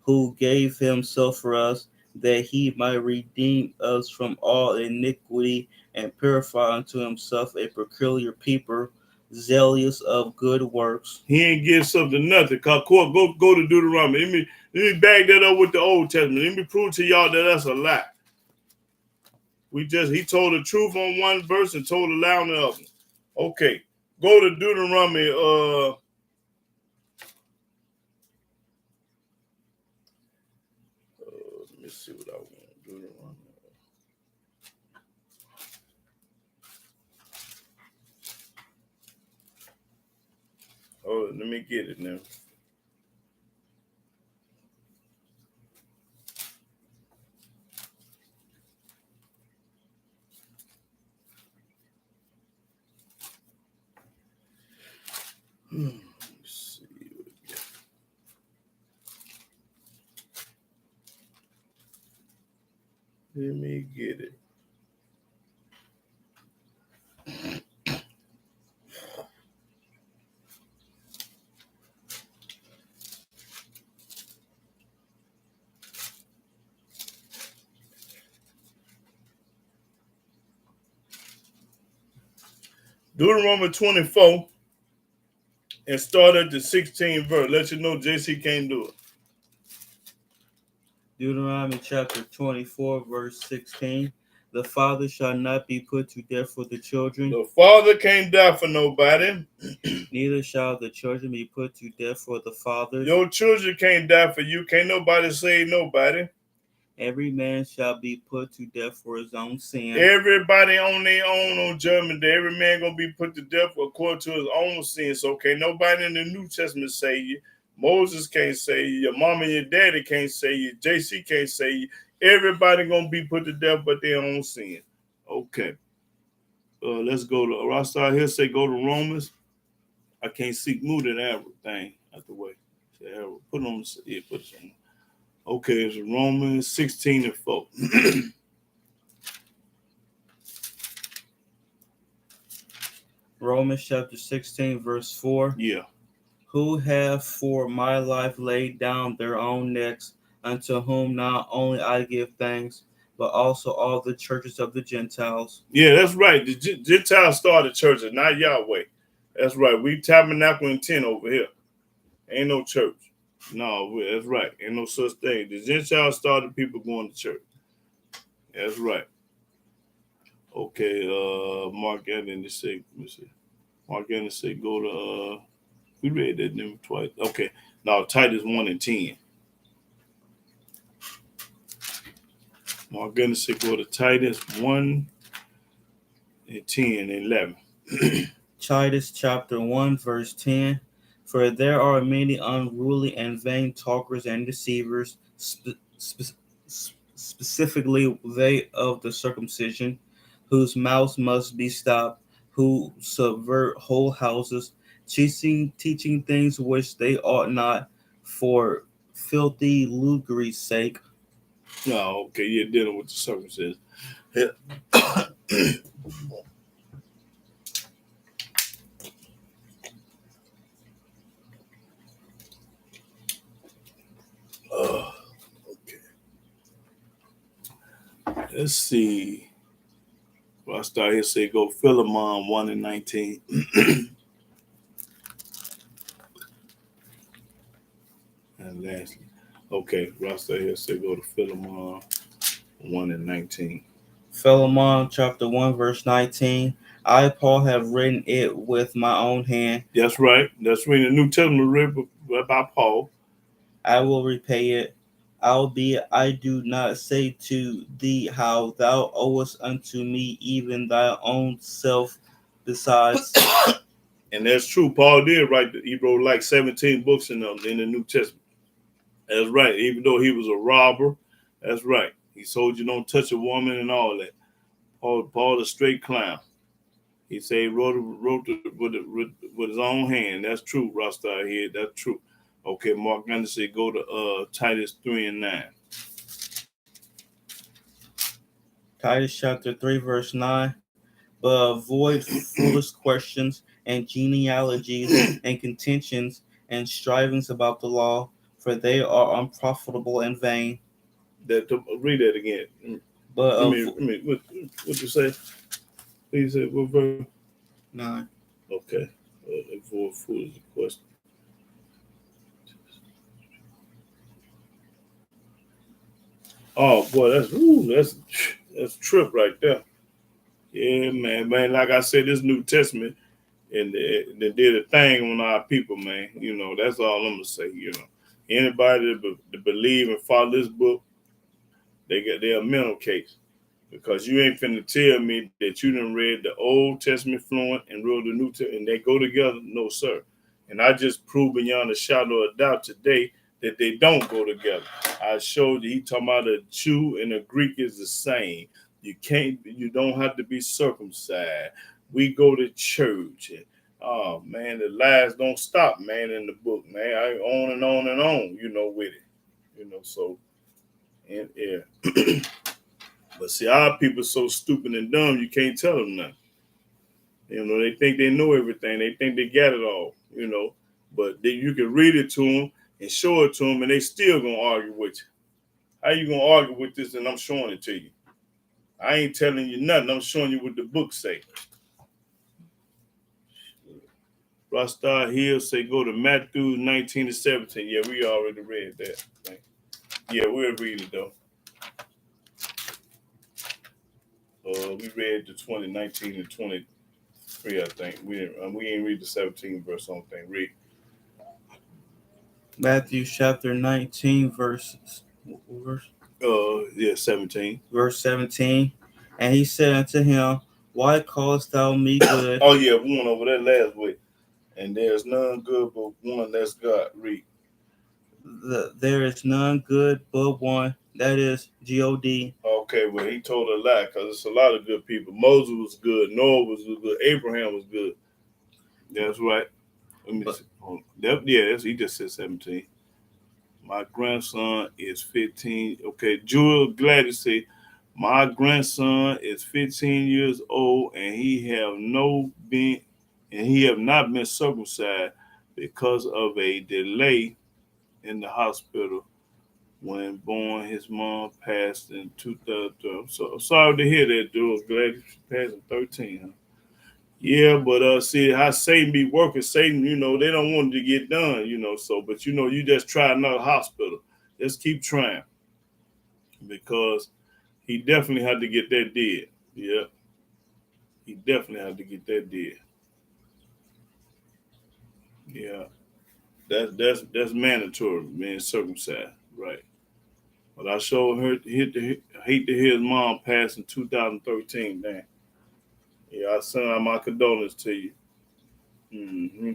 Who gave himself for us, that he might redeem us from all iniquity and purify unto himself a peculiar people, zealous of good works. He ain't give something nothing. Go to Deuteronomy. Let me back that up with the Old Testament. Let me prove to y'all that that's a lie. He told the truth on one verse and told a lie on the other. Okay, go to Deuteronomy. Let me see what I want. Deuteronomy. Oh, let me get it now. Let's see. Let me get it. Deuteronomy 24 and start at the 16th verse. Let you know JC can't do it. Deuteronomy chapter 24, verse 16. The father shall not be put to death for the children. The father can't die for nobody. Neither shall the children be put to death for the fathers. Your children can't die for you. Can't nobody save nobody. Every man shall be put to death for his own sin. Everybody on their own on Judgment Day. Every man gonna be put to death according to his own sins. So can't nobody in the New Testament save you. Moses can't save you. Your mama and your daddy can't save you. JC can't save you. Everybody gonna be put to death but their own sin. Okay. Let's go to. I start here. Say go to Romans. I can't see. Move that arrow thing out the way. The arrow. Put it on. Yeah, put it on. Okay, it's Romans 16 and 4. Romans chapter 16, verse 4. Yeah. Who have for my life laid down their own necks, unto whom not only I give thanks, but also all the churches of the Gentiles. Yeah, that's right. The Gentiles started churches, not Yahweh. That's right. We tabernacle in tent over here. Ain't no church. No, that's right. Ain't no such thing. The Gentiles started people going to church. That's right. Okay, Mark Anderson say, let me see. Mark Anderson say go to we read that number twice. Okay. Now Titus 1 and 10. Mark Anderson say go to Titus 1 and 10 and 11. Titus chapter 1, verse 10. For there are many unruly and vain talkers and deceivers, specifically they of the circumcision, whose mouths must be stopped, who subvert whole houses, teaching things which they ought not, for filthy lucre's sake. No, okay, you're dealing with the circumstances. Yeah. Okay. Let's see. Well, I start here. Say go Philemon 1:19. And lastly, okay, Rasta here say go to Philemon 1:19. Philemon chapter 1, verse 19. I, Paul, have written it with my own hand. That's right. That's reading the New Testament written by Paul. I will repay it. Albeit I do not say to thee how thou owest unto me even thy own self besides. And that's true. Paul did write. He wrote like 17 books in the New Testament. That's right. Even though he was a robber, that's right. He told you don't touch a woman and all that. Paul a straight clown. He said he wrote with his own hand. That's true, Rasta here. That's true. Okay, Mark Anderson said go to Titus 3:9. Titus chapter 3, verse 9. But avoid foolish questions and genealogies and contentions and strivings about the law, for they are unprofitable and vain. Read that again. But what you say? Please say what verse? 9. Okay. Avoid foolish questions. Oh boy, that's trip right there. Yeah, man. Like I said, this New Testament and they did a thing on our people, man. You know, that's all I'm gonna say. You know, anybody that believe and follow this book, they get their mental case, because you ain't finna tell me that you done read the Old Testament fluent and wrote the New Testament and they go together. No, sir. And I just proved beyond a shadow of doubt today that they don't go together. I showed you. He talking about a Jew and a Greek is the same. You don't have to be circumcised. We go to church. And, oh man, the lies don't stop, man, in the book, man. I on and on and on, you know, with it. You know, so and yeah. But see, our people so stupid and dumb, you can't tell them nothing. You know, they think they know everything. They think they got it all, you know. But you can read it to them and show it to them, and they still going to argue with you. How you going to argue with this and I'm showing it to you? I ain't telling you nothing. I'm showing you what the book say. Rasta Hill say go to Matthew 19-17. Yeah, we already read that. Yeah, we'll read it, though. We read the 2019 and 23, I think. We ain't read the 17 verse. I don't think. Read. Matthew chapter 19, verse 17. Verse 17. And he said unto him, why callest thou me good? Oh yeah, we went over that last week. And there's none good but one, that's God. Read. There is none good but one, that is God. Okay, well, he told a lie, because it's a lot of good people. Moses was good. Noah was good. Abraham was good. That's right. Let me see. He just said 17. My grandson is 15. Okay, Jewel Gladys said, my grandson is 15 years old, and he have not been circumcised because of a delay in the hospital. When born, his mom passed in 2012. So sorry to hear that, Jewel Gladys. She passed in 13, huh? Yeah, but see how Satan be working. Satan, you know, they don't want it to get done, you know. So, but you know, you just try another hospital. Just keep trying, because he definitely had to get that did. Yeah, he definitely had to get that did. Yeah, that's mandatory, being circumcised, right? But I sure hate to hear his mom pass in 2013. Damn. Yeah, I send out my condolences to you. Mm-hmm.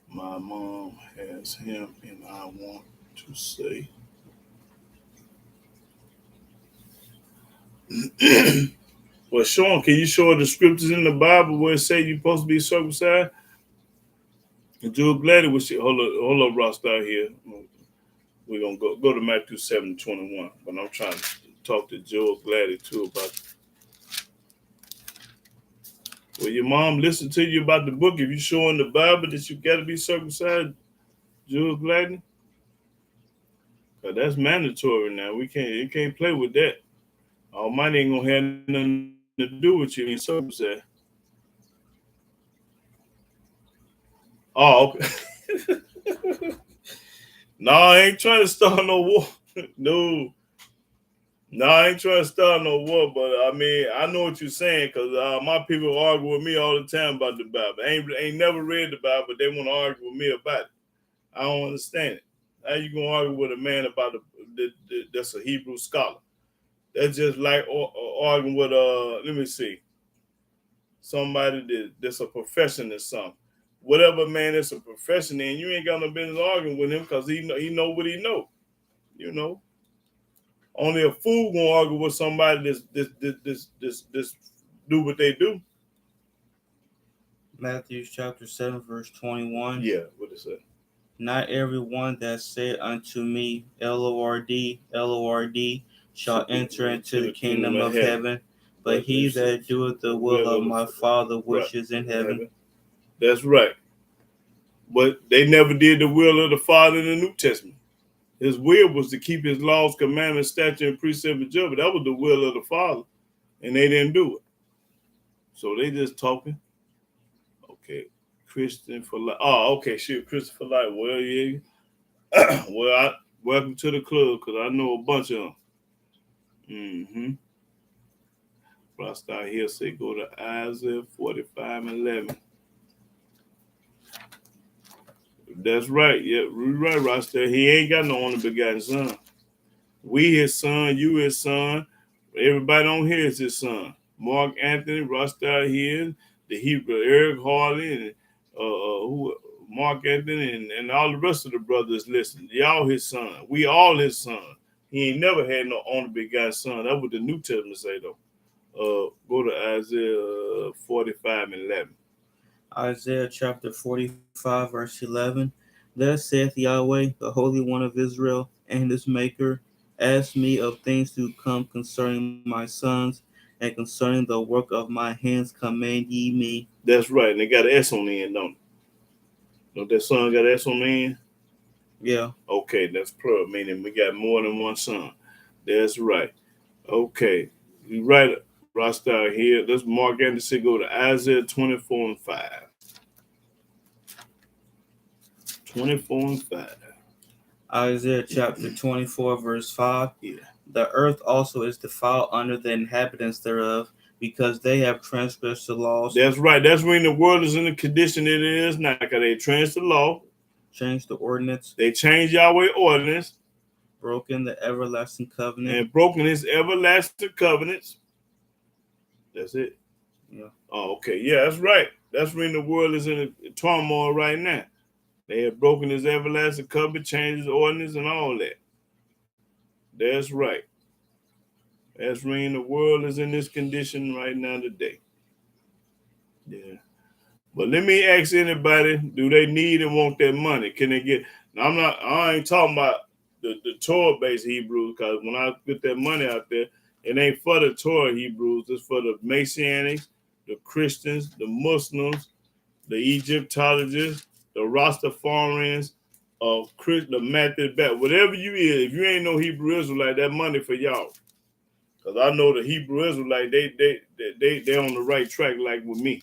My mom has him, and I want to say, well, Sean, can you show the scriptures in the Bible where it say you're supposed to be circumcised? And Joe Gladdy was hold up, Ross out here. We're gonna go to Matthew 7:21. But I'm trying to talk to Joel Gladdy too about. Will your mom listen to you about the book if you show in the Bible that you got to be circumcised, Joel Gladdy? Cause that's mandatory now. You can't play with that. Almighty ain't gonna have nothing to do with you being circumcised. Oh, okay. No, I ain't trying to start no war. No. No, I ain't trying to start no war, but I mean, I know what you're saying, because my people argue with me all the time about the Bible. Ain't never read the Bible, but they want to argue with me about it. I don't understand it. How you gonna argue with a man about that's a Hebrew scholar? That's just like arguing with let me see, somebody that's a profession or something. Whatever man that's a profession in, you ain't got no business arguing with him because he know what he know. You know. Only a fool gonna argue with somebody this do what they do. Matthew chapter 7, verse 21. Yeah, what it say? Not everyone that said unto me, Lord, Lord, shall enter into the kingdom of heaven, but he that doeth the will of my Father which is in heaven. That's right. But they never did the will of the Father in the New Testament. His will was to keep his laws, commandments, statutes, and precepts and judgment. That was the will of the Father, and they didn't do it. So they just talking. Okay, Christian for life. Oh, okay, shit, Christian for life. Well, yeah. Well, welcome to the club, because I know a bunch of them. Mm-hmm. But I start here, say go to Isaiah 45:11. That's right. Yeah, right, Rasta. He ain't got no only begotten son. We his son, you his son. Everybody on here is his son. Mark Anthony, Rasta here, the Hebrew, Eric Harley, and who Mark Anthony, and all the rest of the brothers listen. Y'all his son. We all his son. He ain't never had no only begotten son. That's what the New Testament say though. Go to Isaiah 45:11. Isaiah chapter 45, verse 11. Thus saith Yahweh, the Holy One of Israel, and his Maker, ask me of things to come concerning my sons, and concerning the work of my hands command ye me. That's right. And they got an S on the end, don't they? Don't that son got an S on the end? Yeah. Okay, that's plural, meaning we got more than one son. That's right. Okay. You right, Rasta here. Let's mark Anderson, go to Isaiah 24:5. 24:5. Isaiah chapter 24, verse 5. Yeah. The earth also is defiled under the inhabitants thereof, because they have transgressed the laws. That's right. That's when the world is in the condition it is now, because they changed the law. Changed the ordinance. They changed Yahweh's ordinance. Broken the everlasting covenant. And broken his everlasting covenants. That's it. Yeah. Oh, okay. Yeah, that's right. That's when the world is in a turmoil right now. They have broken his everlasting covenant, changed his ordinance, and all that. That's right. That's when the world is in this condition right now today. Yeah. But let me ask anybody, do they need and want that money? Can they get? Now, I ain't talking about the Torah-based Hebrews, because when I put that money out there, it ain't for the Torah Hebrews. It's for the Messianics, the Christians, the Muslims, the Egyptologists, the Rastafarians, the Methodist Baptist, whatever you is. If you ain't no Hebrew Israelite, that money for y'all. Because I know the Hebrew Israelite, they on the right track like with me.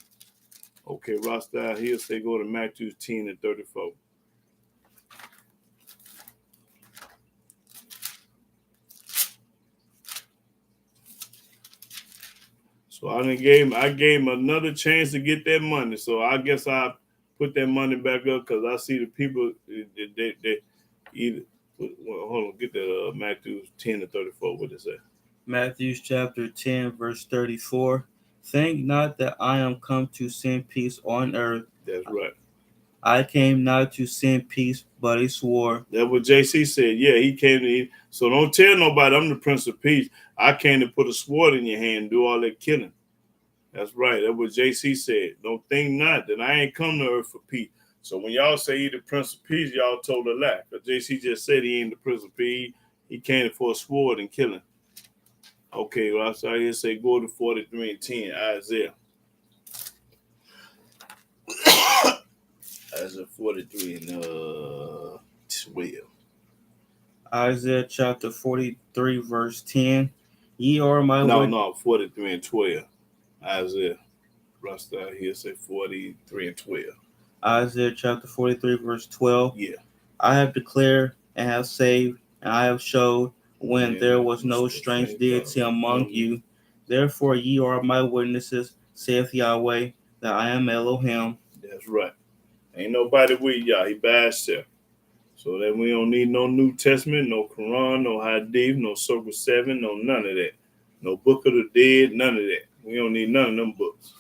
Okay, Rasta here say go to Matthew 10:34. So I gave him another chance to get that money. So I guess I put that money back up, because I see the people they either hold on, get that Matthew 10:34. What is that? Matthew chapter 10, verse 34. Think not that I am come to send peace on earth. That's right. I came not to send peace, but a sword. That's what JC said. Yeah, he came to. So don't tell nobody I'm the Prince of Peace. I came to put a sword in your hand and do all that killing. That's right. That's what JC said. Don't think not that I ain't come to earth for peace. So when y'all say he the Prince of Peace, y'all told a lie. Because JC just said he ain't the Prince of Peace. He came for a sword and killing. Okay, well, I saw here say go to 43 and 10, Isaiah. Isaiah 43 and 12. Isaiah chapter 43, verse 10. Ye are my No, 43 and 12. Isaiah. Rasta here say 43 and 12. Isaiah chapter 43, verse 12. Yeah. I have declared and have saved, and I have showed when there was no strange deity among you. Therefore ye are my witnesses, saith Yahweh, that I am Elohim. That's right. Ain't nobody with y'all. He by himself. So that we don't need no New Testament, no Quran, no Hadith, no Surah 7, no none of that. No Book of the Dead, none of that. We don't need none of them books.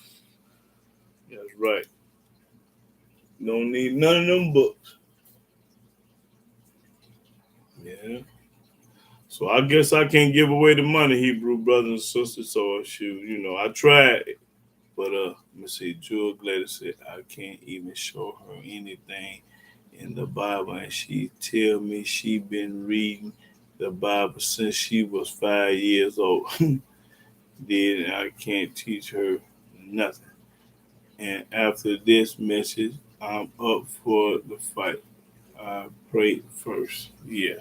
That's right. Don't need none of them books. Yeah. So I guess I can't give away the money, Hebrew brothers and sisters. So shoot, I tried. But let me see, Jewel Gladys said I can't even show her anything in the Bible, and she tell me she been reading the Bible since she was 5 years old. Then I can't teach her nothing. And after this message, I'm up for the fight. I pray first. Yeah.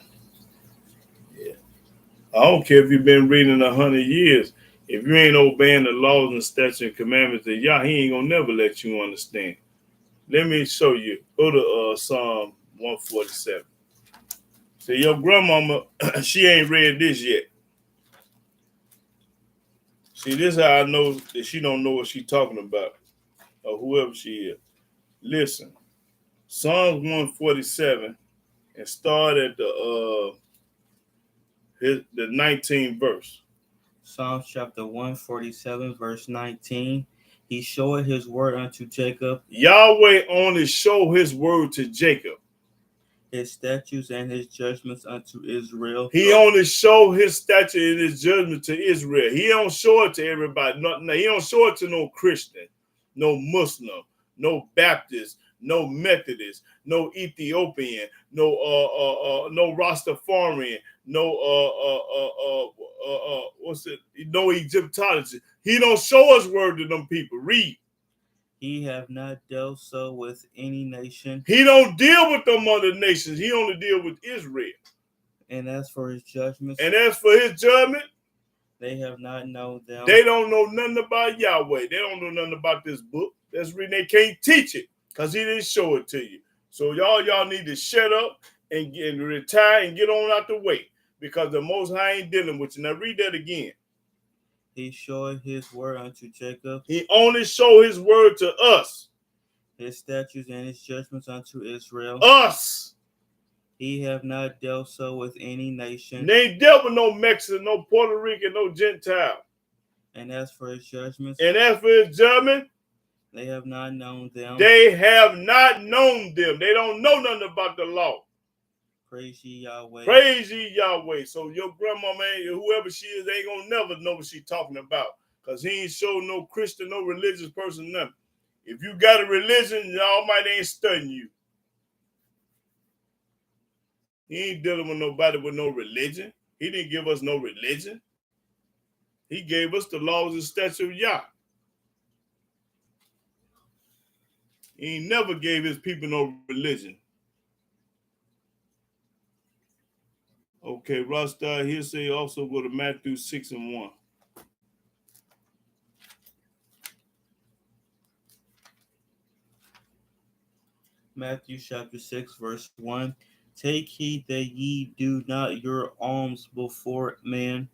I don't care if you've been reading 100 years. If you ain't obeying the laws and statutes and commandments of Yah, he ain't gonna never let you understand. Let me show you. Go to Psalm 147. See, your grandmama, she ain't read this yet. See, this is how I know that she don't know what she's talking about, or whoever she is. Listen, Psalms 147, and start at the 19th verse. Psalms chapter 147, verse 19. He showed his word unto Jacob. Yahweh only show his word to Jacob. His statutes and his judgments unto Israel. He only show his statute and his judgment to Israel. He don't show it to everybody. No, he don't show it to no Christian, no Muslim, no Baptist, no Methodist, no Ethiopian, no Rastafarian, no no Egyptologist. He don't show his word to them people. Read. He have not dealt so with any nation. He don't deal with them other nations. He only deal with Israel. And as for his judgments, they have not known them. They don't know nothing about Yahweh. They don't know nothing about this book. That's reason they can't teach it, because he didn't show it to you. So y'all need to shut up and retire and get on out the way, because the Most High ain't dealing with you. Now read that again. He showed his word unto Jacob. He only showed his word to us. His statutes and his judgments unto Israel. Us. He have not dealt so with any nation. They ain't dealt with no Mexican, no Puerto Rican, no Gentile. And as for his judgments, they have not known them. They have not known them. They don't know nothing about the law. Praise ye Yahweh. Praise ye Yahweh. So your grandma, man, whoever she is, they ain't gonna never know what she's talking about, because he ain't showed no Christian, no religious person nothing. If you got a religion, the Almighty ain't studying you. He ain't dealing with nobody with no religion. He didn't give us no religion. He gave us the laws and statutes of Yah. He ain't never gave his people no religion. Okay, Rasta here say also go to Matthew 6 and 1. Matthew chapter 6, verse 1. Take heed that ye do not your alms before men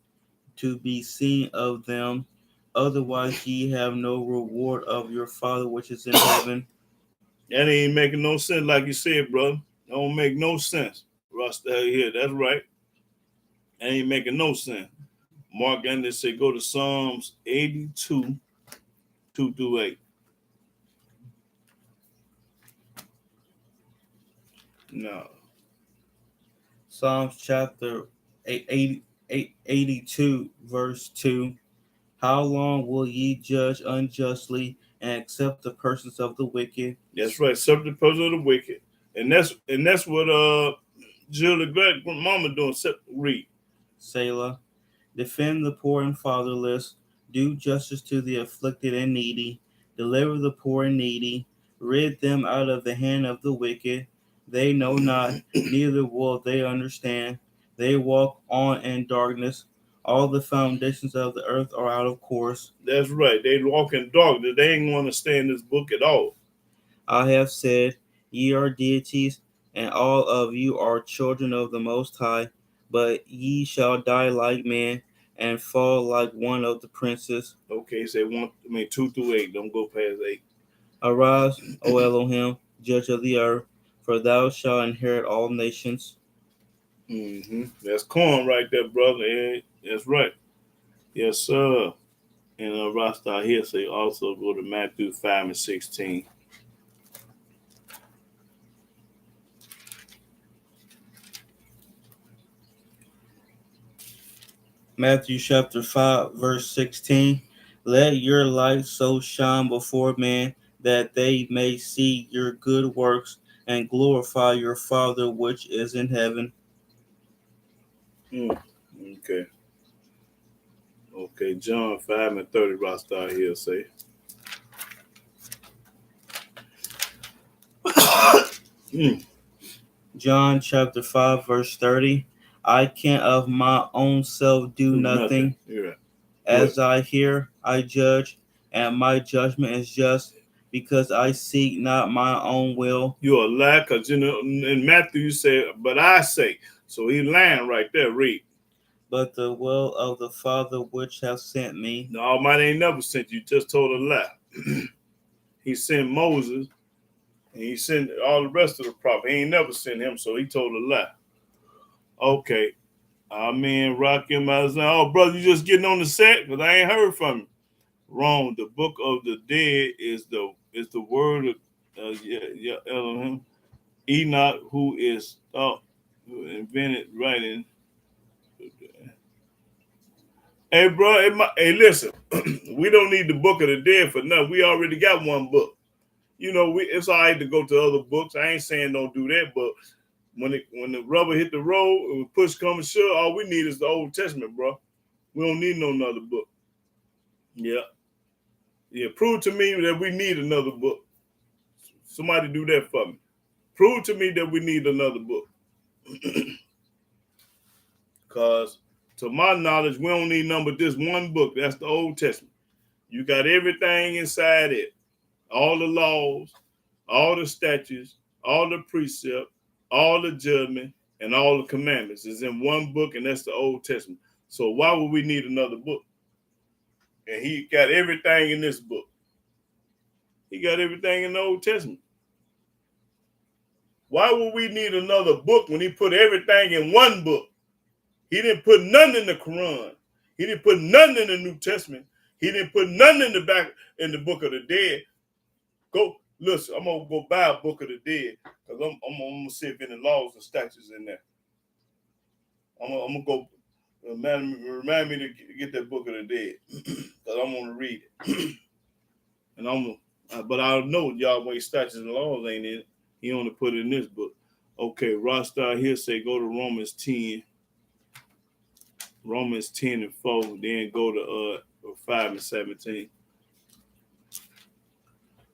to be seen of them, otherwise ye have no reward of your Father which is in heaven. That ain't making no sense, like you said, brother. Don't make no sense. Rasta here, that's right. That ain't making no sense. Mark Anderson say go to Psalms 82, 2 through 8. No. Psalms chapter 82, verse 2. How long will ye judge unjustly and accept the persons of the wicked? That's right, serve the person of the wicked. And that's what Jill the great mama doing. Read. Selah. Defend the poor and fatherless. Do justice to the afflicted and needy. Deliver the poor and needy. Rid them out of the hand of the wicked. They know not, neither will they understand. They walk on in darkness. All the foundations of the earth are out of course. That's right. They walk in darkness. They ain't going to understand this book at all. I have said, ye are deities, and all of you are children of the Most High, but ye shall die like men and fall like one of the princes. Okay, say 2 through 8. Don't go past 8. Arise, O Elohim, judge of the earth, for thou shalt inherit all nations. That's corn right there, brother. Yeah, that's right. Yes, sir. And Rasta here say also go to Matthew 5 and 16. Matthew chapter 5, verse 16. Let your light so shine before men that they may see your good works and glorify your Father which is in heaven. Okay. Okay, John 5 and 30, Rasta here say. John chapter 5, verse 30. I can of my own self do nothing. Right. As I hear, I judge, and my judgment is just, because I seek not my own will. You're a liar, because in Matthew you say, but I say. So he lying right there, read. But the will of the Father which hath sent me. The Almighty ain't never sent you, just told a lie. He sent Moses, and he sent all the rest of the prophets. He ain't never sent him, so he told a lie. Okay. Rocky Mountain. Oh, brother, you just getting on the set? Because I ain't heard from you. Wrong. The book of the dead is the word of Elohim. Enoch, who is thought, who invented writing. Hey, bro. Hey, listen. We don't need the book of the dead for nothing. We already got one book. It's all right to go to other books. I ain't saying don't do that, but when the rubber hit the road and push come to shove, all we need is the Old Testament, bro. We don't need no another book. Yeah. Prove to me that we need another book. Somebody do that for me. Prove to me that we need another book. Because to my knowledge, we don't need number this one book. That's the Old Testament. You got everything inside it. All the laws, all the statutes, all the precepts, all the judgment, and all the commandments is in one book, and that's the Old Testament. So why would we need another book? And he got everything in this book. He got everything in the Old Testament. Why would we need another book when he put everything in one book? He didn't put nothing in the Quran. He didn't put nothing in the New Testament. He didn't put nothing in the book of the dead. Go listen. I'm gonna go buy a book of the dead because I'm gonna see if any laws and statutes in there. I'm gonna go remind me to get that book of the dead because I want to read it. But I know Yahweh statutes and laws ain't in it. He only put it in this book. Okay, Rasta here say go to Romans 10. Romans 10 and 4, then go to 5 and 17.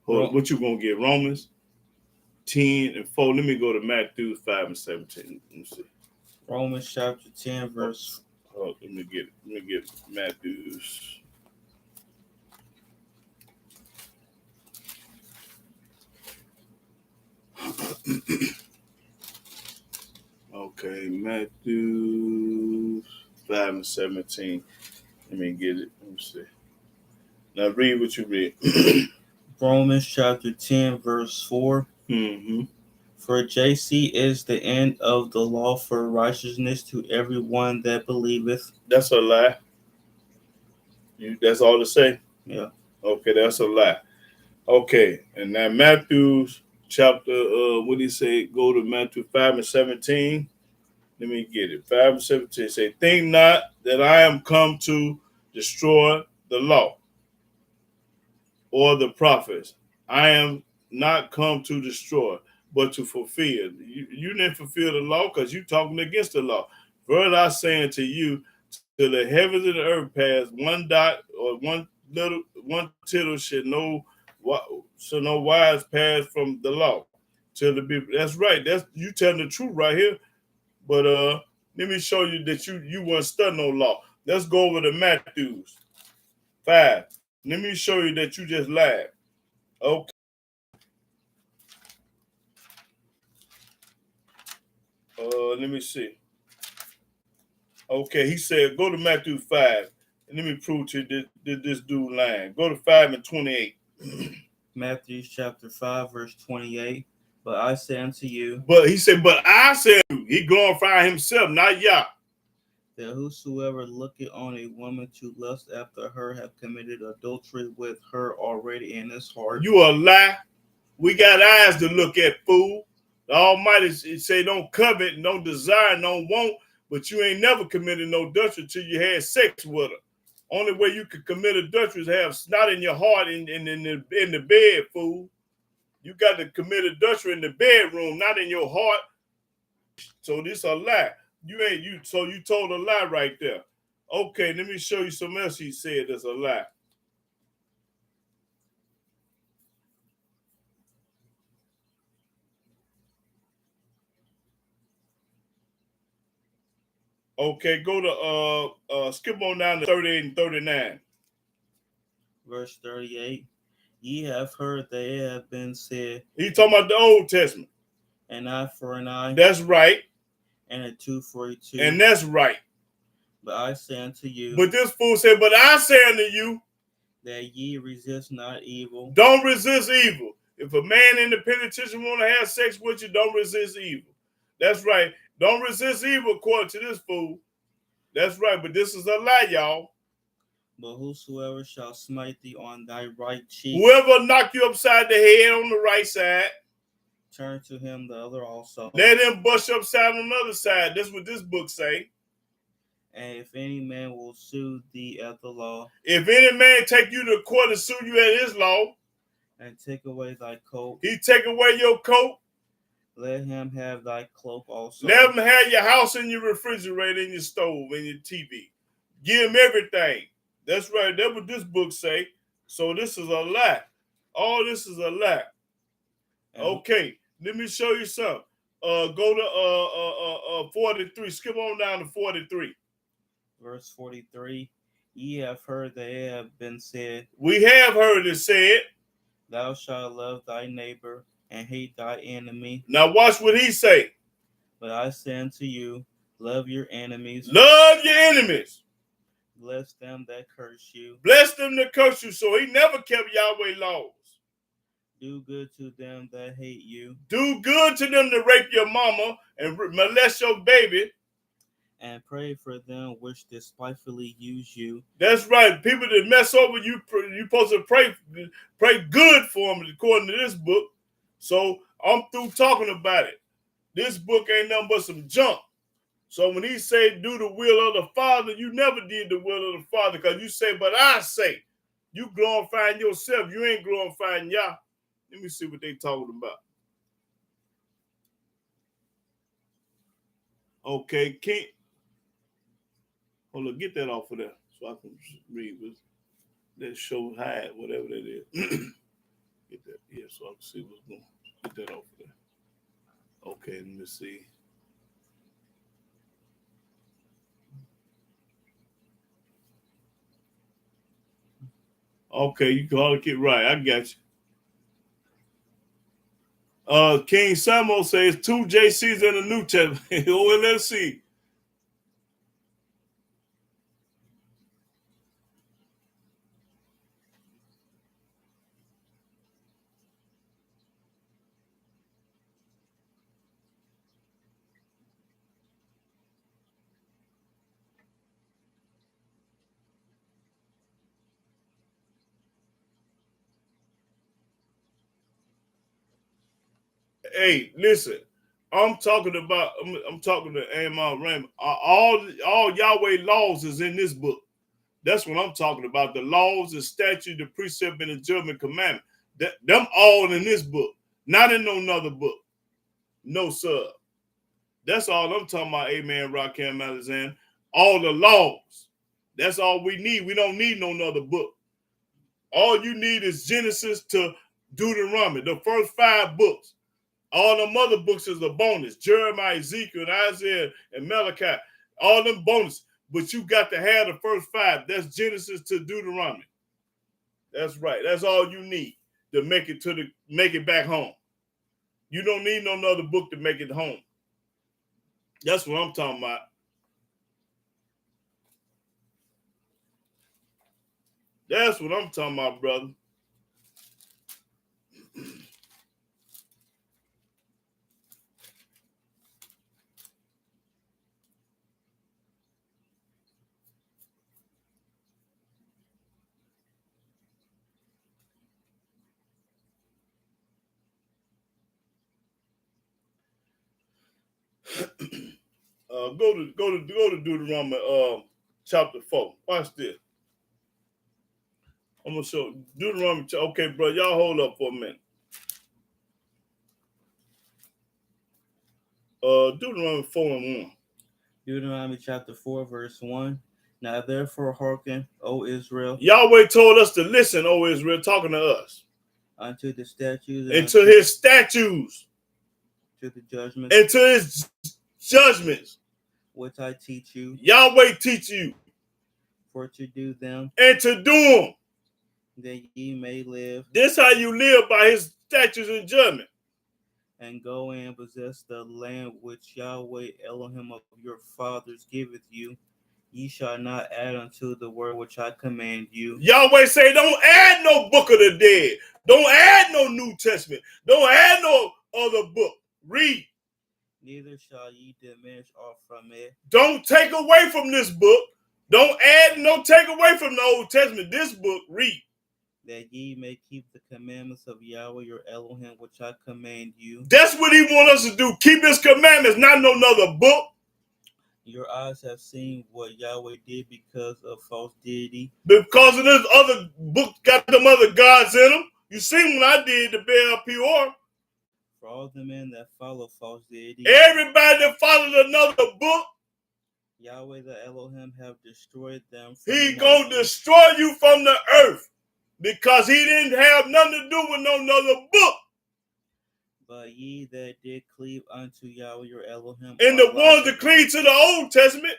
What you gonna get? Romans 10 and 4. Let me go to Matthew 5 and 17. Let me see. Romans chapter 10, verse. Let me get Matthew's. Okay, Matthew 5 and 17. Let me get it. Let me see. Now read what you read. Romans chapter 10, verse 4. For JC is the end of the law for righteousness to everyone that believeth. That's a lie. That's all to say? Yeah. Okay, that's a lie. Okay, and now Matthew's chapter, what do you say? Go to Matthew 5 and 17. Let me get it. 5 and 17 say, think not that I am come to destroy the law or the prophets. I am not come to destroy, but to fulfill. You didn't fulfill the law because you talking against the law. Verily I say unto you, till the heavens and the earth pass, one dot or one tittle should no wise pass from the law. Till the be that's right. That's you telling the truth right here. But let me show you that you weren't studying no law. Let's go over to Matthews 5. Let me show you that you just lied. Okay. Let me see. Okay, he said, go to Matthew 5. And let me prove to you this dude lying. Go to 5 and 28. Matthew chapter 5, verse 28. But I say unto you, But he said, but I said, he glorified himself, not Yah. that whosoever looketh on a woman to lust after her hath committed adultery with her already in his heart. You a lie. We got eyes to look at, fool. The Almighty say don't covet, don't desire, don't want, but you ain't never committed no adultery till you had sex with her. Only way you could commit adultery is have snot in your heart in the bed, fool. You got to commit adultery in the bedroom, not in your heart. So this a lie. So you told a lie right there. Okay, let me show you something else he said that's a lie. Okay, go to skip on down to 38 and 39. Verse 38. Ye have heard that it have been said, He talking about the Old Testament. an eye for an eye. That's right. And a tooth for a tooth. And that's right. But I say unto you, but this fool said, but I say unto you, that ye resist not evil. Don't resist evil. If a man in the penitentiary want to have sex with you, don't resist evil. That's right. Don't resist evil according to this fool. That's right. But this is a lie, y'all. But whosoever shall smite thee on thy right cheek, whoever knock you upside the head on the right side, turn to him the other also. Let him bust you upside on the other side. That's what this book say. And if any man will sue thee at the law, if any man take you to court and sue you at his law, and take away thy coat, he take away your coat, let him have thy cloak also. Let him have your house and your refrigerator and your stove and your TV. Give him everything. That's right. That's what this book say. So this is a lie. All this is a lie. Okay, let me show you something. Go to 43. Skip on down to 43. Verse 43. Ye have heard that it have been said, we have heard it said, thou shalt love thy neighbor and hate thy enemy. Now watch what he say. But I say unto you, love your enemies. Love your enemies. Bless them that curse you. Bless them that curse you. So he never kept Yahweh laws. Do good to them that hate you. Do good to them that rape your mama and molest your baby. And pray for them which despitefully use you. That's right. People that mess over you, you're supposed to pray good for them according to this book. So I'm through talking about it. This book ain't nothing but some junk. So when he say do the will of the Father, you never did the will of the Father because you say, but I say, you glorifying yourself. You ain't glorifying Yah. Let me see what they talking about. Okay, King. Hold on, get that off of there so I can read this. That show hide, whatever that is. Get that, yeah, so I can see what's going on. Get that off of there. Okay, let me see. Okay, you can all get right. I got you. King Samuel says 2 JCs in the New Testament. Well, let's see. Hey, listen. I'm talking to Amal Ram. All Yahweh laws is in this book. That's what I'm talking about. The laws, the statute, the precept, and the judgment commandment. Them all in this book, not in no other book. No, sir. That's all I'm talking about, amen, Rakim Alexander. All the laws. That's all we need. We don't need no other book. All you need is Genesis to Deuteronomy, the first 5 books. All them other books is a bonus. Jeremiah, Ezekiel, and Isaiah, and Malachi. All them bonus. But you got to have the first 5. That's Genesis to Deuteronomy. That's right. That's all you need to make it back home. You don't need no other book to make it home. That's what I'm talking about. That's what I'm talking about, brother. Go to Deuteronomy chapter 4. Watch this. I'm gonna show Deuteronomy. Okay, bro, y'all hold up for a minute. Deuteronomy 4:1. Deuteronomy chapter 4, verse 1. Now therefore hearken, O Israel. Yahweh told us to listen, O Israel, talking to us. Unto the statutes and to his statutes. To the judgments. And to his judgments. Which I teach you. Yahweh teach you. For to do them. And to do them. That ye may live. This how you live, by his statutes and judgment. And go and possess the land which Yahweh Elohim of your fathers giveth you. Ye shall not add unto the word which I command you. Yahweh say, don't add no book of the dead. Don't add no New Testament. Don't add no other book. Read. Neither shall ye diminish off from it. Don't take away from this book. Don't add, no take away from the Old Testament. This book, read. That ye may keep the commandments of Yahweh your Elohim, which I command you. That's what he want us to do. Keep his commandments, not no other book. Your eyes have seen what Yahweh did because of false deity. Because of this other book got them other gods in them. You seen what I did to Baal Peor. For all the men that follow false deity. Everybody that follows another book. Yahweh the Elohim have destroyed them. He gonna destroy you from the earth. Because he didn't have nothing to do with no other book. But ye that did cleave unto Yahweh your Elohim. And the ones that cleave to the Old Testament.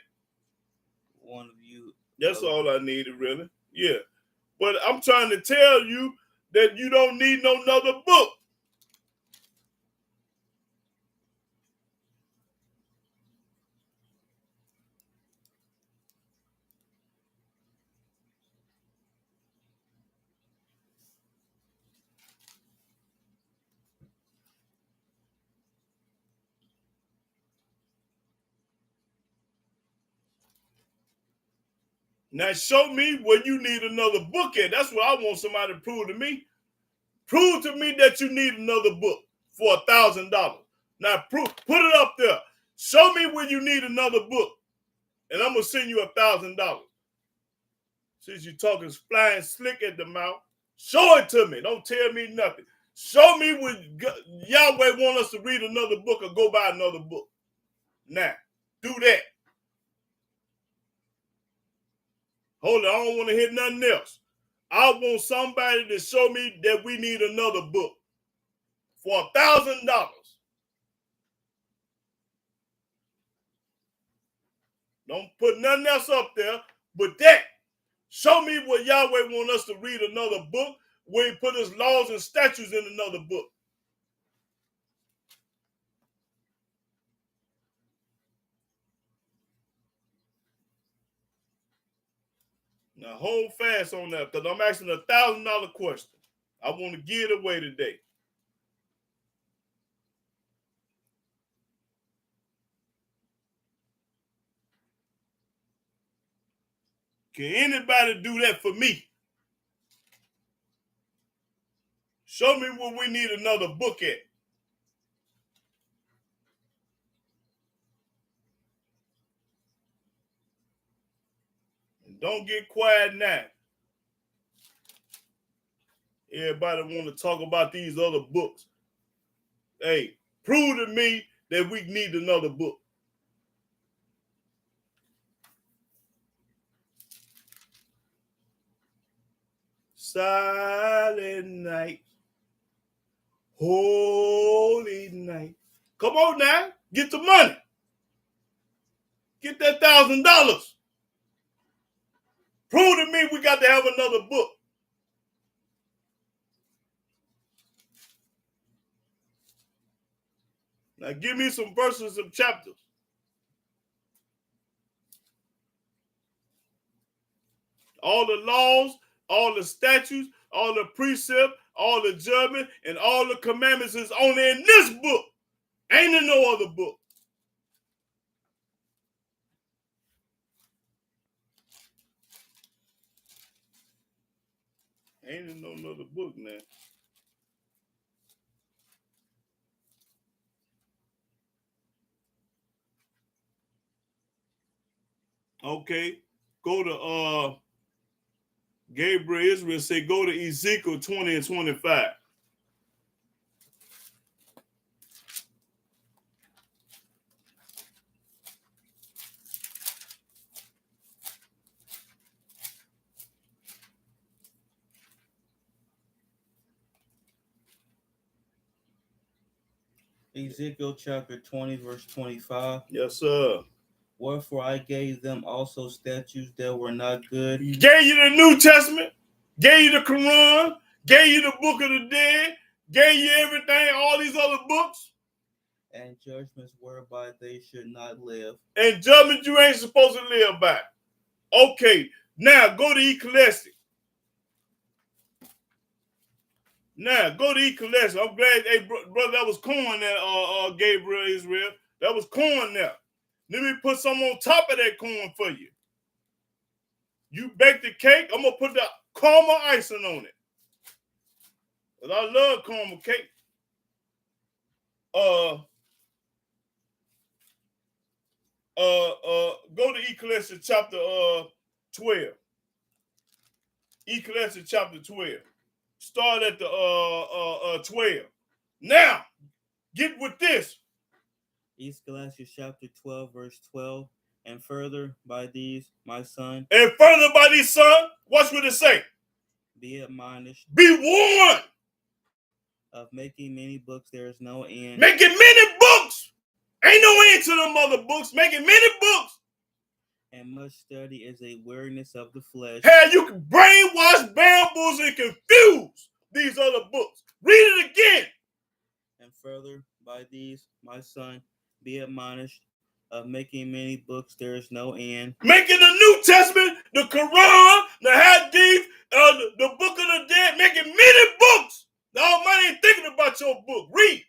One of you. That's all I needed, really. Yeah. But I'm trying to tell you that you don't need no other book. Now show me where you need another book at. That's what I want somebody to prove to me. Prove to me that you need another book for $1,000. Now put it up there. Show me where you need another book, and I'm gonna send you $1,000. Since you're talking flying slick at the mouth, show it to me. Don't tell me nothing. Show me where Yahweh want us to read another book or go buy another book. Now, do that. Hold on, I don't want to hear nothing else. I want somebody to show me that we need another book for $1,000. Don't put nothing else up there but that. Show me where Yahweh want us to read another book, where he put his laws and statutes in another book. Now hold fast on that, because I'm asking a $1,000 question. I want to give it away today. Can anybody do that for me? Show me where we need another book at. Don't get quiet now. Everybody want to talk about these other books. Hey, prove to me that we need another book. Silent night, holy night. Come on now, get the money. Get that $1,000. Prove to me we got to have another book. Now give me some verses, some chapters. All the laws, all the statutes, all the precepts, all the judgment, and all the commandments is only in this book. Ain't in no other book. Ain't in no other book now. Okay, go to Gabriel Israel say go to Ezekiel 20 and 25. Ezekiel chapter 20, verse 25. Yes, sir. Wherefore I gave them also statutes that were not good. He gave you the New Testament, gave you the Quran, gave you the Book of the Dead, gave you everything, all these other books. And judgments whereby they should not live. And judgment you ain't supposed to live by. Okay, now go to Ecclesiastes. Now go to Ecclesiastes. I'm glad, hey, brother, that was corn there, Gabriel Israel. That was corn there. Let me put some on top of that corn for you. You bake the cake, I'm gonna put the caramel icing on it. Cause I love caramel cake. Go to Ecclesiastes chapter 12. Ecclesiastes chapter 12. Start at the 12. Now, get with this. Ecclesiastes chapter 12, verse 12. And further by these, my son. And further by these, son, watch what it say. Be admonished. Be warned. Of making many books, there is no end. Making many books. Ain't no end to them other books. Making many books. And much study is a weariness of the flesh. Hey, you can brainwash, bamboozle, and confuse these other books. Read it again. And further by these, my son, be admonished. Of making many books, there is no end. Making the New Testament, the Quran, the Hadith, the Book of the Dead, making many books. The Almighty ain't thinking about your book. Read.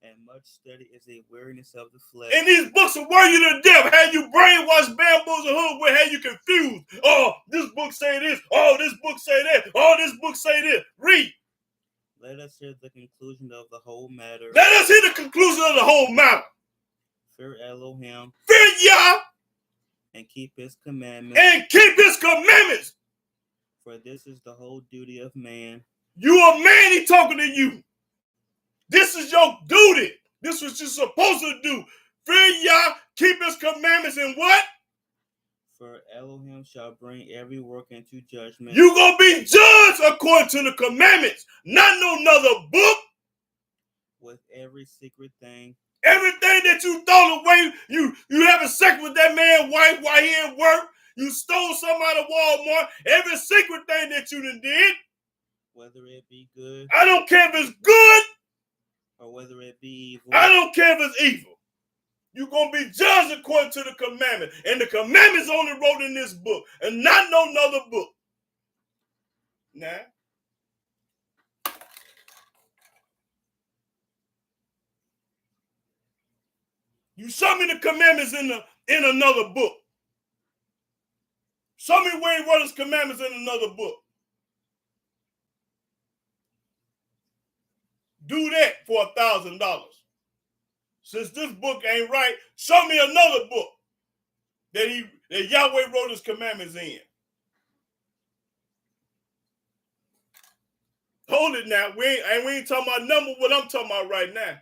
And much study is a weariness of the flesh. And these books will wear you to death. Had you brainwashed, bamboozled, hoodwinked, had you confused. Oh, this book say this. Oh, this book say that. Oh, this book say this. Read. Let us hear the conclusion of the whole matter. Let us hear the conclusion of the whole matter. Fear Elohim. Fear Yah. And keep his commandments. And keep his commandments. For this is the whole duty of man. You a man, he talking to you. This is your duty. This is what you're supposed to do. Fear Yah, keep his commandments, and what? For Elohim shall bring every work into judgment. You gonna be judged according to the commandments, not no another book. With every secret thing. Everything that you throw away, you having sex with that man's wife while he at work. You stole something out of Walmart. Every secret thing that you done did. Whether it be good. I don't care if it's good. Or whether it be evil. I don't care if it's evil. You're going to be judged according to the commandment. And the commandments only wrote in this book. And not no other book. Now. You show me the commandments in another book. Show me where he wrote his commandments in another book. Do that for $1,000. Since this book ain't right, show me another book that he that Yahweh wrote his commandments in. Hold it now. We ain't talking about number what I'm talking about right now.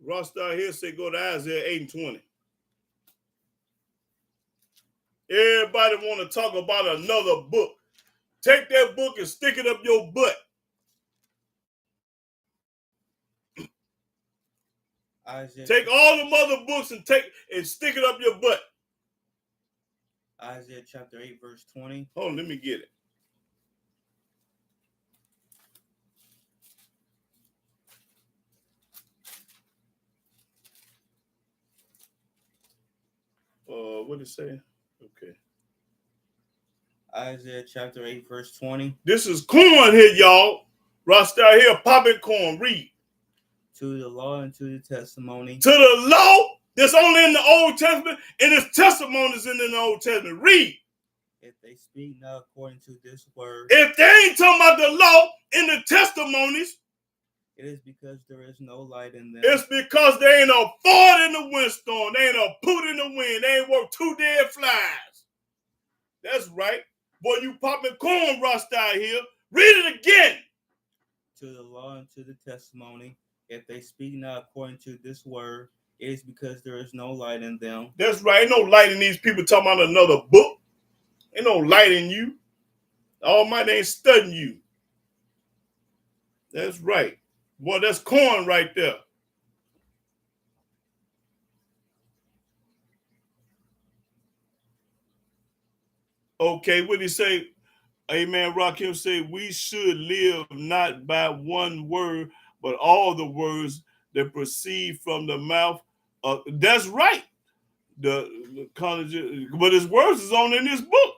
Rostar here say go to Isaiah 8 and 20. Everybody want to talk about another book. Take that book and stick it up your butt. Take all the other books and stick it up your butt. Isaiah chapter 8, verse 20. Hold on, let me get it. What did it say? Okay. Isaiah chapter 8, verse 20. This is corn here, y'all. Rostar here, popping corn. Read. To the law and to the testimony. To the law that's only in the Old Testament, and its testimonies in the Old Testament. Read. If they speak not according to this word. If they ain't talking about the law and the testimonies, it is because there is no light in them. It's because there ain't a fart in the windstorm. There ain't a poot in the wind. They ain't worth 2 dead flies. That's right. Boy, you popping corn rust out here. Read it again. To the law and to the testimony. If they speak not according to this word, it is because there is no light in them. That's right. Ain't no light in these people talking about another book. Ain't no light in you. Almighty ain't studying you. That's right. Boy, that's corn right there. Okay, what did he say? Amen. Rakim say, we should live not by one word, but all the words that proceed from the mouth. That's right. But his words is on in this book.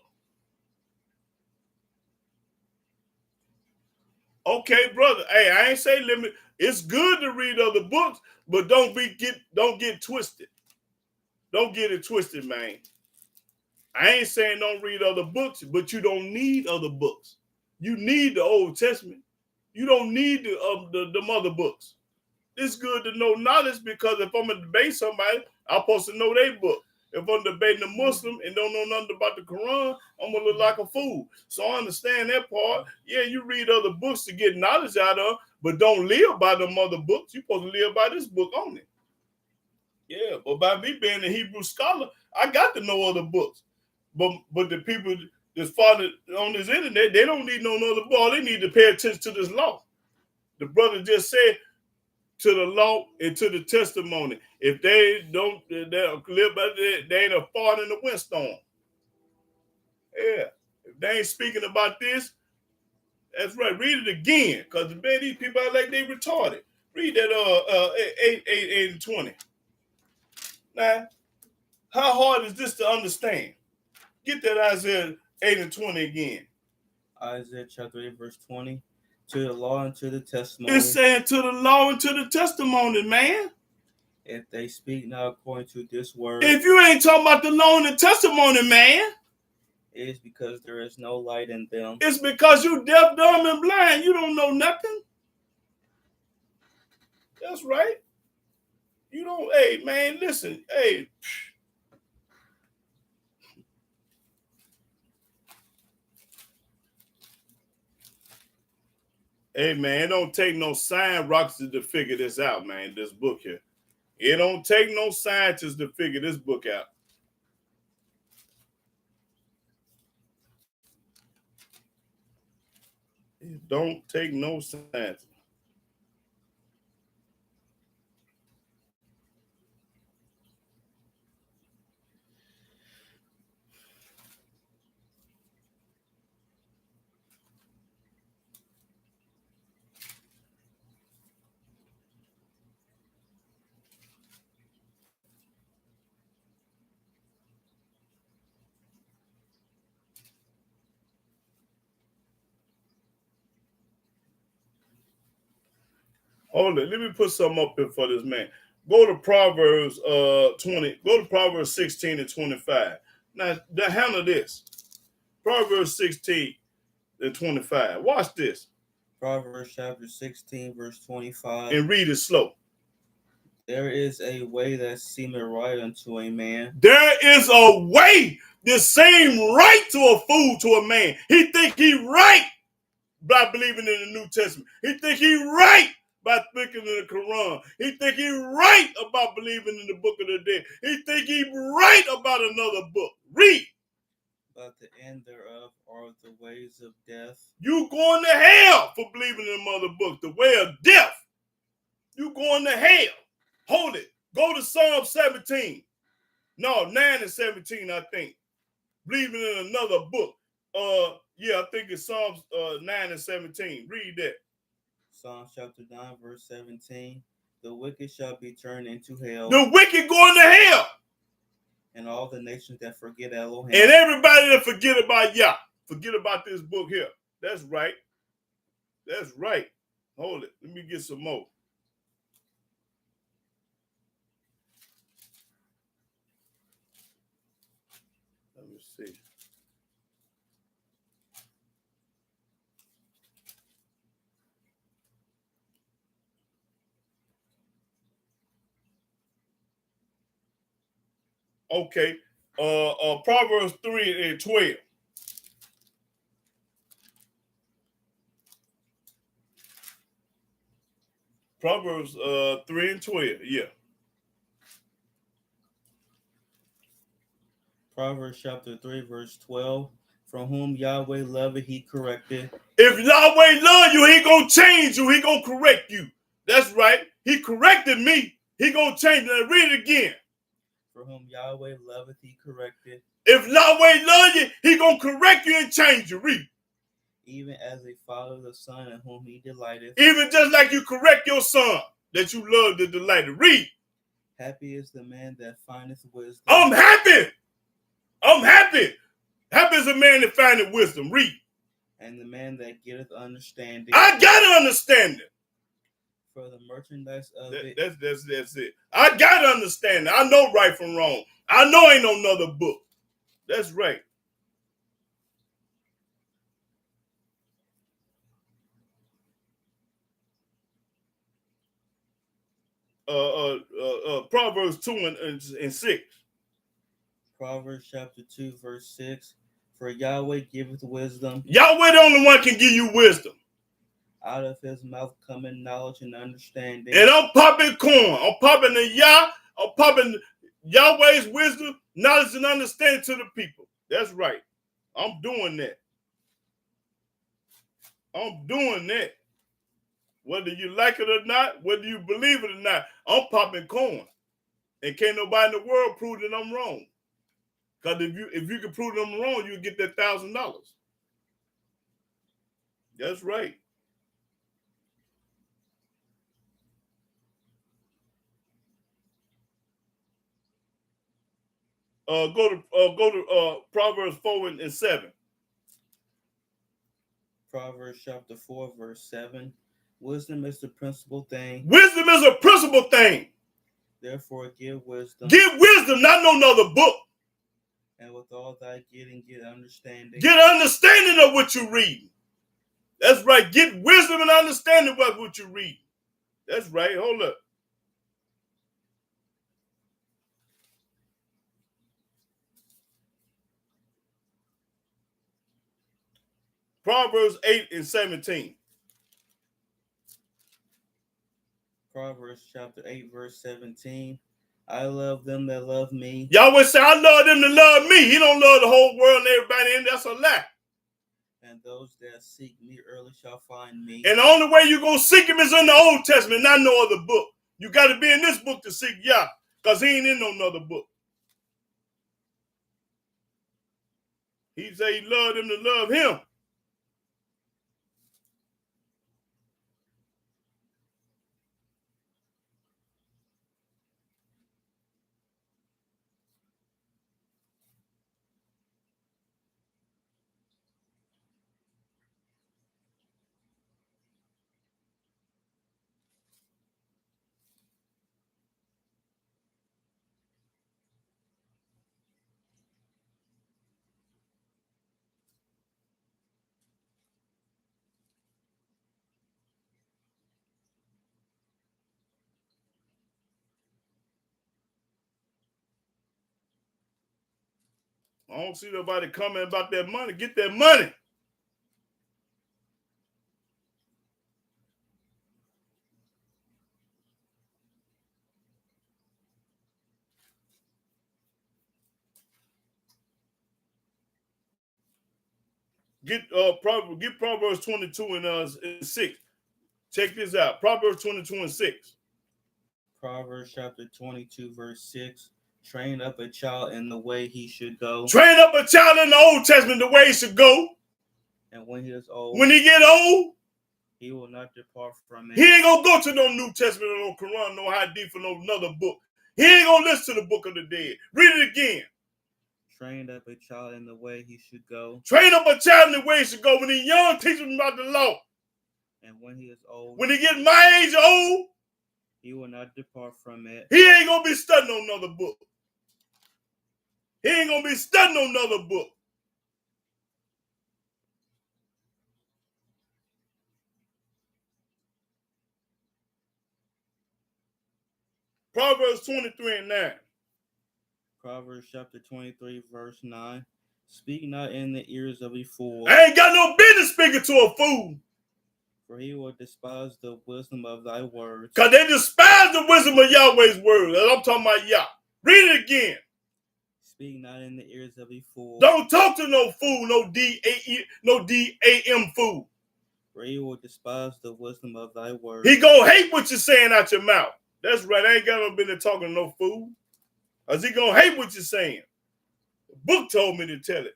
Okay, brother. Hey, I ain't say limit. It's good to read other books, but don't get twisted. Don't get it twisted, man. I ain't saying don't read other books, but you don't need other books. You need the Old Testament. You don't need the other books. It's good to know knowledge because if I'm gonna debate somebody, I'm supposed to know their book. If I'm debating a Muslim and don't know nothing about the Quran, I'm gonna look like a fool. So I understand that part. Yeah, you read other books to get knowledge out of, but don't live by them other books. You're supposed to live by this book only. Yeah, but by me being a Hebrew scholar, I got to know other books. But the people that's following on this internet, they don't need no other book. All they need to pay attention to this law. The brother just said, to the law and to the testimony. If they don't live by that, they ain't a fart in the windstorm. Yeah. If they ain't speaking about this, that's right. Read it again. Because man, these people are like they retarded. Read that 8 and 20. Now, how hard is this to understand? Get that Isaiah 8 and 20 again. Isaiah chapter 8, verse 20. To the law and to the testimony. It's saying to the law and to the testimony, man. If they speak not according to this word. If you ain't talking about the law and the testimony, man. It is because there is no light in them. It's because you deaf, dumb, and blind. You don't know nothing. That's right. You don't, hey, man, listen, hey. Hey, man, it don't take no science to figure this out, man, this book here. It don't take no scientists to figure this book out. It don't take no scientists. Hold it. Let me put something up here for this man. Go to Proverbs 20. Go to Proverbs 16 and 25. Now handle this. Proverbs 16 and 25. Watch this. Proverbs chapter 16, verse 25. And read it slow. There is a way that seemeth right unto a man. There is a way that seem right to a fool, to a man. He think he right by believing in the New Testament. He think he right by thinking in the Quran. He think he right about believing in the Book of the Dead. He think he right about another book. Read. But the end thereof are the ways of death. You going to hell for believing in them other books. The way of death. You going to hell. Hold it. Go to Psalm 17. No, 9 and 17, I think. Believing in another book. I think it's Psalms 9 and 17. Read that. Psalms chapter 9, verse 17. The wicked shall be turned into hell. The wicked going to hell. And all the nations that forget Elohim. And everybody that forget about Yah. Forget about this book here. That's right. That's right. Hold it. Let me get some more. Let me see. Okay. Proverbs 3 and 12. Proverbs 3 and 12. Yeah. Proverbs chapter 3, verse 12. From whom Yahweh loveth, he corrected. If Yahweh love you, he gonna change you. He gonna correct you. That's right. He corrected me. He gonna change me. Read it again. For whom Yahweh loveth, he corrected. If Yahweh love you, he gonna correct you and change you. Read. Even as a father the son in whom he delighteth. Even just like you correct your son that you love to delight. Read. Happy is the man that findeth wisdom. I'm happy. I'm happy. Happy is a man that findeth wisdom. Read. And the man that getteth understanding. I gotta understand it. For the merchandise of it. That's it. I gotta understand it. I know right from wrong. I know ain't no another book. That's right. Proverbs 2 and 6. Proverbs chapter 2, verse 6. For Yahweh giveth wisdom. Yahweh the only one can give you wisdom. Out of his mouth cometh knowledge and understanding. And I'm popping corn. I'm popping the Yah. I'm popping Yahweh's wisdom, knowledge, and understanding to the people. That's right. I'm doing that. I'm doing that. Whether you like it or not, whether you believe it or not, I'm popping corn. And can't nobody in the world prove that I'm wrong. Because if you can prove that I'm wrong, you'll get that $1,000. That's right. Go to Proverbs 4 and 7. Proverbs chapter 4, verse 7. Wisdom is the principal thing. Wisdom is a principal thing. Therefore give wisdom. Get wisdom, not no another book. And with all thy getting, get understanding. Get understanding of what you read. That's right. Get wisdom and understanding of what you read. That's right. Hold up. Proverbs 8 and 17. Proverbs chapter 8, verse 17. I love them that love me. Yahweh say, I love them that love me. He don't love the whole world and everybody in. That's a lie. And those that seek me early shall find me. And the only way you're going to seek him is in the Old Testament, not no other book. You got to be in this book to seek Yah, because he ain't in no other book. He said he loved them to love him. I don't see nobody comment about that money. Get that money. Get Proverbs 22 and 6. Check this out. Proverbs 22 and 6. Proverbs chapter 22, verse 6. Train up a child in the way he should go. Train up a child in the Old Testament the way he should go. And when he is old, when he get old, he will not depart from it. He ain't gonna go to no New Testament or no Quran, no Hadith or no another book. He ain't gonna listen to the Book of the Dead. Read it again. Train up a child in the way he should go. Train up a child in the way he should go. When he's young, teach him about the law. And when he is old, when he get my age old, he will not depart from it. He ain't gonna be studying on another book. He ain't gonna be studying on another book. Proverbs 23 and 9. Proverbs chapter 23, verse 9. Speak not in the ears of a fool. I ain't got no business speaking to a fool. For he will despise the wisdom of thy words. Because they despise the wisdom of Yahweh's words. I'm talking about Yah. Read it again. Speak not in the ears of a fool. Don't talk to no fool, no D-A-M fool. For he will despise the wisdom of thy words. He gonna hate what you're saying out your mouth. That's right. I ain't got no business talking to no fool. Because he gonna hate what you're saying. The book told me to tell it.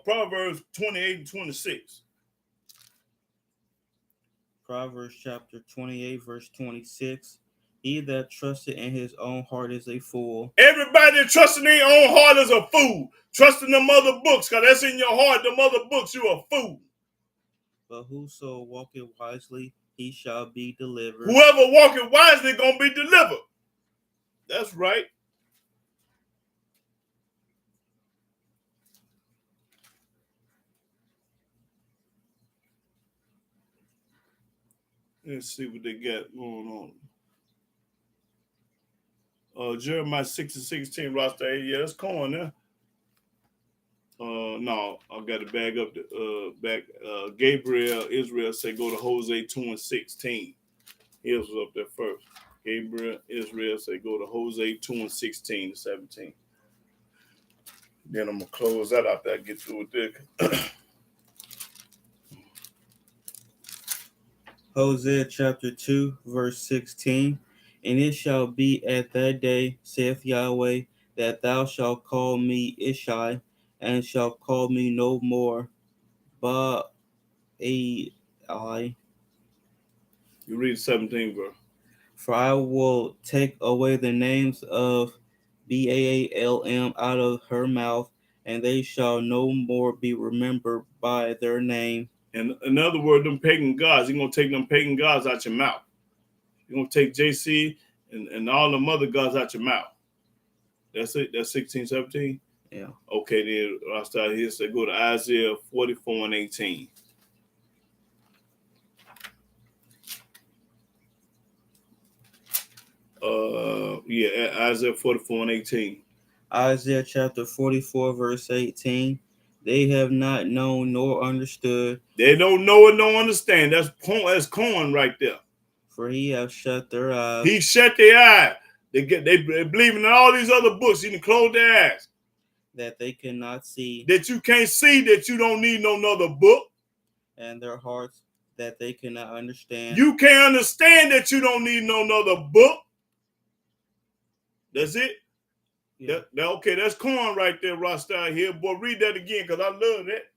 Proverbs 28 and 26. Proverbs chapter 28, verse 26. He that trusted in his own heart is a fool. Everybody that trusts in their own heart is a fool. Trust in them other books, because that's in your heart. Them other books, you a fool. But whoso walketh wisely, he shall be delivered. Whoever walketh wisely gonna be delivered. That's right. Let's see what they got going on. Jeremiah 6 and 16, roster. Yeah, that's corn there. No, I got to bag up the Gabriel Israel say go to Hosea 2 and 16. His was up there first. Gabriel Israel say go to Hosea 2 and 16 to 17. Then I'm gonna close that out there. Get through with this. Hosea chapter 2, verse 16. And it shall be at that day, saith Yahweh, that thou shalt call me Ishai, and shalt call me no more Ba'ai. You read 17 verse. For I will take away the names of Baalm out of her mouth, and they shall no more be remembered by their name. And in other words, them pagan gods, you're going to take them pagan gods out your mouth. You're going to take JC and all them other gods out your mouth. That's it? That's 16, 17? Yeah. Okay, then I'll start here. So go to Isaiah 44 and 18. Isaiah 44 and 18. Isaiah chapter 44, verse 18. They have not known nor understood. They don't know it, nor understand. That's corn right there. For he have shut their eyes. He shut their eyes. They believe in all these other books. You can close their eyes. That they cannot see. That you can't see, that you don't need no other book. And their hearts that they cannot understand. You can't understand that you don't need no other book. That's it. Yeah. Okay, that's corn right there, Rasta here. Boy, read that again, because I love that.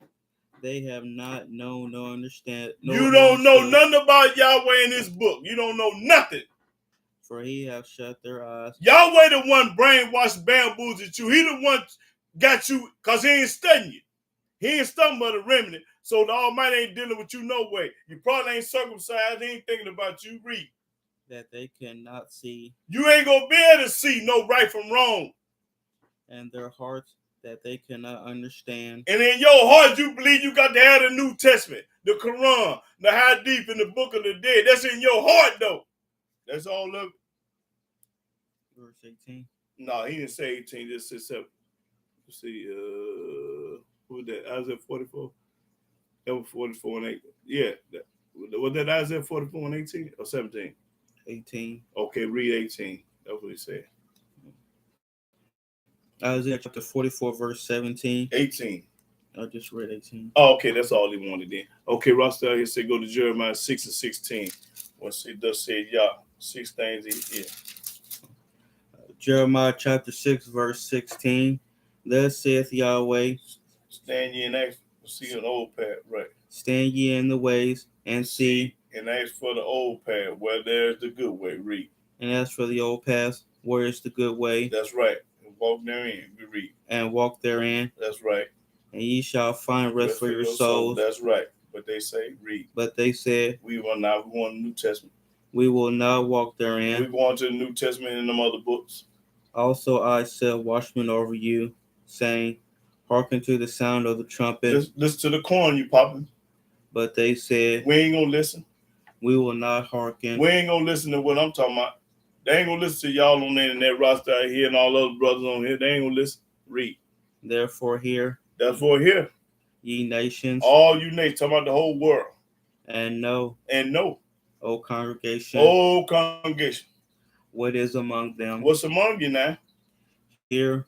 They have not known nor understand. You don't know nothing about Yahweh in this book. You don't know nothing. For he have shut their eyes. Yahweh the one brainwashed, bamboozled you. He the one got you, because he ain't studying you. He ain't studying but a remnant. So the Almighty ain't dealing with you no way. You probably ain't circumcised. He ain't thinking about you. Read. That they cannot see. You ain't going to be able to see no right from wrong. And their hearts that they cannot understand. And in your heart, you believe you got to have the New Testament, the Quran, the Hadith, and the Book of the Dead. That's in your heart, though. That's all of it. Verse 18. No, he didn't say 18. Just said 7. Let's see, who was that? Isaiah 44? That was 44 and 8. Yeah. Was that Isaiah 44 and 18 or 17? 18. Okay, read 18. That's what he said. Isaiah chapter 44, verse 17. 18. I just read 18. Oh, okay, that's all he wanted then. Okay, Ross down here said go to Jeremiah 6 and 16. Once it does say, yeah, 6 things. Yeah. Jeremiah chapter 6, verse 16. Thus saith Yahweh, Stand ye and ask, see an old path, right? stand ye in the ways and see, and ask for the old path where there's the good way. Read. and as for the old paths, where is the good way? That's right. And walk therein. We read. And walk therein. That's right. And ye shall find rest for your souls. That's right. But they say, read. But they said, we want the New Testament. We will not walk therein. We're going to the New Testament and them other books. Also I set watchmen over you, saying, hearken to the sound of the trumpet. Listen to the corn you popping. But they said, we ain't going to listen. We will not hearken. We ain't going to listen to what I'm talking about. They ain't going to listen to y'all on the internet roster out here and all other brothers on here. They ain't going to listen. Read. Therefore hear. Therefore hear. Ye nations. All you nations, talking about the whole world. And know. O congregation. O congregation. What is among them? What's among you now? Hear.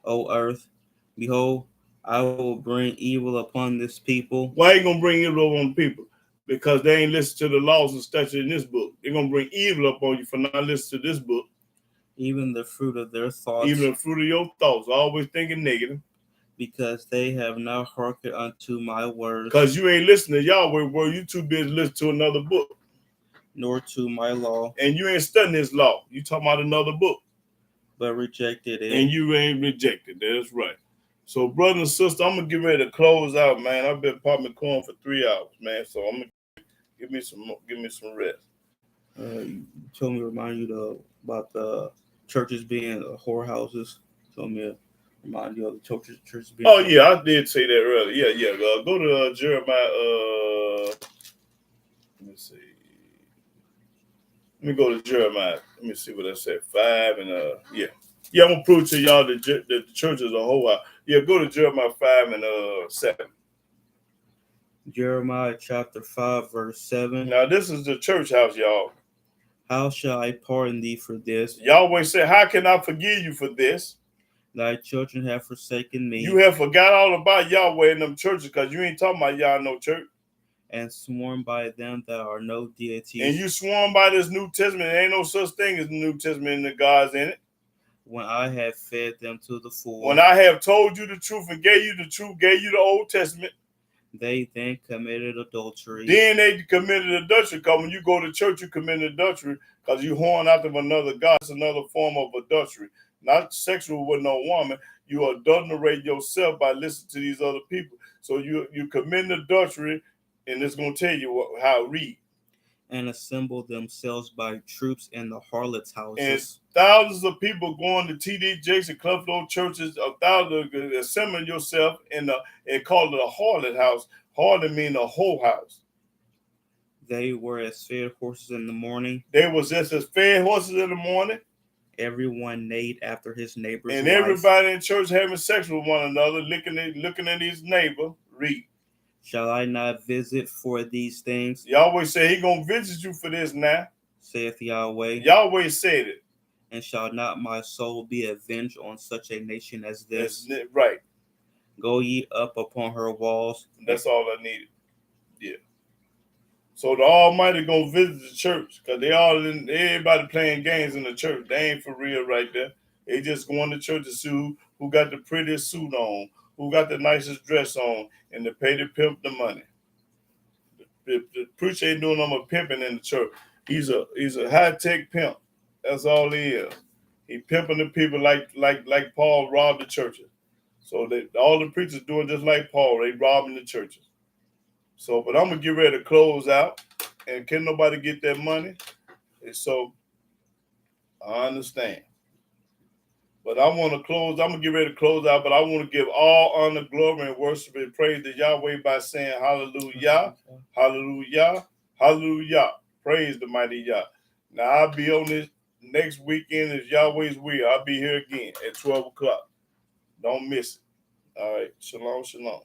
O earth. Behold, I will bring evil upon this people. Why are you going to bring evil on people? Because they ain't listened to the laws and statutes in this book. They're going to bring evil upon you for not listening to this book. Even the fruit of their thoughts. Even the fruit of your thoughts. Always thinking negative. Because they have not hearkened unto my words. Because you ain't listening to Yahweh word. You too busy listening to another book. Nor to my law. And you ain't studying this law. You talking about another book. But rejected it. And you ain't rejected. That's right. So, brother and sister, I'm going to get ready to close out, man. I've been popping corn for 3 hours, man. So I'm going to give me some rest. You told me to remind you about the churches being whorehouses. Told me to remind you of the churches being. Oh, yeah, I did say that earlier. Yeah. Go to Jeremiah. Let me see. Let me go to Jeremiah. Let me see what I said. 5 and yeah. Yeah, I'm gonna prove to y'all that the church is a whole. Yeah, go to Jeremiah 5 and 7. Jeremiah chapter 5 verse 7. Now this is the church house, y'all. How shall I pardon thee for this? Yahweh said, how can I forgive you for this? Thy children have forsaken me. You have forgot all about Yahweh in them churches because you ain't talking about y'all no church. And sworn by them that are no deities. And you sworn by this New Testament. There ain't no such thing as the New Testament and the gods in it. When I have fed them to the full. When I have told you the truth and gave you the truth, gave you the Old Testament. They then committed adultery. Then they committed adultery. Because when you go to church, you commit adultery because you horn out of another god. It's another form of adultery. Not sexual with no woman. You adulterate yourself by listening to these other people. So you commit adultery, and it's going to tell you how it read. And assemble themselves by troops in the harlots' houses. And thousands of people going to TD Jakes and Clubfoot churches, thousands assembling yourself and call it a harlot house. Harlot mean a whole house. They were as fed horses in the morning. They was just as fed horses in the morning. Everyone neighed after his neighbor's and wife. Everybody in church having sex with one another, looking at his neighbor. Read. Shall I not visit for these things? Yahweh said he gonna visit you for this now. Saith Yahweh. Yahweh said it. And shall not my soul be avenged on such a nation as this? That's right. Go ye up upon her walls. That's all I needed. Yeah. So the Almighty gonna visit the church because everybody playing games in the church. They ain't for real right there. They just going to church to see who got the prettiest suit on, who got the nicest dress on, and to pay the pimp the money. The preacher ain't doing no more pimping in the church. He's a high-tech pimp. That's all he is. He pimping the people like Paul robbed the churches. So all the preachers doing just like Paul. They robbing the churches. So, but I'm going to get ready to close out. And can nobody get that money? And so, I understand. But I want to close. I'm going to get ready to close out, but I want to give all honor, glory, and worship and praise to Yahweh by saying hallelujah, hallelujah, hallelujah. Praise the mighty Yah. Now, I'll be on this next weekend as Yahweh's will. I'll be here again at 12 o'clock. Don't miss it. All right. Shalom, shalom.